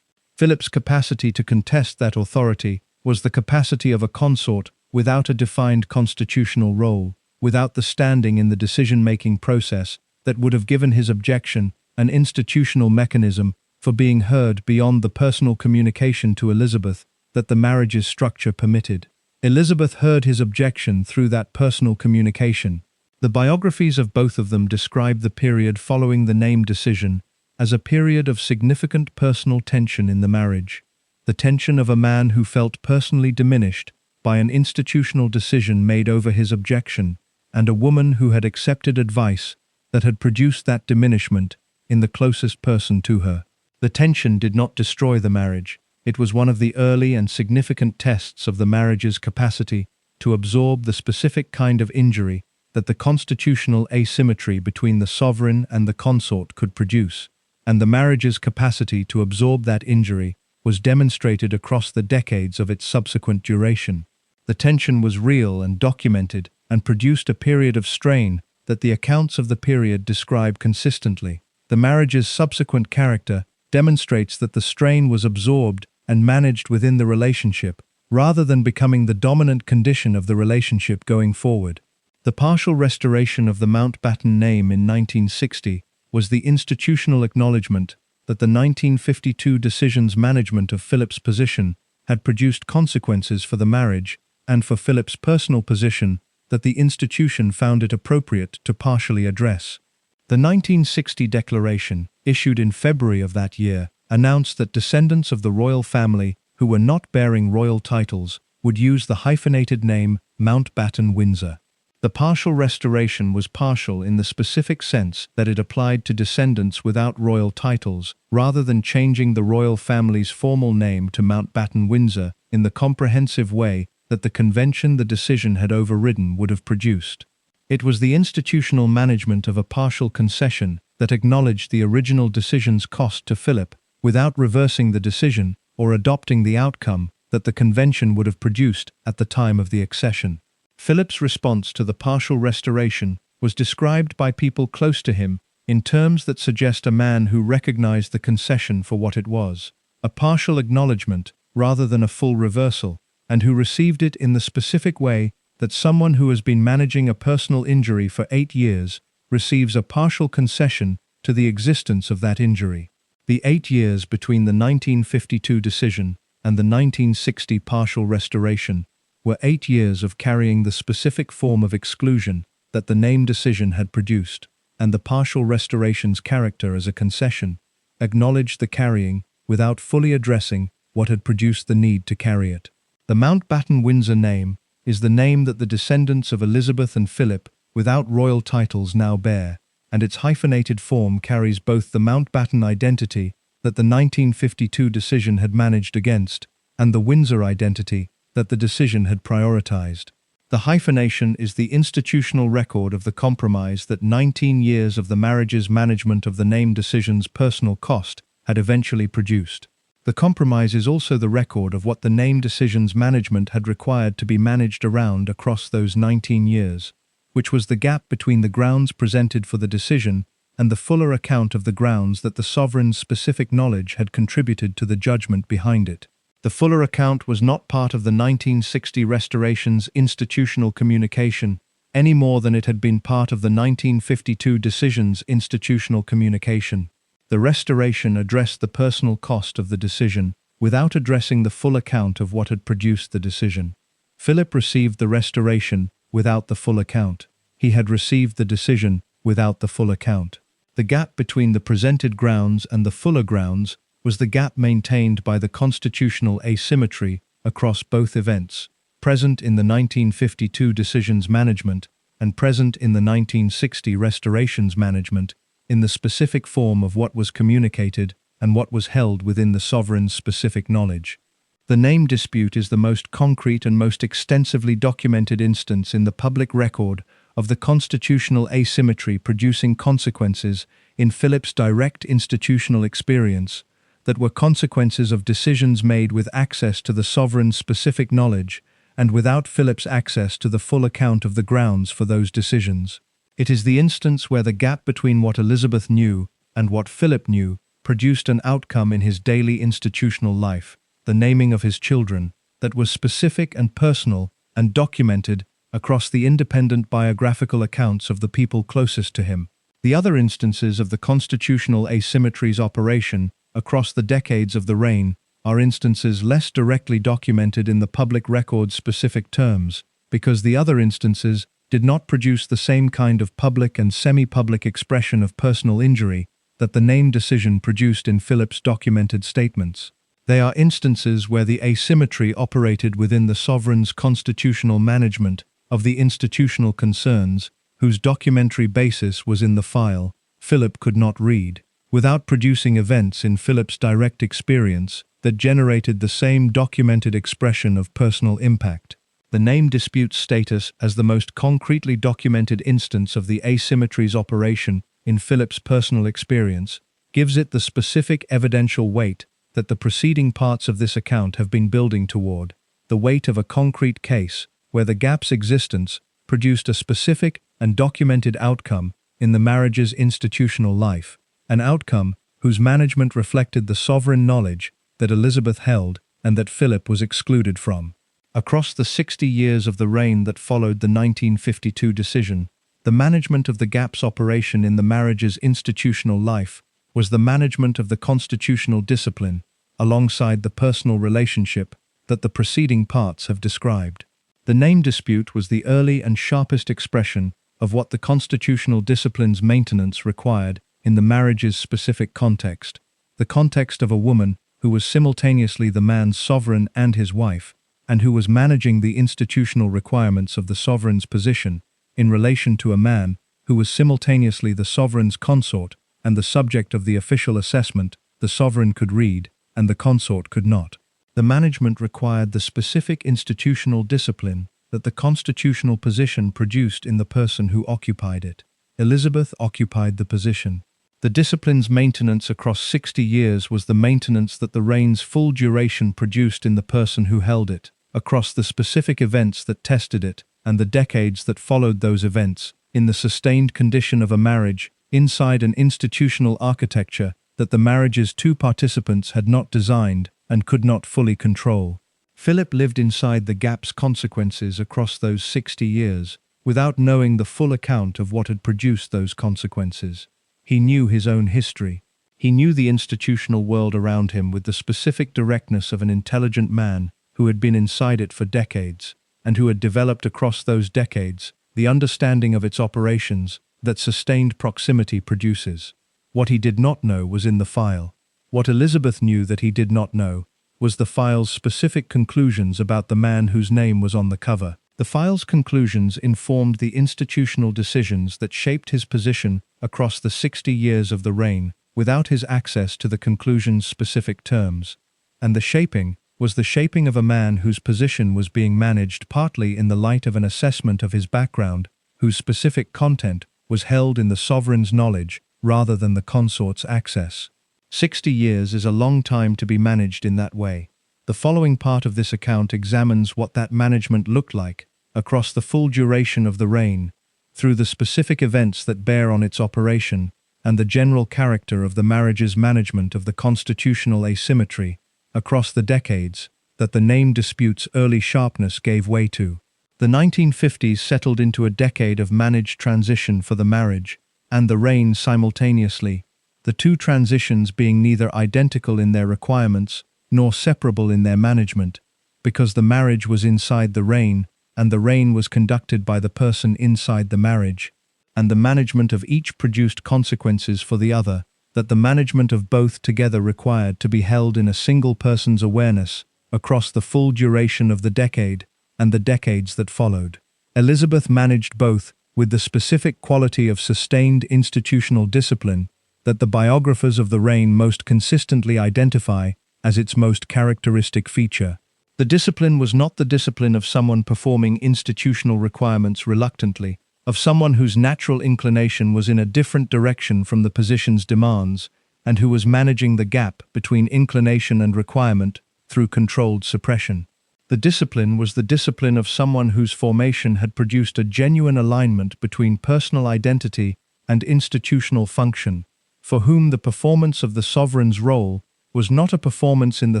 A: Philip's capacity to contest that authority was the capacity of a consort without a defined constitutional role, without the standing in the decision-making process that would have given his objection an institutional mechanism for being heard beyond the personal communication to Elizabeth that the marriage's structure permitted. Elizabeth heard his objection through that personal communication. The biographies of both of them describe the period following the name decision as a period of significant personal tension in the marriage, the tension of a man who felt personally diminished by an institutional decision made over his objection, and a woman who had accepted advice that had produced that diminishment in the closest person to her. The tension did not destroy the marriage. It was one of the early and significant tests of the marriage's capacity to absorb the specific kind of injury that the constitutional asymmetry between the sovereign and the consort could produce, and the marriage's capacity to absorb that injury was demonstrated across the decades of its subsequent duration. The tension was real and documented and produced a period of strain that the accounts of the period describe consistently. The marriage's subsequent character demonstrates that the strain was absorbed and managed within the relationship, rather than becoming the dominant condition of the relationship going forward. The partial restoration of the Mountbatten name in 1960 was the institutional acknowledgement that the 1952 decision's management of Philip's position had produced consequences for the marriage, and for Philip's personal position, that the institution found it appropriate to partially address. The 1960 declaration, issued in February of that year, announced that descendants of the royal family who were not bearing royal titles would use the hyphenated name Mountbatten Windsor. The partial restoration was partial in the specific sense that it applied to descendants without royal titles, rather than changing the royal family's formal name to Mountbatten Windsor in the comprehensive way that the convention the decision had overridden would have produced. It was the institutional management of a partial concession that acknowledged the original decision's cost to Philip, without reversing the decision or adopting the outcome that the convention would have produced at the time of the accession. Philip's response to the partial restoration was described by people close to him in terms that suggest a man who recognized the concession for what it was, a partial acknowledgement rather than a full reversal, and who received it in the specific way that someone who has been managing a personal injury for 8 years receives a partial concession to the existence of that injury. The 8 years between the 1952 decision and the 1960 partial restoration were 8 years of carrying the specific form of exclusion that the name decision had produced, and the partial restoration's character as a concession acknowledged the carrying without fully addressing what had produced the need to carry it. The Mountbatten Windsor name is the name that the descendants of Elizabeth and Philip without royal titles now bear, and its hyphenated form carries both the Mountbatten identity that the 1952 decision had managed against, and the Windsor identity that the decision had prioritized. The hyphenation is the institutional record of the compromise that 19 years of the marriage's management of the name decision's personal cost had eventually produced. The compromise is also the record of what the name decision's management had required to be managed around across those 19 years, which was the gap between the grounds presented for the decision and the fuller account of the grounds that the sovereign's specific knowledge had contributed to the judgment behind it. The fuller account was not part of the 1960 restoration's institutional communication, any more than it had been part of the 1952 decision's institutional communication. The restoration addressed the personal cost of the decision without addressing the full account of what had produced the decision. Philip received the restoration without the full account. He had received the decision without the full account. The gap between the presented grounds and the fuller grounds was the gap maintained by the constitutional asymmetry across both events, present in the 1952 decision's management and present in the 1960 restoration's management, in the specific form of what was communicated and what was held within the sovereign's specific knowledge. The name dispute is the most concrete and most extensively documented instance in the public record of the constitutional asymmetry producing consequences in Philip's direct institutional experience that were consequences of decisions made with access to the sovereign's specific knowledge and without Philip's access to the full account of the grounds for those decisions. It is the instance where the gap between what Elizabeth knew and what Philip knew produced an outcome in his daily institutional life, the naming of his children, that was specific and personal and documented across the independent biographical accounts of the people closest to him. The other instances of the constitutional asymmetry's operation across the decades of the reign are instances less directly documented in the public record's specific terms, because the other instances did not produce the same kind of public and semi-public expression of personal injury that the name decision produced in Philip's documented statements. They are instances where the asymmetry operated within the sovereign's constitutional management of the institutional concerns, whose documentary basis was in the file Philip could not read, without producing events in Philip's direct experience that generated the same documented expression of personal impact. The name dispute's status as the most concretely documented instance of the asymmetry's operation in Philip's personal experience gives it the specific evidential weight that the preceding parts of this account have been building toward, the weight of a concrete case where the gap's existence produced a specific and documented outcome in the marriage's institutional life, an outcome whose management reflected the sovereign knowledge that Elizabeth held and that Philip was excluded from. Across the 60 years of the reign that followed the 1952 decision, the management of the gap's operation in the marriage's institutional life was the management of the constitutional discipline, alongside the personal relationship that the preceding parts have described. The name dispute was the early and sharpest expression of what the constitutional discipline's maintenance required in the marriage's specific context, the context of a woman who was simultaneously the man's sovereign and his wife, and who was managing the institutional requirements of the sovereign's position in relation to a man who was simultaneously the sovereign's consort and the subject of the official assessment the sovereign could read and the consort could not. The management required the specific institutional discipline that the constitutional position produced in the person who occupied it. Elizabeth occupied the position. The discipline's maintenance across 60 years was the maintenance that the reign's full duration produced in the person who held it, across the specific events that tested it and the decades that followed those events, in the sustained condition of a marriage, inside an institutional architecture that the marriage's two participants had not designed and could not fully control. Philip lived inside the gap's consequences across those 60 years, without knowing the full account of what had produced those consequences. He knew his own history. He knew the institutional world around him with the specific directness of an intelligent man who had been inside it for decades, and who had developed across those decades the understanding of its operations that sustained proximity produces. What he did not know was in the file. What Elizabeth knew that he did not know was the file's specific conclusions about the man whose name was on the cover. The file's conclusions informed the institutional decisions that shaped his position across the 60 years of the reign, without his access to the conclusion's specific terms. And the shaping was the shaping of a man whose position was being managed partly in the light of an assessment of his background, whose specific content was held in the sovereign's knowledge rather than the consort's access. 60 years is a long time to be managed in that way. The following part of this account examines what that management looked like across the full duration of the reign, through the specific events that bear on its operation, and the general character of the marriage's management of the constitutional asymmetry across the decades that the name dispute's early sharpness gave way to. The 1950s settled into a decade of managed transition for the marriage and the reign simultaneously, the two transitions being neither identical in their requirements nor separable in their management, because the marriage was inside the reign and the reign was conducted by the person inside the marriage, and the management of each produced consequences for the other, that the management of both together required to be held in a single person's awareness across the full duration of the decade and the decades that followed. Elizabeth managed both with the specific quality of sustained institutional discipline that the biographers of the reign most consistently identify as its most characteristic feature. The discipline was not the discipline of someone performing institutional requirements reluctantly, of someone whose natural inclination was in a different direction from the position's demands, and who was managing the gap between inclination and requirement through controlled suppression. The discipline was the discipline of someone whose formation had produced a genuine alignment between personal identity and institutional function, for whom the performance of the sovereign's role was not a performance in the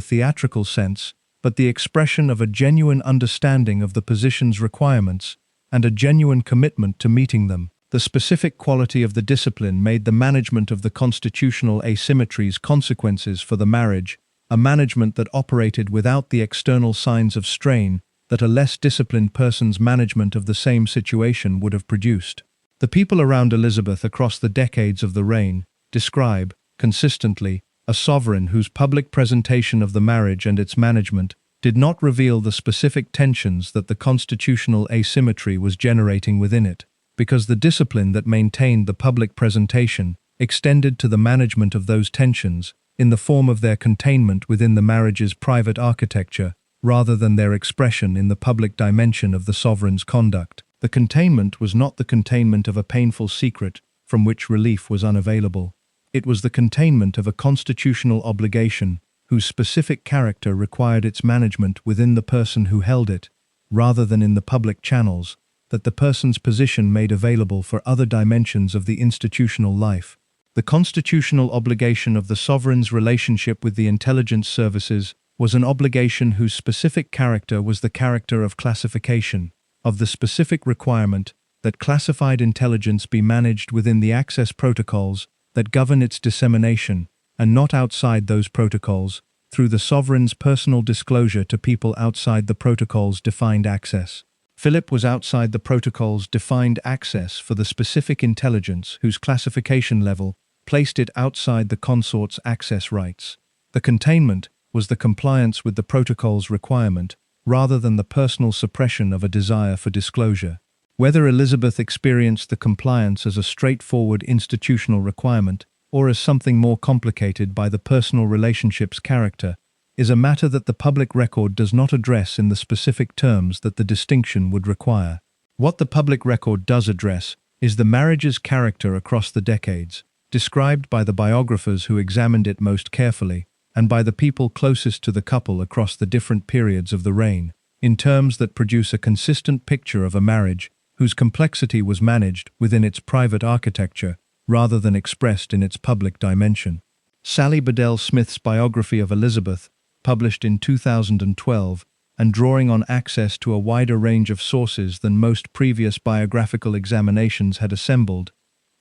A: theatrical sense, but the expression of a genuine understanding of the position's requirements and a genuine commitment to meeting them. The specific quality of the discipline made the management of the constitutional asymmetry's consequences for the marriage a management that operated without the external signs of strain that a less disciplined person's management of the same situation would have produced. The people around Elizabeth across the decades of the reign describe, consistently, a sovereign whose public presentation of the marriage and its management did not reveal the specific tensions that the constitutional asymmetry was generating within it, because the discipline that maintained the public presentation extended to the management of those tensions in the form of their containment within the marriage's private architecture, rather than their expression in the public dimension of the sovereign's conduct. The containment was not the containment of a painful secret from which relief was unavailable. It was the containment of a constitutional obligation whose specific character required its management within the person who held it, rather than in the public channels that the person's position made available for other dimensions of the institutional life. The constitutional obligation of the sovereign's relationship with the intelligence services was an obligation whose specific character was the character of classification, of the specific requirement that classified intelligence be managed within the access protocols that govern its dissemination, and not outside those protocols, through the sovereign's personal disclosure to people outside the protocol's defined access. Philip was outside the protocol's defined access for the specific intelligence whose classification level placed it outside the consort's access rights. The containment was the compliance with the protocol's requirement, rather than the personal suppression of a desire for disclosure. Whether Elizabeth experienced the compliance as a straightforward institutional requirement, or as something more complicated by the personal relationship's character, is a matter that the public record does not address in the specific terms that the distinction would require. What the public record does address is the marriage's character across the decades, described by the biographers who examined it most carefully, and by the people closest to the couple across the different periods of the reign, in terms that produce a consistent picture of a marriage whose complexity was managed within its private architecture rather than expressed in its public dimension. Sally Bedell Smith's biography of Elizabeth, published in 2012, and drawing on access to a wider range of sources than most previous biographical examinations had assembled,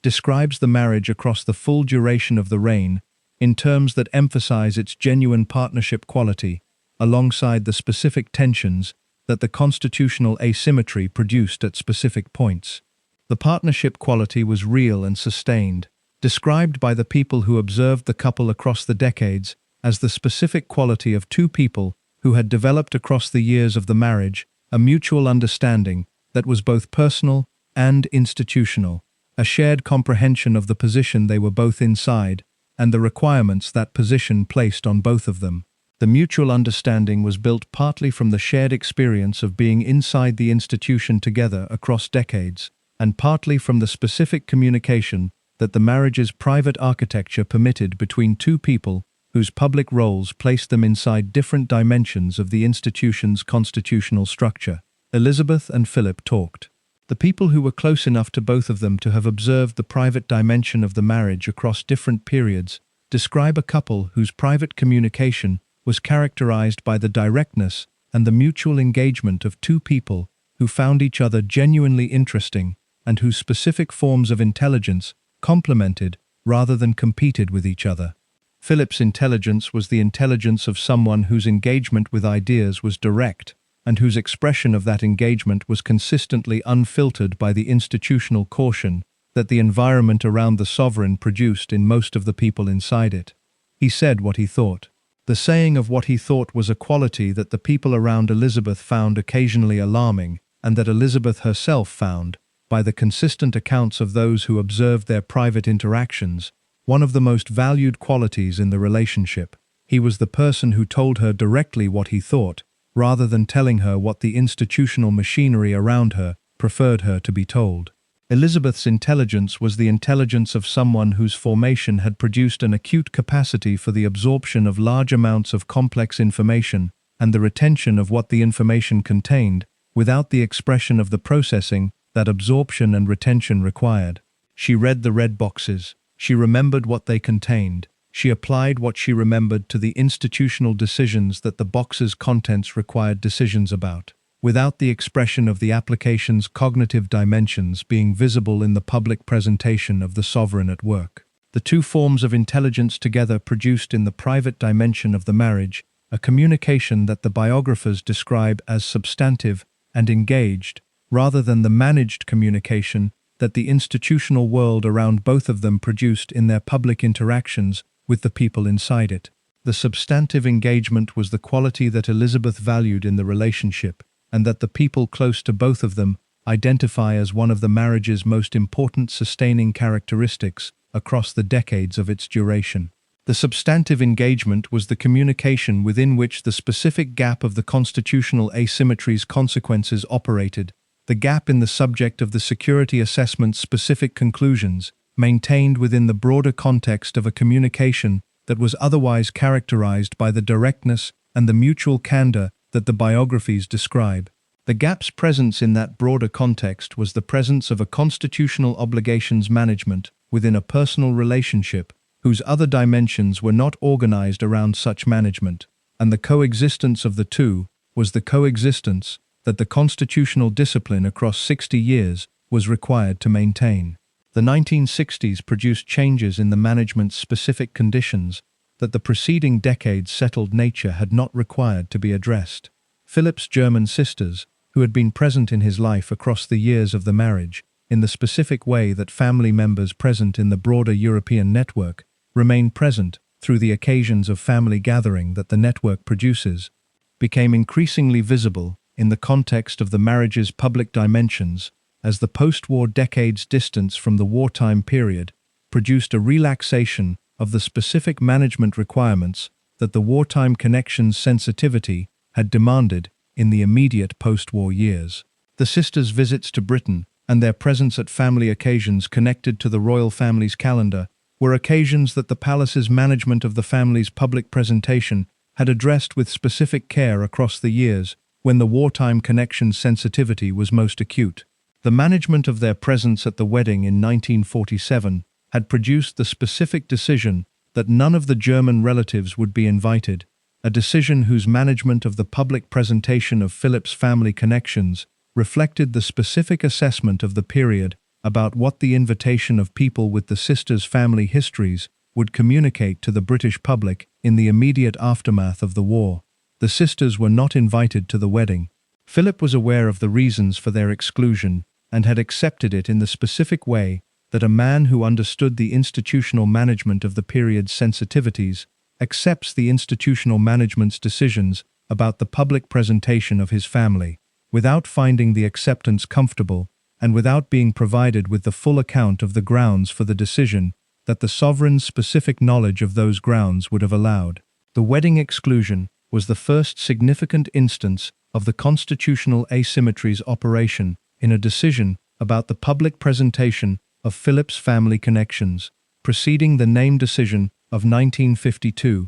A: describes the marriage across the full duration of the reign in terms that emphasize its genuine partnership quality, alongside the specific tensions that the constitutional asymmetry produced at specific points. The partnership quality was real and sustained, described by the people who observed the couple across the decades as the specific quality of two people who had developed across the years of the marriage a mutual understanding that was both personal and institutional, a shared comprehension of the position they were both inside, and the requirements that position placed on both of them. The mutual understanding was built partly from the shared experience of being inside the institution together across decades, and partly from the specific communication that the marriage's private architecture permitted between two people whose public roles placed them inside different dimensions of the institution's constitutional structure. Elizabeth and Philip talked. The people who were close enough to both of them to have observed the private dimension of the marriage across different periods describe a couple whose private communication was characterized by the directness and the mutual engagement of two people who found each other genuinely interesting and whose specific forms of intelligence complemented rather than competed with each other. Philip's intelligence was the intelligence of someone whose engagement with ideas was direct, and whose expression of that engagement was consistently unfiltered by the institutional caution that the environment around the sovereign produced in most of the people inside it. He said what he thought. The saying of what he thought was a quality that the people around Elizabeth found occasionally alarming, and that Elizabeth herself found, by the consistent accounts of those who observed their private interactions, one of the most valued qualities in the relationship. He was the person who told her directly what he thought, rather than telling her what the institutional machinery around her preferred her to be told. Elizabeth's intelligence was the intelligence of someone whose formation had produced an acute capacity for the absorption of large amounts of complex information and the retention of what the information contained, without the expression of the processing that absorption and retention required. She read the red boxes. She remembered what they contained. She applied what she remembered to the institutional decisions that the box's contents required decisions about, without the expression of the application's cognitive dimensions being visible in the public presentation of the sovereign at work. The two forms of intelligence together produced in the private dimension of the marriage a communication that the biographers describe as substantive and engaged, rather than the managed communication that the institutional world around both of them produced in their public interactions with the people inside it. The substantive engagement was the quality that Elizabeth valued in the relationship, and that the people close to both of them identify as one of the marriage's most important sustaining characteristics across the decades of its duration. The substantive engagement was the communication within which the specific gap of the constitutional asymmetry's consequences operated, the gap in the subject of the security assessment's specific conclusions, maintained within the broader context of a communication that was otherwise characterized by the directness and the mutual candor that the biographies describe. The gap's presence in that broader context was the presence of a constitutional obligations management within a personal relationship whose other dimensions were not organized around such management, and the coexistence of the two was the coexistence that the constitutional discipline across 60 years was required to maintain. The 1960s produced changes in the management's specific conditions that the preceding decades' settled nature had not required to be addressed. Philip's German sisters, who had been present in his life across the years of the marriage, in the specific way that family members present in the broader European network remain present through the occasions of family gathering that the network produces, became increasingly visible in the context of the marriage's public dimensions as the post-war decades' distance from the wartime period produced a relaxation of the specific management requirements that the wartime connection's sensitivity had demanded in the immediate post-war years. The sisters' visits to Britain and their presence at family occasions connected to the royal family's calendar were occasions that the palace's management of the family's public presentation had addressed with specific care across the years when the wartime connection's sensitivity was most acute. The management of their presence at the wedding in 1947 had produced the specific decision that none of the German relatives would be invited, a decision whose management of the public presentation of Philip's family connections reflected the specific assessment of the period about what the invitation of people with the sisters' family histories would communicate to the British public in the immediate aftermath of the war. The sisters were not invited to the wedding. Philip was aware of the reasons for their exclusion and had accepted it in the specific way that a man who understood the institutional management of the period's sensitivities accepts the institutional management's decisions about the public presentation of his family, without finding the acceptance comfortable and without being provided with the full account of the grounds for the decision that the sovereign's specific knowledge of those grounds would have allowed. The wedding exclusion was the first significant instance of the constitutional asymmetries operation in a decision about the public presentation of Philip's family connections, preceding the name decision of 1952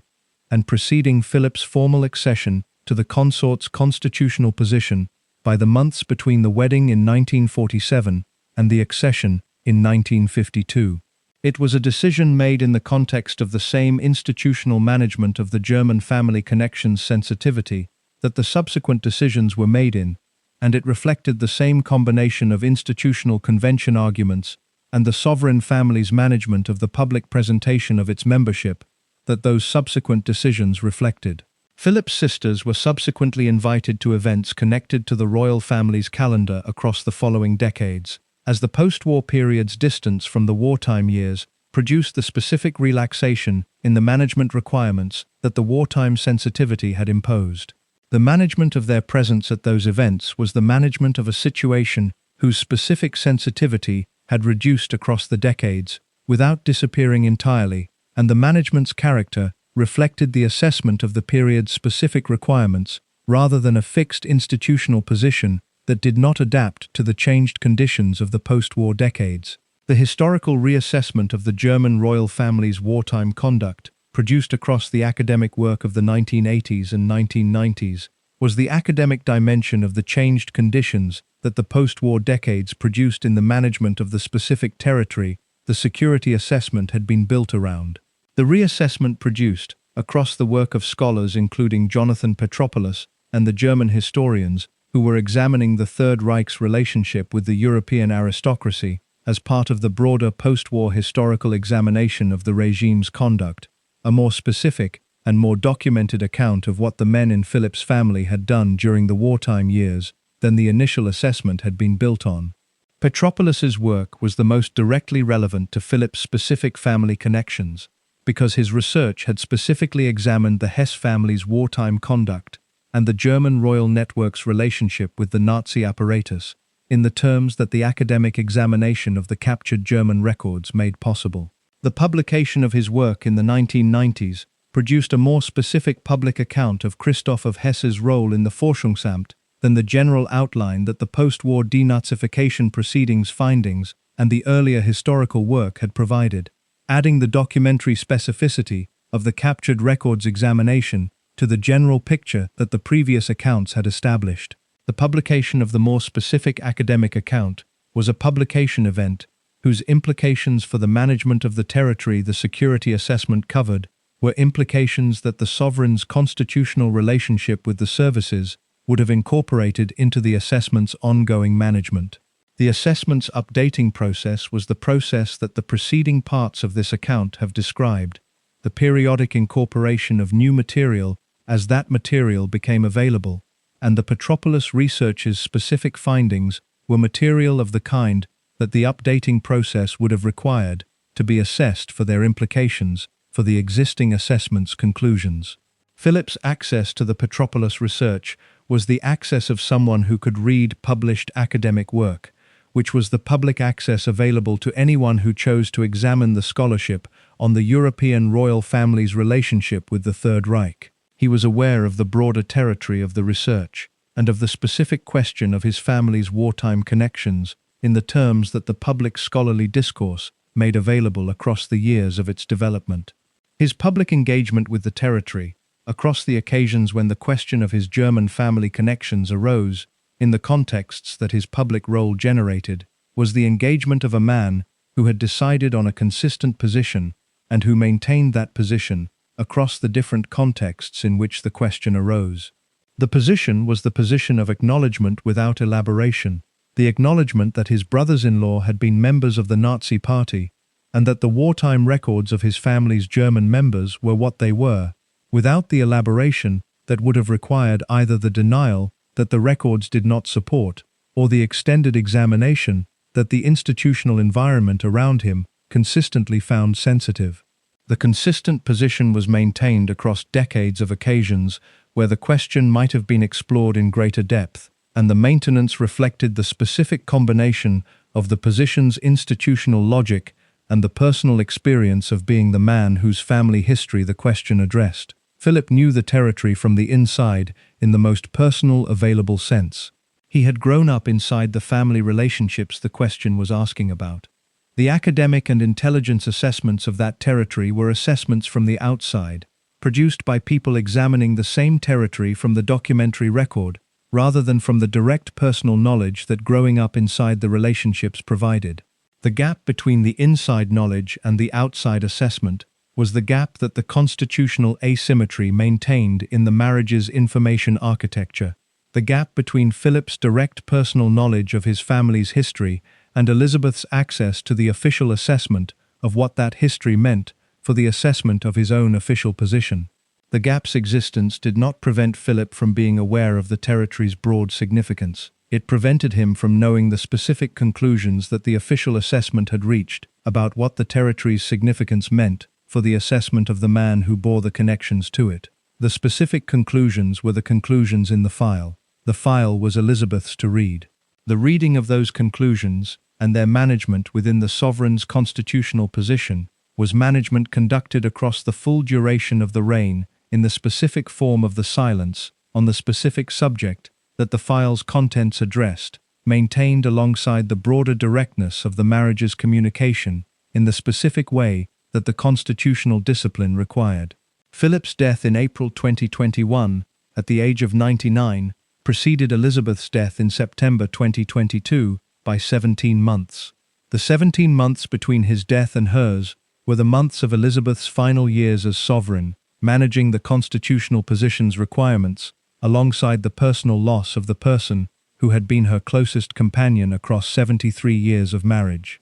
A: and preceding Philip's formal accession to the consort's constitutional position by the months between the wedding in 1947 and the accession in 1952. It was a decision made in the context of the same institutional management of the German family connections sensitivity that the subsequent decisions were made in, and it reflected the same combination of institutional convention arguments and the sovereign family's management of the public presentation of its membership that those subsequent decisions reflected. Philip's sisters were subsequently invited to events connected to the royal family's calendar across the following decades, as the post-war period's distance from the wartime years produced the specific relaxation in the management requirements that the wartime sensitivity had imposed. The management of their presence at those events was the management of a situation whose specific sensitivity had reduced across the decades, without disappearing entirely, and the management's character reflected the assessment of the period's specific requirements rather than a fixed institutional position that did not adapt to the changed conditions of the post-war decades. The historical reassessment of the German royal family's wartime conduct, produced across the academic work of the 1980s and 1990s, was the academic dimension of the changed conditions that the post-war decades produced in the management of the specific territory the security assessment had been built around. The reassessment produced, across the work of scholars including Jonathan Petropoulos and the German historians who were examining the Third Reich's relationship with the European aristocracy as part of the broader post-war historical examination of the regime's conduct, a more specific and more documented account of what the men in Philip's family had done during the wartime years than the initial assessment had been built on. Petropoulos's work was the most directly relevant to Philip's specific family connections, because his research had specifically examined the Hesse family's wartime conduct and the German royal network's relationship with the Nazi apparatus, in the terms that the academic examination of the captured German records made possible. The publication of his work in the 1990s produced a more specific public account of Christoph of Hesse's role in the Forschungsamt than the general outline that the post-war denazification proceedings findings and the earlier historical work had provided, adding the documentary specificity of the captured records examination to the general picture that the previous accounts had established. The publication of the more specific academic account was a publication event whose implications for the management of the territory the security assessment covered were implications that the sovereign's constitutional relationship with the services would have incorporated into the assessment's ongoing management. The assessment's updating process was the process that the preceding parts of this account have described, the periodic incorporation of new material as that material became available, and the Petropolis researchers' specific findings were material of the kind that the updating process would have required to be assessed for their implications for the existing assessment's conclusions. Philip's access to the Petropolis research was the access of someone who could read published academic work, which was the public access available to anyone who chose to examine the scholarship on the European royal family's relationship with the Third Reich. He was aware of the broader territory of the research, and of the specific question of his family's wartime connections in the terms that the public scholarly discourse made available across the years of its development. His public engagement with the territory, across the occasions when the question of his German family connections arose, in the contexts that his public role generated, was the engagement of a man who had decided on a consistent position and who maintained that position across the different contexts in which the question arose. The position was the position of acknowledgement without elaboration, the acknowledgement that his brothers-in-law had been members of the Nazi Party, and that the wartime records of his family's German members were what they were, without the elaboration that would have required either the denial that the records did not support, or the extended examination that the institutional environment around him consistently found sensitive. The consistent position was maintained across decades of occasions where the question might have been explored in greater depth, and the maintenance reflected the specific combination of the position's institutional logic and the personal experience of being the man whose family history the question addressed. Philip knew the territory from the inside in the most personal available sense. He had grown up inside the family relationships the question was asking about. The academic and intelligence assessments of that territory were assessments from the outside, produced by people examining the same territory from the documentary record, rather than from the direct personal knowledge that growing up inside the relationships provided. The gap between the inside knowledge and the outside assessment was the gap that the constitutional asymmetry maintained in the marriage's information architecture, the gap between Philip's direct personal knowledge of his family's history and Elizabeth's access to the official assessment of what that history meant for the assessment of his own official position. The gap's existence did not prevent Philip from being aware of the territory's broad significance. It prevented him from knowing the specific conclusions that the official assessment had reached about what the territory's significance meant for the assessment of the man who bore the connections to it. The specific conclusions were the conclusions in the file. The file was Elizabeth's to read. The reading of those conclusions, and their management within the sovereign's constitutional position, was management conducted across the full duration of the reign in the specific form of the silence on the specific subject that the file's contents addressed, maintained alongside the broader directness of the marriage's communication in the specific way that the constitutional discipline required. Philip's death in April 2021, at the age of 99, preceded Elizabeth's death in September 2022 by 17 months. The 17 months between his death and hers were the months of Elizabeth's final years as sovereign, managing the constitutional position's requirements, alongside the personal loss of the person who had been her closest companion across 73 years of marriage.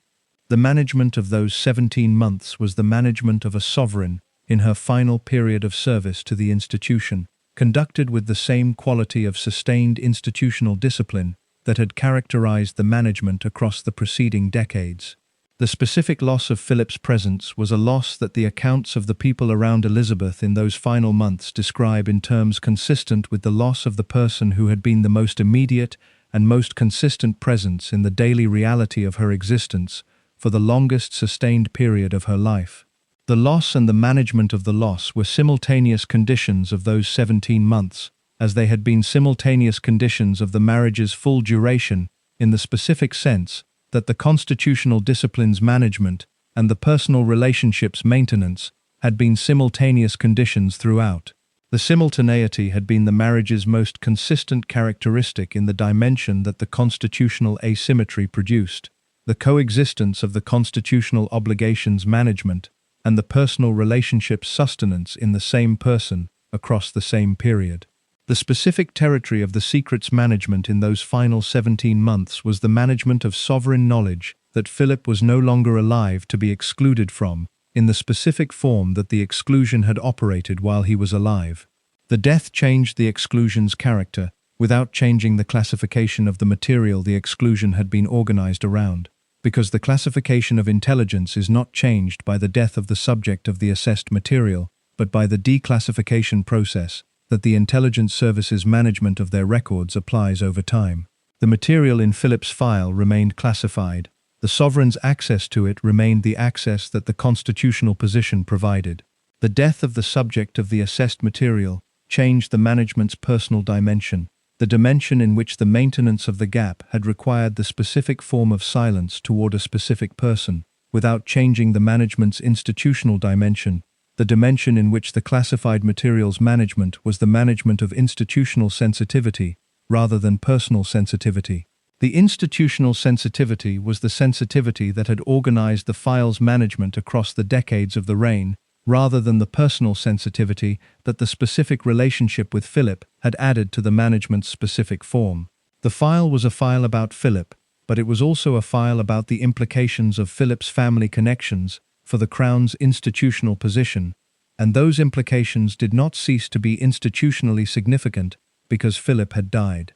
A: The management of those 17 months was the management of a sovereign in her final period of service to the institution, conducted with the same quality of sustained institutional discipline that had characterized the management across the preceding decades. The specific loss of Philip's presence was a loss that the accounts of the people around Elizabeth in those final months describe in terms consistent with the loss of the person who had been the most immediate and most consistent presence in the daily reality of her existence for the longest sustained period of her life. The loss and the management of the loss were simultaneous conditions of those 17 months, as they had been simultaneous conditions of the marriage's full duration, in the specific sense that the constitutional discipline's management and the personal relationships' maintenance had been simultaneous conditions throughout. The simultaneity had been the marriage's most consistent characteristic in the dimension that the constitutional asymmetry produced. The coexistence of the constitutional obligations management and the personal relationship's sustenance in the same person across the same period. The specific territory of the secret's management in those final 17 months was the management of sovereign knowledge that Philip was no longer alive to be excluded from, in the specific form that the exclusion had operated while he was alive. The death changed the exclusion's character, without changing the classification of the material the exclusion had been organized around, because the classification of intelligence is not changed by the death of the subject of the assessed material, but by the declassification process that the intelligence service's management of their records applies over time. The material in Philip's file remained classified. The sovereign's access to it remained the access that the constitutional position provided. The death of the subject of the assessed material changed the management's personal dimension, the dimension in which the maintenance of the gap had required the specific form of silence toward a specific person, without changing the management's institutional dimension, the dimension in which the classified materials management was the management of institutional sensitivity rather than personal sensitivity. The institutional sensitivity was the sensitivity that had organized the file's management across the decades of the reign, rather than the personal sensitivity that the specific relationship with Philip had added to the management's specific form. The file was a file about Philip, but it was also a file about the implications of Philip's family connections for the Crown's institutional position, and those implications did not cease to be institutionally significant because Philip had died.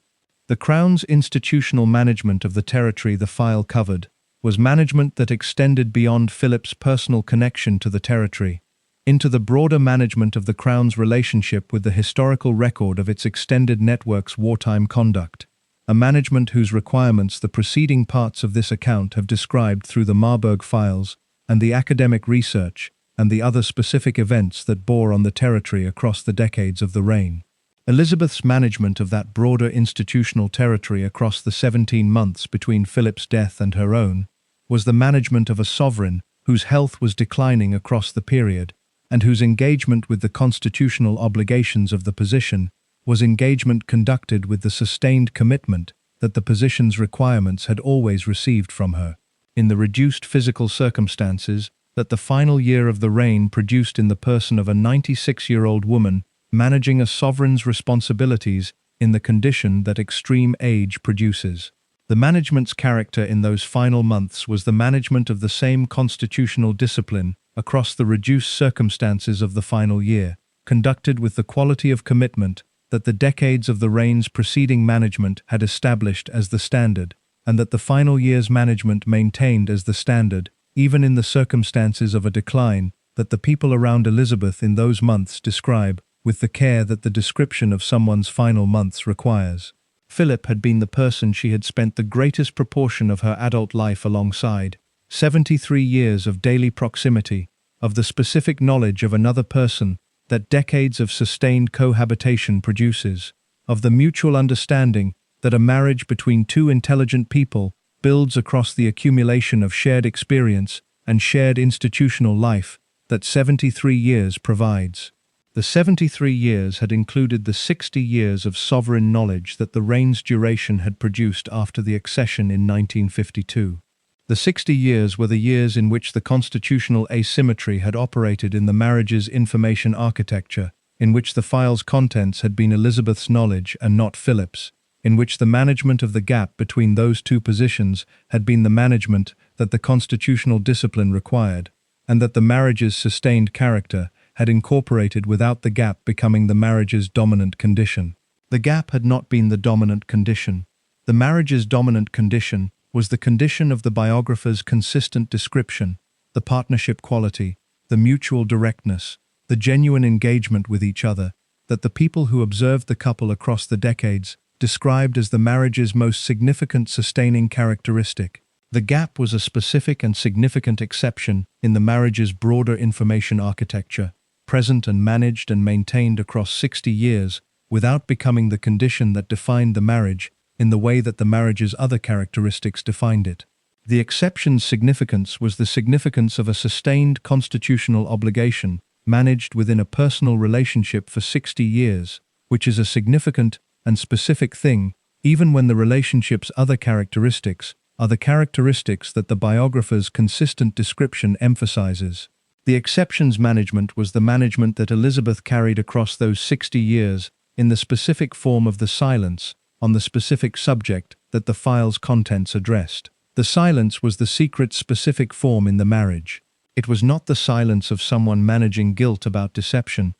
A: The Crown's institutional management of the territory the file covered was management that extended beyond Philip's personal connection to the territory, into the broader management of the Crown's relationship with the historical record of its extended network's wartime conduct, a management whose requirements the preceding parts of this account have described through the Marburg files and the academic research and the other specific events that bore on the territory across the decades of the reign. Elizabeth's management of that broader institutional territory across the 17 months between Philip's death and her own was the management of a sovereign whose health was declining across the period, and whose engagement with the constitutional obligations of the position was engagement conducted with the sustained commitment that the position's requirements had always received from her. In the reduced physical circumstances that the final year of the reign produced in the person of a 96-year-old woman managing a sovereign's responsibilities in the condition that extreme age produces. The management's character in those final months was the management of the same constitutional discipline across the reduced circumstances of the final year, conducted with the quality of commitment that the decades of the reign's preceding management had established as the standard, and that the final year's management maintained as the standard, even in the circumstances of a decline that the people around Elizabeth in those months describe with the care that the description of someone's final months requires. Philip had been the person she had spent the greatest proportion of her adult life alongside, 73 years of daily proximity, of the specific knowledge of another person that decades of sustained cohabitation produces, of the mutual understanding that a marriage between two intelligent people builds across the accumulation of shared experience and shared institutional life that 73 years provides. The 73 years had included the 60 years of sovereign knowledge that the reign's duration had produced after the accession in 1952. The 60 years were the years in which the constitutional asymmetry had operated in the marriage's information architecture, in which the file's contents had been Elizabeth's knowledge and not Philip's, in which the management of the gap between those two positions had been the management that the constitutional discipline required, and that the marriage's sustained character had incorporated without the gap becoming the marriage's dominant condition. The gap had not been the dominant condition. The marriage's dominant condition was the condition of the biographer's consistent description, the partnership quality, the mutual directness, the genuine engagement with each other, that the people who observed the couple across the decades described as the marriage's most significant sustaining characteristic. The gap was a specific and significant exception in the marriage's broader information architecture, present and managed and maintained across 60 years, without becoming the condition that defined the marriage in the way that the marriage's other characteristics defined it. The exception's significance was the significance of a sustained constitutional obligation managed within a personal relationship for 60 years, which is a significant and specific thing, even when the relationship's other characteristics are the characteristics that the biographer's consistent description emphasizes. The exceptions management was the management that Elizabeth carried across those 60 years in the specific form of the silence on the specific subject that the file's contents addressed. The silence was the secret's specific form in the marriage. It was not the silence of someone managing guilt about deception,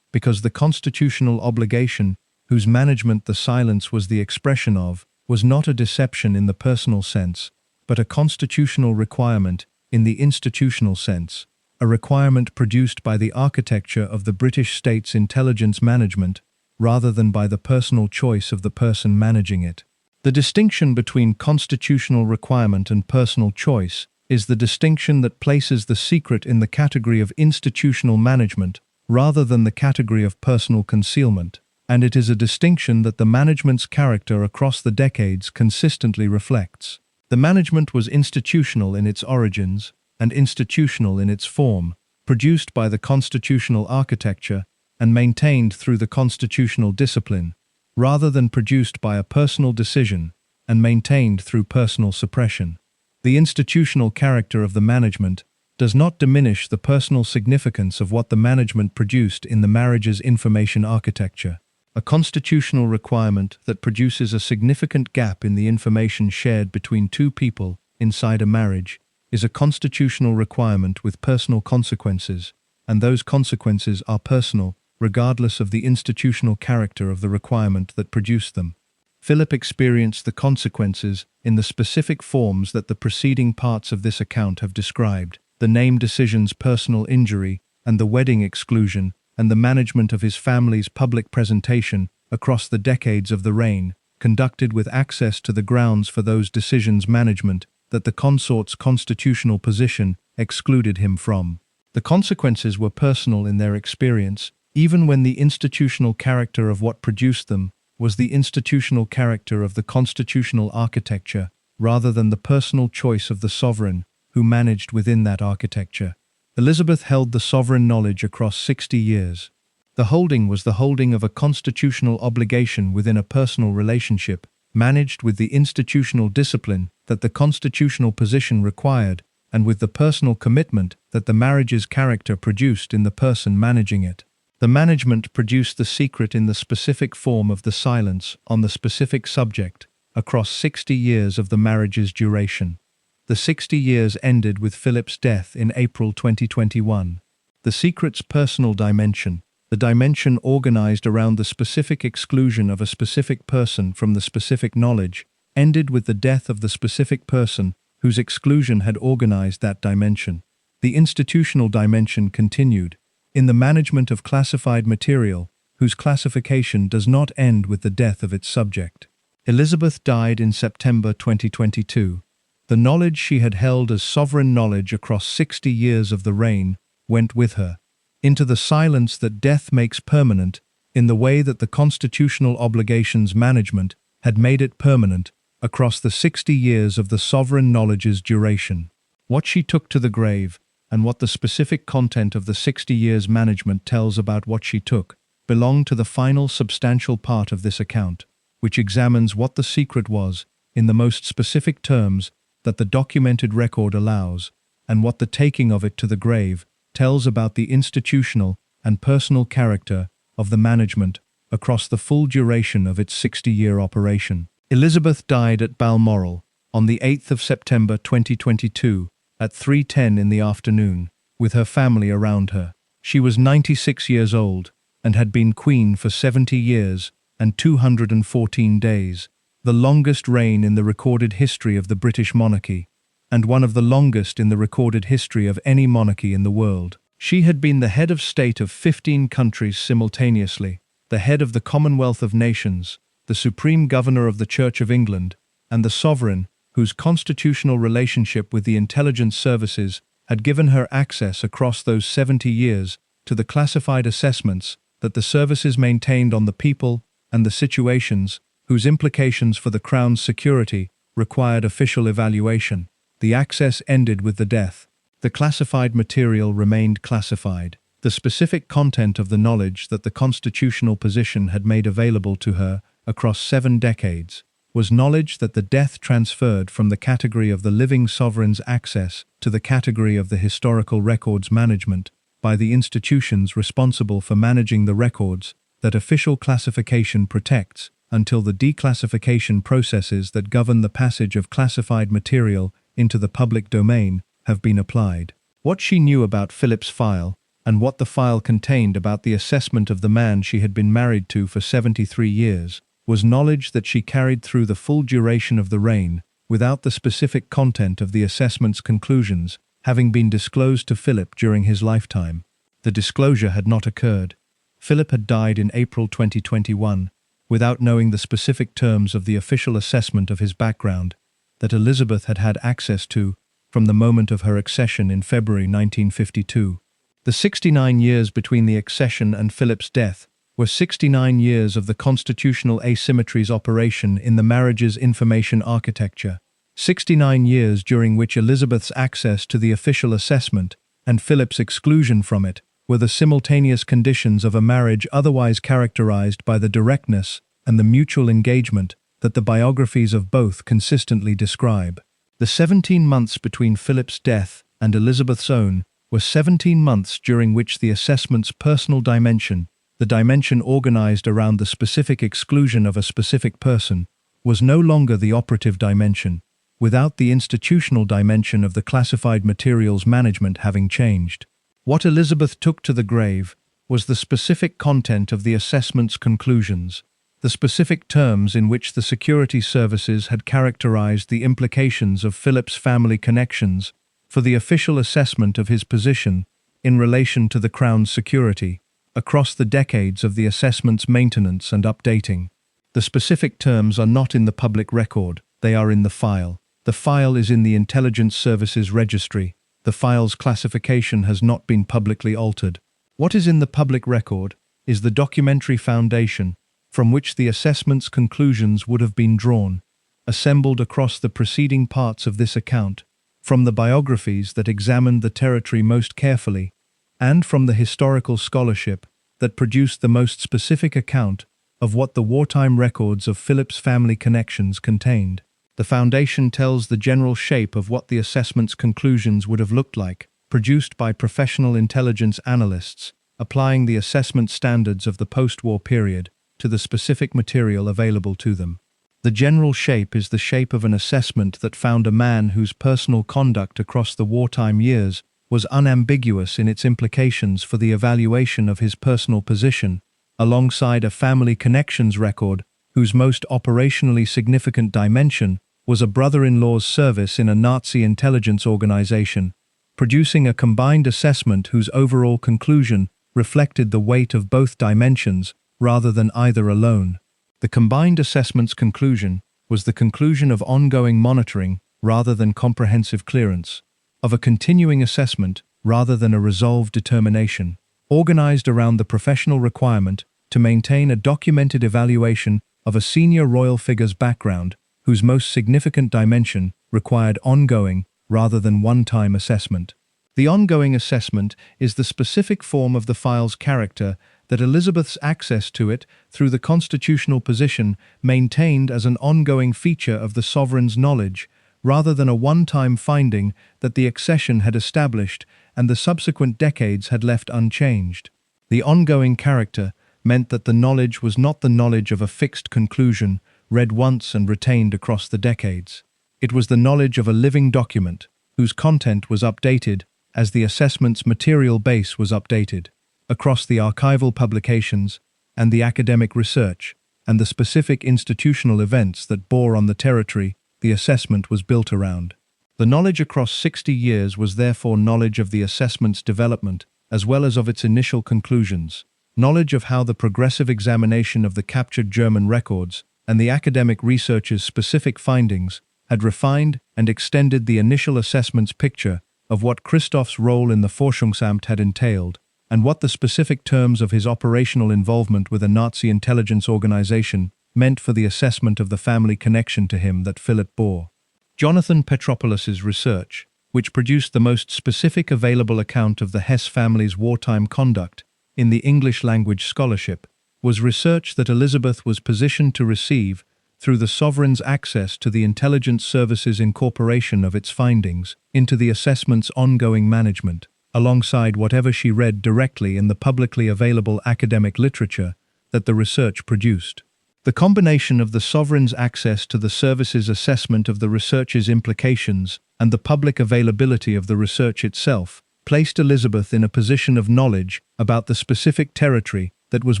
A: because the constitutional obligation whose management the silence was the expression of was not a deception in the personal sense, but a constitutional requirement in the institutional sense, a requirement produced by the architecture of the British state's intelligence management rather than by the personal choice of the person managing it. The distinction between constitutional requirement and personal choice is the distinction that places the secret in the category of institutional management rather than the category of personal concealment, and it is a distinction that the management's character across the decades consistently reflects. The management was institutional in its origins and institutional in its form, produced by the constitutional architecture and maintained through the constitutional discipline, rather than produced by a personal decision and maintained through personal suppression. The institutional character of the management does not diminish the personal significance of what the management produced in the marriage's information architecture. A constitutional requirement that produces a significant gap in the information shared between two people inside a marriage is a constitutional requirement with personal consequences, and those consequences are personal regardless of the institutional character of the requirement that produced them. Philip experienced the consequences in the specific forms that the preceding parts of this account have described: the name decision's personal injury and the wedding exclusion, and the management of his family's public presentation across the decades of the reign, conducted with access to the grounds for those decisions' management that the consort's constitutional position excluded him from. The consequences were personal in their experience, even when the institutional character of what produced them was the institutional character of the constitutional architecture rather than the personal choice of the sovereign who managed within that architecture. Elizabeth held the sovereign knowledge across 60 years. The holding was the holding of a constitutional obligation within a personal relationship, managed with the institutional discipline that the constitutional position required and with the personal commitment that the marriage's character produced in the person managing it. The management produced the secret in the specific form of the silence on the specific subject across 60 years of the marriage's duration. The 60 years ended with Philip's death in April 2021. The secret's personal dimension, the dimension organized around the specific exclusion of a specific person from the specific knowledge, ended with the death of the specific person whose exclusion had organized that dimension. The institutional dimension continued in the management of classified material, whose classification does not end with the death of its subject. Elizabeth died in September 2022. The knowledge she had held as sovereign knowledge across 60 years of the reign went with her, into the silence that death makes permanent in the way that the constitutional obligations management had made it permanent across the 60 years of the sovereign knowledge's duration. What she took to the grave, and what the specific content of the 60 years management tells about what she took, belong to the final substantial part of this account, which examines what the secret was in the most specific terms that the documented record allows, and what the taking of it to the grave tells about the institutional and personal character of the management across the full duration of its 60-year operation. Elizabeth died at Balmoral on the 8th of September 2022 at 3:10 in the afternoon, with her family around her. She was 96 years old and had been queen for 70 years and 214 days, the longest reign in the recorded history of the British monarchy, and one of the longest in the recorded history of any monarchy in the world. She had been the head of state of 15 countries simultaneously, the head of the Commonwealth of Nations, the Supreme Governor of the Church of England, and the sovereign whose constitutional relationship with the intelligence services had given her access across those 70 years to the classified assessments that the services maintained on the people and the situations whose implications for the Crown's security required official evaluation. The access ended with the death. The classified material remained classified. The specific content of the knowledge that the constitutional position had made available to her across 7 decades was knowledge that the death transferred from the category of the living sovereign's access to the category of the historical records management by the institutions responsible for managing the records that official classification protects until the declassification processes that govern the passage of classified material into the public domain have been applied. What she knew about Philip's file, and what the file contained about the assessment of the man she had been married to for 73 years, was knowledge that she carried through the full duration of the reign, without the specific content of the assessment's conclusions having been disclosed to Philip during his lifetime. The disclosure had not occurred. Philip had died in April 2021, without knowing the specific terms of the official assessment of his background that Elizabeth had had access to from the moment of her accession in February 1952. The 69 years between the accession and Philip's death were 69 years of the constitutional asymmetries operation in the marriage's information architecture, 69 years during which Elizabeth's access to the official assessment and Philip's exclusion from it were the simultaneous conditions of a marriage otherwise characterized by the directness and the mutual engagement that the biographies of both consistently describe. The 17 months between Philip's death and Elizabeth's own were 17 months during which the assessment's personal dimension, the dimension organized around the specific exclusion of a specific person, was no longer the operative dimension, without the institutional dimension of the classified materials management having changed. What Elizabeth took to the grave was the specific content of the assessment's conclusions, the specific terms in which the security services had characterized the implications of Philip's family connections for the official assessment of his position in relation to the Crown's security, across the decades of the assessment's maintenance and updating. The specific terms are not in the public record, they are in the file. The file is in the Intelligence Services Registry. The file's classification has not been publicly altered. What is in the public record is the documentary foundation from which the assessment's conclusions would have been drawn, assembled across the preceding parts of this account, from the biographies that examined the territory most carefully, and from the historical scholarship that produced the most specific account of what the wartime records of Philip's family connections contained. The foundation tells the general shape of what the assessment's conclusions would have looked like, produced by professional intelligence analysts, applying the assessment standards of the post-war period to the specific material available to them. The general shape is the shape of an assessment that found a man whose personal conduct across the wartime years was unambiguous in its implications for the evaluation of his personal position, alongside a family connections record whose most operationally significant dimension was a brother-in-law's service in a Nazi intelligence organization, producing a combined assessment whose overall conclusion reflected the weight of both dimensions rather than either alone. The combined assessment's conclusion was the conclusion of ongoing monitoring rather than comprehensive clearance, of a continuing assessment rather than a resolved determination, organized around the professional requirement to maintain a documented evaluation of a senior royal figure's background whose most significant dimension required ongoing rather than one-time assessment. The ongoing assessment is the specific form of the file's character that Elizabeth's access to it through the constitutional position maintained as an ongoing feature of the sovereign's knowledge, rather than a one-time finding that the accession had established and the subsequent decades had left unchanged. The ongoing character meant that the knowledge was not the knowledge of a fixed conclusion, read once and retained across the decades. It was the knowledge of a living document, whose content was updated as the assessment's material base was updated, across the archival publications and the academic research, and the specific institutional events that bore on the territory the assessment was built around. The knowledge across 60 years was therefore knowledge of the assessment's development, as well as of its initial conclusions, knowledge of how the progressive examination of the captured German records and the academic research's specific findings had refined and extended the initial assessment's picture of what Christoph's role in the Forschungsamt had entailed, and what the specific terms of his operational involvement with a Nazi intelligence organization meant for the assessment of the family connection to him that Philip bore. Jonathan Petropoulos's research, which produced the most specific available account of the Hesse family's wartime conduct in the English-language scholarship, was research that Elizabeth was positioned to receive through the sovereign's access to the intelligence services incorporation of its findings into the assessment's ongoing management, alongside whatever she read directly in the publicly available academic literature that the research produced. The combination of the sovereign's access to the service's assessment of the research's implications and the public availability of the research itself placed Elizabeth in a position of knowledge about the specific territory that was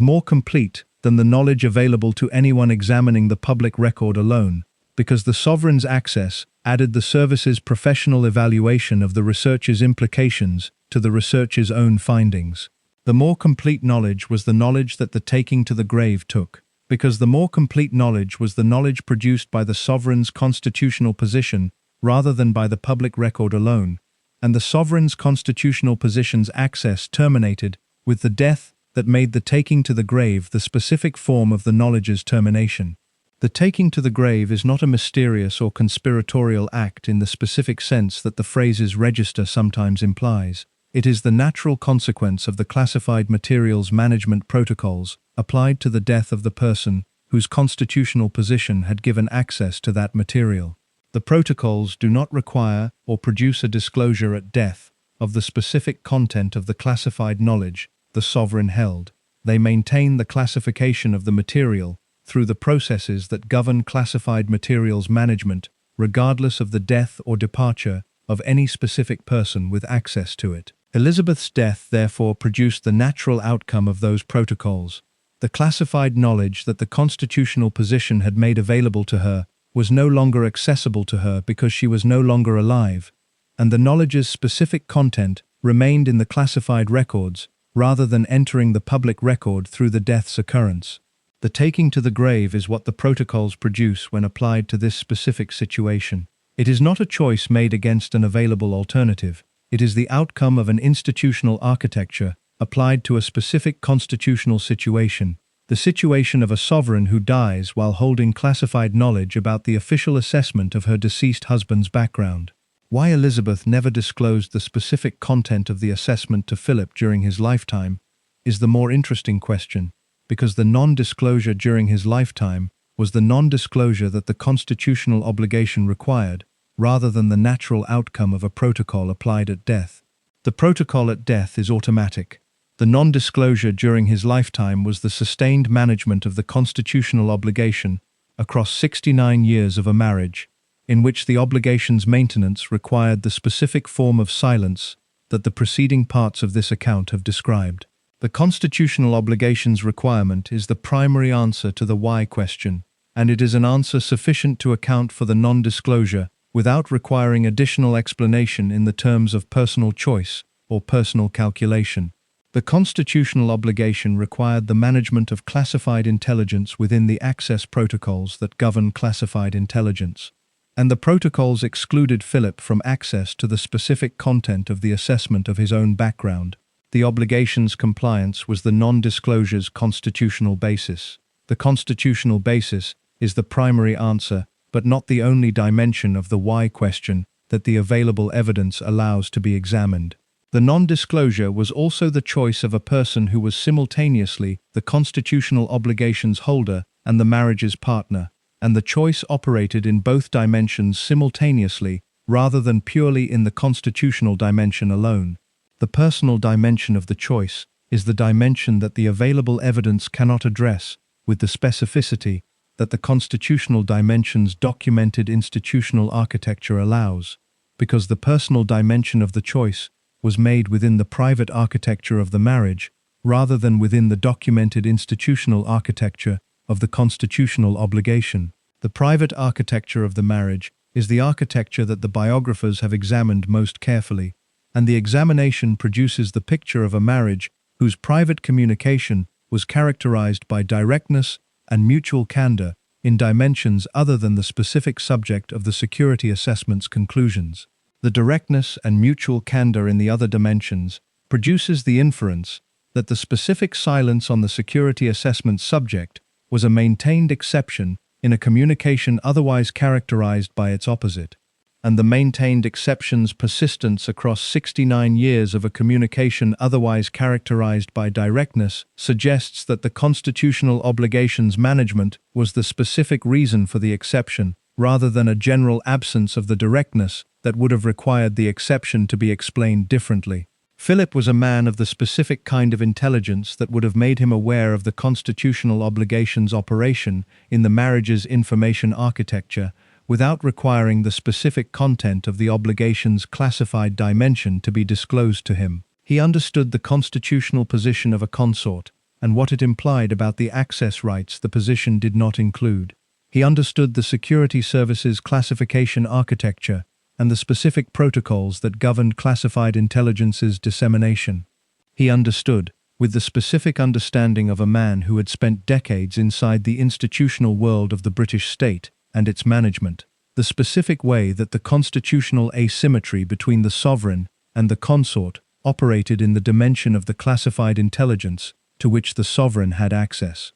A: more complete than the knowledge available to anyone examining the public record alone, because the sovereign's access added the service's professional evaluation of the research's implications to the research's own findings. The more complete knowledge was the knowledge that the taking to the grave took, because the more complete knowledge was the knowledge produced by the sovereign's constitutional position rather than by the public record alone, and the sovereign's constitutional position's access terminated with the death that made the taking to the grave the specific form of the knowledge's termination. The taking to the grave is not a mysterious or conspiratorial act in the specific sense that the phrase's register sometimes implies. It is the natural consequence of the classified materials management protocols applied to the death of the person whose constitutional position had given access to that material. The protocols do not require or produce a disclosure at death of the specific content of the classified knowledge the sovereign held. They maintain the classification of the material through the processes that govern classified materials management, regardless of the death or departure of any specific person with access to it. Elizabeth's death therefore produced the natural outcome of those protocols. The classified knowledge that the constitutional position had made available to her was no longer accessible to her because she was no longer alive, and the knowledge's specific content remained in the classified records rather than entering the public record through the death's occurrence. The taking to the grave is what the protocols produce when applied to this specific situation. It is not a choice made against an available alternative. It is the outcome of an institutional architecture applied to a specific constitutional situation, the situation of a sovereign who dies while holding classified knowledge about the official assessment of her deceased husband's background. Why Elizabeth never disclosed the specific content of the assessment to Philip during his lifetime is the more interesting question, because the non-disclosure during his lifetime was the non-disclosure that the constitutional obligation required, rather than the natural outcome of a protocol applied at death. The protocol at death is automatic. The non-disclosure during his lifetime was the sustained management of the constitutional obligation across 69 years of a marriage, in which the obligation's maintenance required the specific form of silence that the preceding parts of this account have described. The constitutional obligation's requirement is the primary answer to the why question, and it is an answer sufficient to account for the non-disclosure without requiring additional explanation in the terms of personal choice or personal calculation. The constitutional obligation required the management of classified intelligence within the access protocols that govern classified intelligence, and the protocols excluded Philip from access to the specific content of the assessment of his own background. The obligation's compliance was the non-disclosure's constitutional basis. The constitutional basis is the primary answer, but not the only dimension of the why question that the available evidence allows to be examined. The non-disclosure was also the choice of a person who was simultaneously the constitutional obligation's holder and the marriage's partner, and the choice operated in both dimensions simultaneously rather than purely in the constitutional dimension alone. The personal dimension of the choice is the dimension that the available evidence cannot address with the specificity that the constitutional dimension's documented institutional architecture allows, because the personal dimension of the choice was made within the private architecture of the marriage rather than within the documented institutional architecture of the constitutional obligation. The private architecture of the marriage is the architecture that the biographers have examined most carefully, and the examination produces the picture of a marriage whose private communication was characterized by directness and mutual candor in dimensions other than the specific subject of the security assessment's conclusions. The directness and mutual candor in the other dimensions produces the inference that the specific silence on the security assessment subject was a maintained exception in a communication otherwise characterized by its opposite, and the maintained exception's persistence across 69 years of a communication otherwise characterized by directness suggests that the constitutional obligation's management was the specific reason for the exception, rather than a general absence of the directness that would have required the exception to be explained differently. Philip was a man of the specific kind of intelligence that would have made him aware of the constitutional obligations operation in the marriage's information architecture without requiring the specific content of the obligation's classified dimension to be disclosed to him. He understood the constitutional position of a consort and what it implied about the access rights the position did not include. He understood the security services classification architecture and the specific protocols that governed classified intelligence's dissemination. He understood, with the specific understanding of a man who had spent decades inside the institutional world of the British state and its management, the specific way that the constitutional asymmetry between the sovereign and the consort operated in the dimension of the classified intelligence to which the sovereign had access.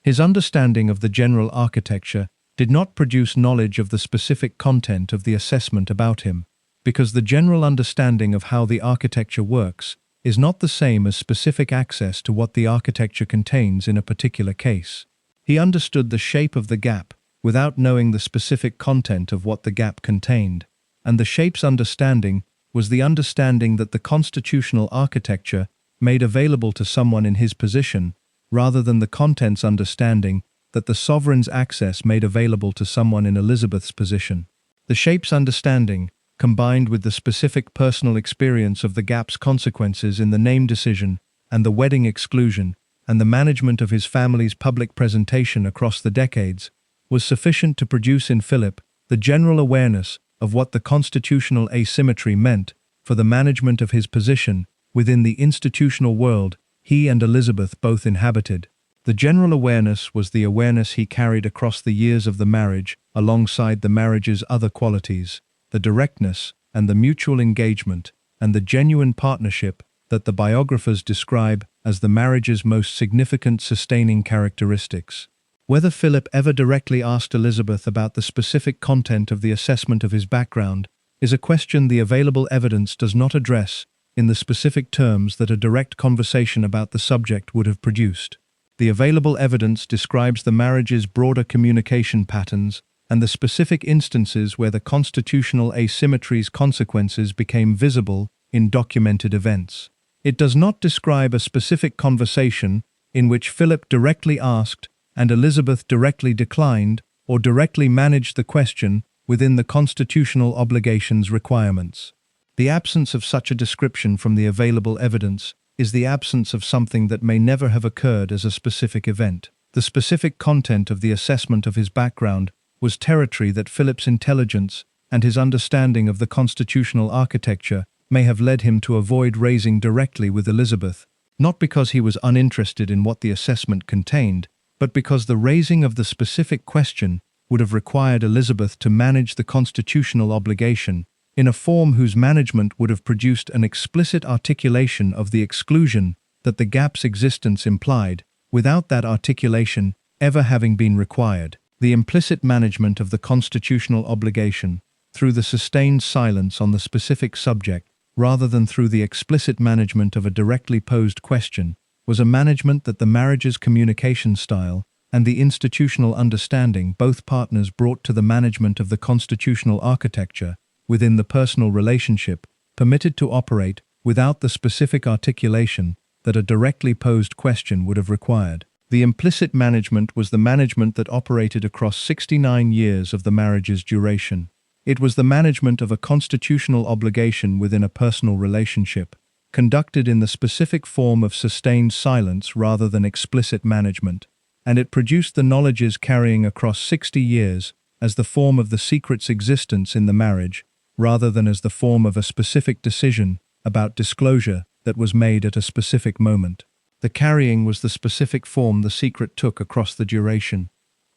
A: His understanding of the general architecture did not produce knowledge of the specific content of the assessment about him, because the general understanding of how the architecture works is not the same as specific access to what the architecture contains in a particular case. He understood the shape of the gap without knowing the specific content of what the gap contained, and the shape's understanding was the understanding that the constitutional architecture made available to someone in his position, rather than the content's understanding that the sovereign's access made available to someone in Elizabeth's position. The shape's understanding, combined with the specific personal experience of the gap's consequences in the name decision and the wedding exclusion and the management of his family's public presentation across the decades, was sufficient to produce in Philip the general awareness of what the constitutional asymmetry meant for the management of his position within the institutional world he and Elizabeth both inhabited. The general awareness was the awareness he carried across the years of the marriage alongside the marriage's other qualities, the directness and the mutual engagement and the genuine partnership that the biographers describe as the marriage's most significant sustaining characteristics. Whether Philip ever directly asked Elizabeth about the specific content of the assessment of his background is a question the available evidence does not address in the specific terms that a direct conversation about the subject would have produced. The available evidence describes the marriage's broader communication patterns and the specific instances where the constitutional asymmetry's consequences became visible in documented events. It does not describe a specific conversation in which Philip directly asked and Elizabeth directly declined or directly managed the question within the constitutional obligations requirements. The absence of such a description from the available evidence is the absence of something that may never have occurred as a specific event. The specific content of the assessment of his background was territory that Philip's intelligence and his understanding of the constitutional architecture may have led him to avoid raising directly with Elizabeth, not because he was uninterested in what the assessment contained, but because the raising of the specific question would have required Elizabeth to manage the constitutional obligation in a form whose management would have produced an explicit articulation of the exclusion that the gap's existence implied, without that articulation ever having been required. The implicit management of the constitutional obligation, through the sustained silence on the specific subject, rather than through the explicit management of a directly posed question, was a management that the marriage's communication style and the institutional understanding both partners brought to the management of the constitutional architecture within the personal relationship permitted to operate without the specific articulation that a directly posed question would have required. The implicit management was the management that operated across 69 years of the marriage's duration. It was the management of a constitutional obligation within a personal relationship, conducted in the specific form of sustained silence rather than explicit management, and it produced the knowledges carrying across 60 years as the form of the secret's existence in the marriage, rather than as the form of a specific decision about disclosure that was made at a specific moment. The carrying was the specific form the secret took across the duration.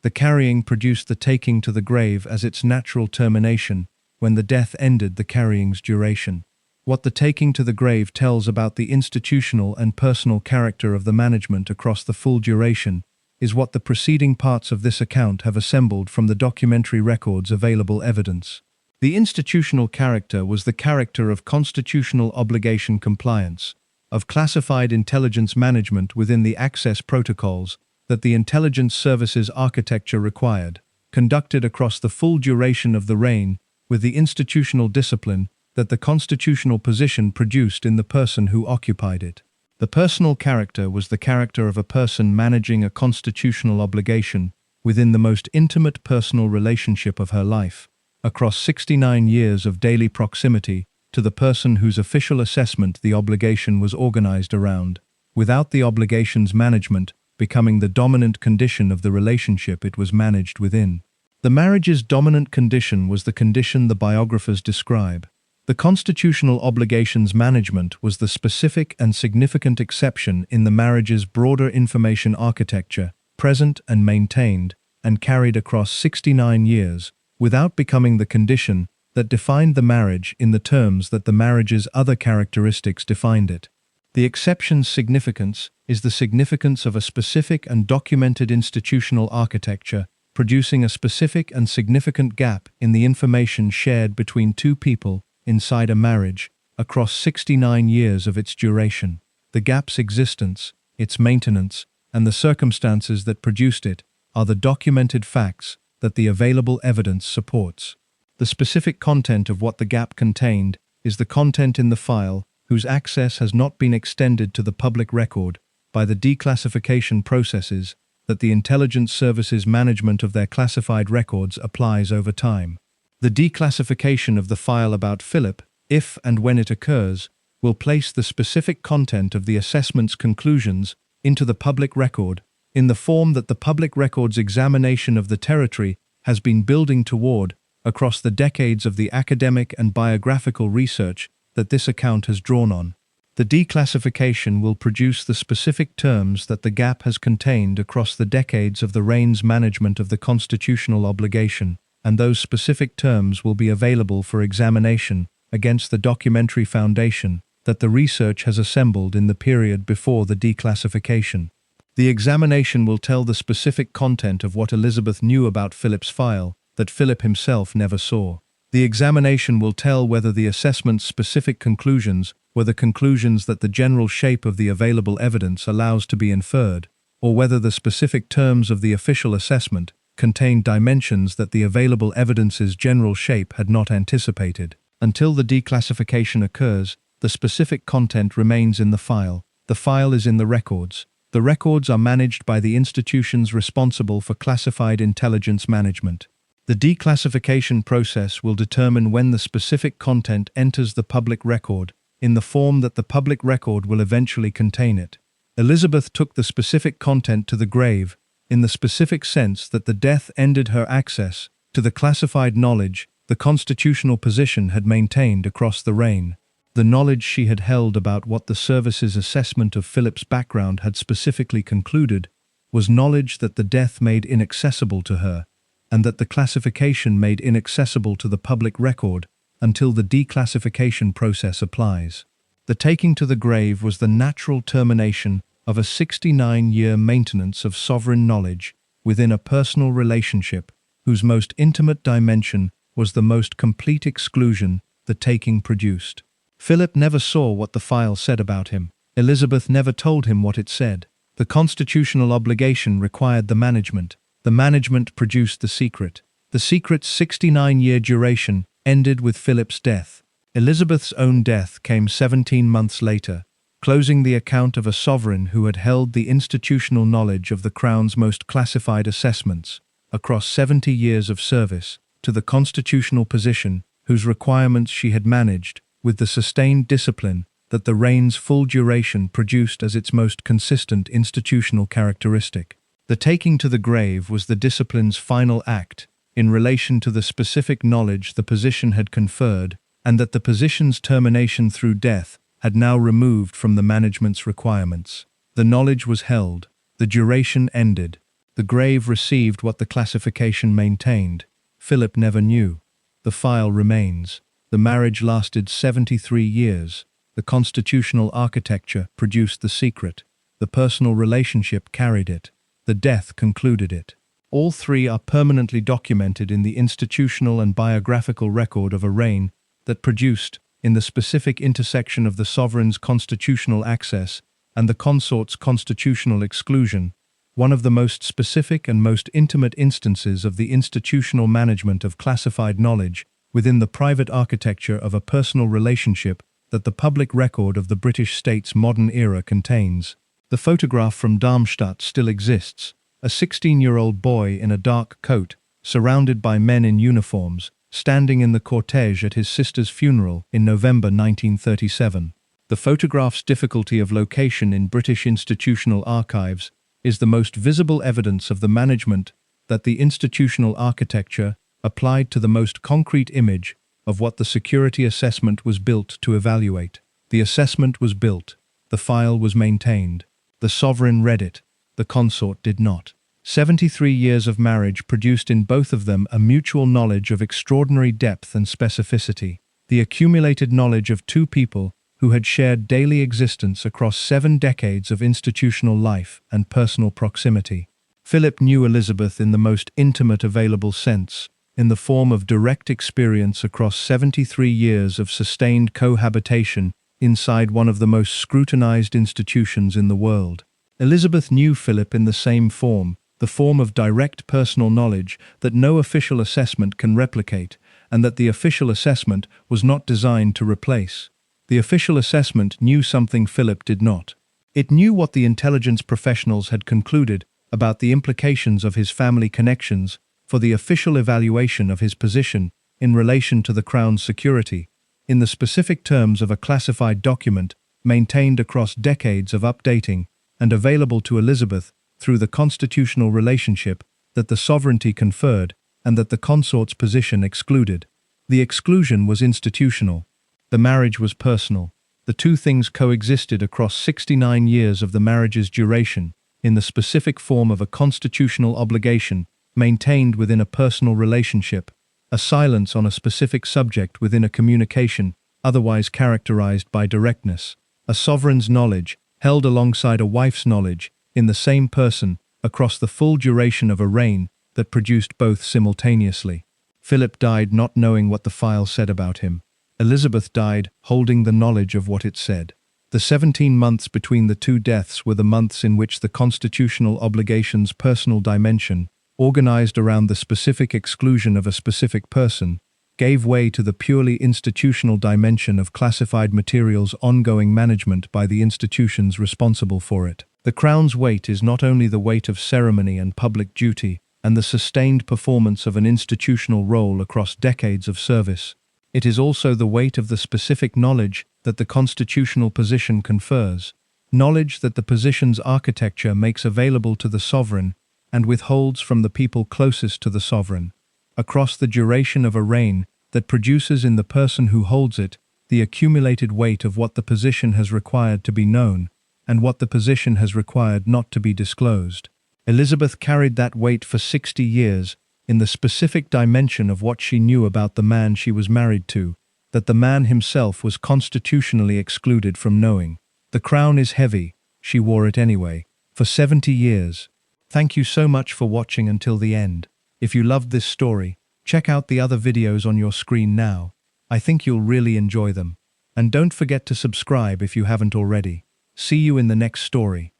A: The carrying produced the taking to the grave as its natural termination, when the death ended the carrying's duration. What the taking to the grave tells about the institutional and personal character of the management across the full duration is what the preceding parts of this account have assembled from the documentary records available evidence. The institutional character was the character of constitutional obligation compliance, of classified intelligence management within the access protocols that the intelligence services architecture required, conducted across the full duration of the reign with the institutional discipline that the constitutional position produced in the person who occupied it. The personal character was the character of a person managing a constitutional obligation within the most intimate personal relationship of her life, across 69 years of daily proximity to the person whose official assessment the obligation was organized around, without the obligation's management becoming the dominant condition of the relationship it was managed within. The marriage's dominant condition was the condition the biographers describe. The constitutional obligations management was the specific and significant exception in the marriage's broader information architecture, present and maintained, and carried across 69 years, without becoming the condition that defined the marriage in the terms that the marriage's other characteristics defined it. The exception's significance is the significance of a specific and documented institutional architecture, producing a specific and significant gap in the information shared between two people inside a marriage across 69 years of its duration. The gap's existence, its maintenance, and the circumstances that produced it are the documented facts that the available evidence supports. The specific content of what the gap contained is the content in the file whose access has not been extended to the public record by the declassification processes that the intelligence services management of their classified records applies over time. The declassification of the file about Philip, if and when it occurs, will place the specific content of the assessment's conclusions into the public record in the form that the public record's examination of the territory has been building toward across the decades of the academic and biographical research that this account has drawn on. The declassification will produce the specific terms that the gap has contained across the decades of the Reign's management of the constitutional obligation, and those specific terms will be available for examination against the documentary foundation that the research has assembled in the period before the declassification. The examination will tell the specific content of what Elizabeth knew about Philip's file that Philip himself never saw. The examination will tell whether the assessment's specific conclusions were the conclusions that the general shape of the available evidence allows to be inferred, or whether the specific terms of the official assessment contained dimensions that the available evidence's general shape had not anticipated. Until the declassification occurs, the specific content remains in the file. The file is in the records. The records are managed by the institutions responsible for classified intelligence management. The declassification process will determine when the specific content enters the public record in the form that the public record will eventually contain it. Elizabeth took the specific content to the grave in the specific sense that the death ended her access to the classified knowledge the constitutional position had maintained across the reign. The knowledge she had held about what the service's assessment of Philip's background had specifically concluded was knowledge that the death made inaccessible to her, and that the classification made inaccessible to the public record until the declassification process applies. The taking to the grave was the natural termination of a 69-year maintenance of sovereign knowledge within a personal relationship whose most intimate dimension was the most complete exclusion the taking produced. Philip never saw what the file said about him. Elizabeth never told him what it said. The constitutional obligation required the management. The management produced the secret. The secret's 69-year duration ended with Philip's death. Elizabeth's own death came 17 months later, closing the account of a sovereign who had held the institutional knowledge of the Crown's most classified assessments across 70 years of service to the constitutional position whose requirements she had managed with the sustained discipline that the reign's full duration produced as its most consistent institutional characteristic. The taking to the grave was the discipline's final act in relation to the specific knowledge the position had conferred, and that the position's termination through death had now removed from the management's requirements. The knowledge was held, the duration ended, the grave received what the classification maintained. Philip never knew. The file remains. The marriage lasted 73 years. The constitutional architecture produced the secret. The personal relationship carried it. The death concluded it. All three are permanently documented in the institutional and biographical record of a reign that produced, in the specific intersection of the sovereign's constitutional access and the consort's constitutional exclusion, one of the most specific and most intimate instances of the institutional management of classified knowledge within the private architecture of a personal relationship that the public record of the British state's modern era contains. The photograph from Darmstadt still exists, a 16-year-old boy in a dark coat, surrounded by men in uniforms, standing in the cortege at his sister's funeral in November 1937. The photograph's difficulty of location in British institutional archives is the most visible evidence of the management that the institutional architecture applied to the most concrete image of what the security assessment was built to evaluate. The assessment was built, the file was maintained, the sovereign read it, the consort did not. 73 years of marriage produced in both of them a mutual knowledge of extraordinary depth and specificity, the accumulated knowledge of two people who had shared daily existence across 7 decades of institutional life and personal proximity. Philip knew Elizabeth in the most intimate available sense, in the form of direct experience across 73 years of sustained cohabitation inside one of the most scrutinized institutions in the world. Elizabeth knew Philip in the same form, the form of direct personal knowledge that no official assessment can replicate, and that the official assessment was not designed to replace. The official assessment knew something Philip did not. It knew what the intelligence professionals had concluded about the implications of his family connections for the official evaluation of his position in relation to the Crown's security, in the specific terms of a classified document maintained across decades of updating and available to Elizabeth through the constitutional relationship that the sovereignty conferred and that the consort's position excluded. The exclusion was institutional. The marriage was personal. The two things coexisted across 69 years of the marriage's duration, in the specific form of a constitutional obligation maintained within a personal relationship, a silence on a specific subject within a communication otherwise characterized by directness, a sovereign's knowledge held alongside a wife's knowledge in the same person across the full duration of a reign that produced both simultaneously. Philip died not knowing what the file said about him. Elizabeth died holding the knowledge of what it said. The 17 months between the two deaths were the months in which the constitutional obligation's personal dimension, organized around the specific exclusion of a specific person, gave way to the purely institutional dimension of classified materials' ongoing management by the institutions responsible for it. The Crown's weight is not only the weight of ceremony and public duty and the sustained performance of an institutional role across decades of service. It is also the weight of the specific knowledge that the constitutional position confers, knowledge that the position's architecture makes available to the sovereign and withholds from the people closest to the sovereign, across the duration of a reign that produces in the person who holds it the accumulated weight of what the position has required to be known and what the position has required not to be disclosed. Elizabeth carried that weight for 60 years in the specific dimension of what she knew about the man she was married to, that the man himself was constitutionally excluded from knowing. The crown is heavy, she wore it anyway, for 70 years. Thank you so much for watching until the end. If you loved this story, check out the other videos on your screen now. I think you'll really enjoy them. And don't forget to subscribe if you haven't already. See you in the next story.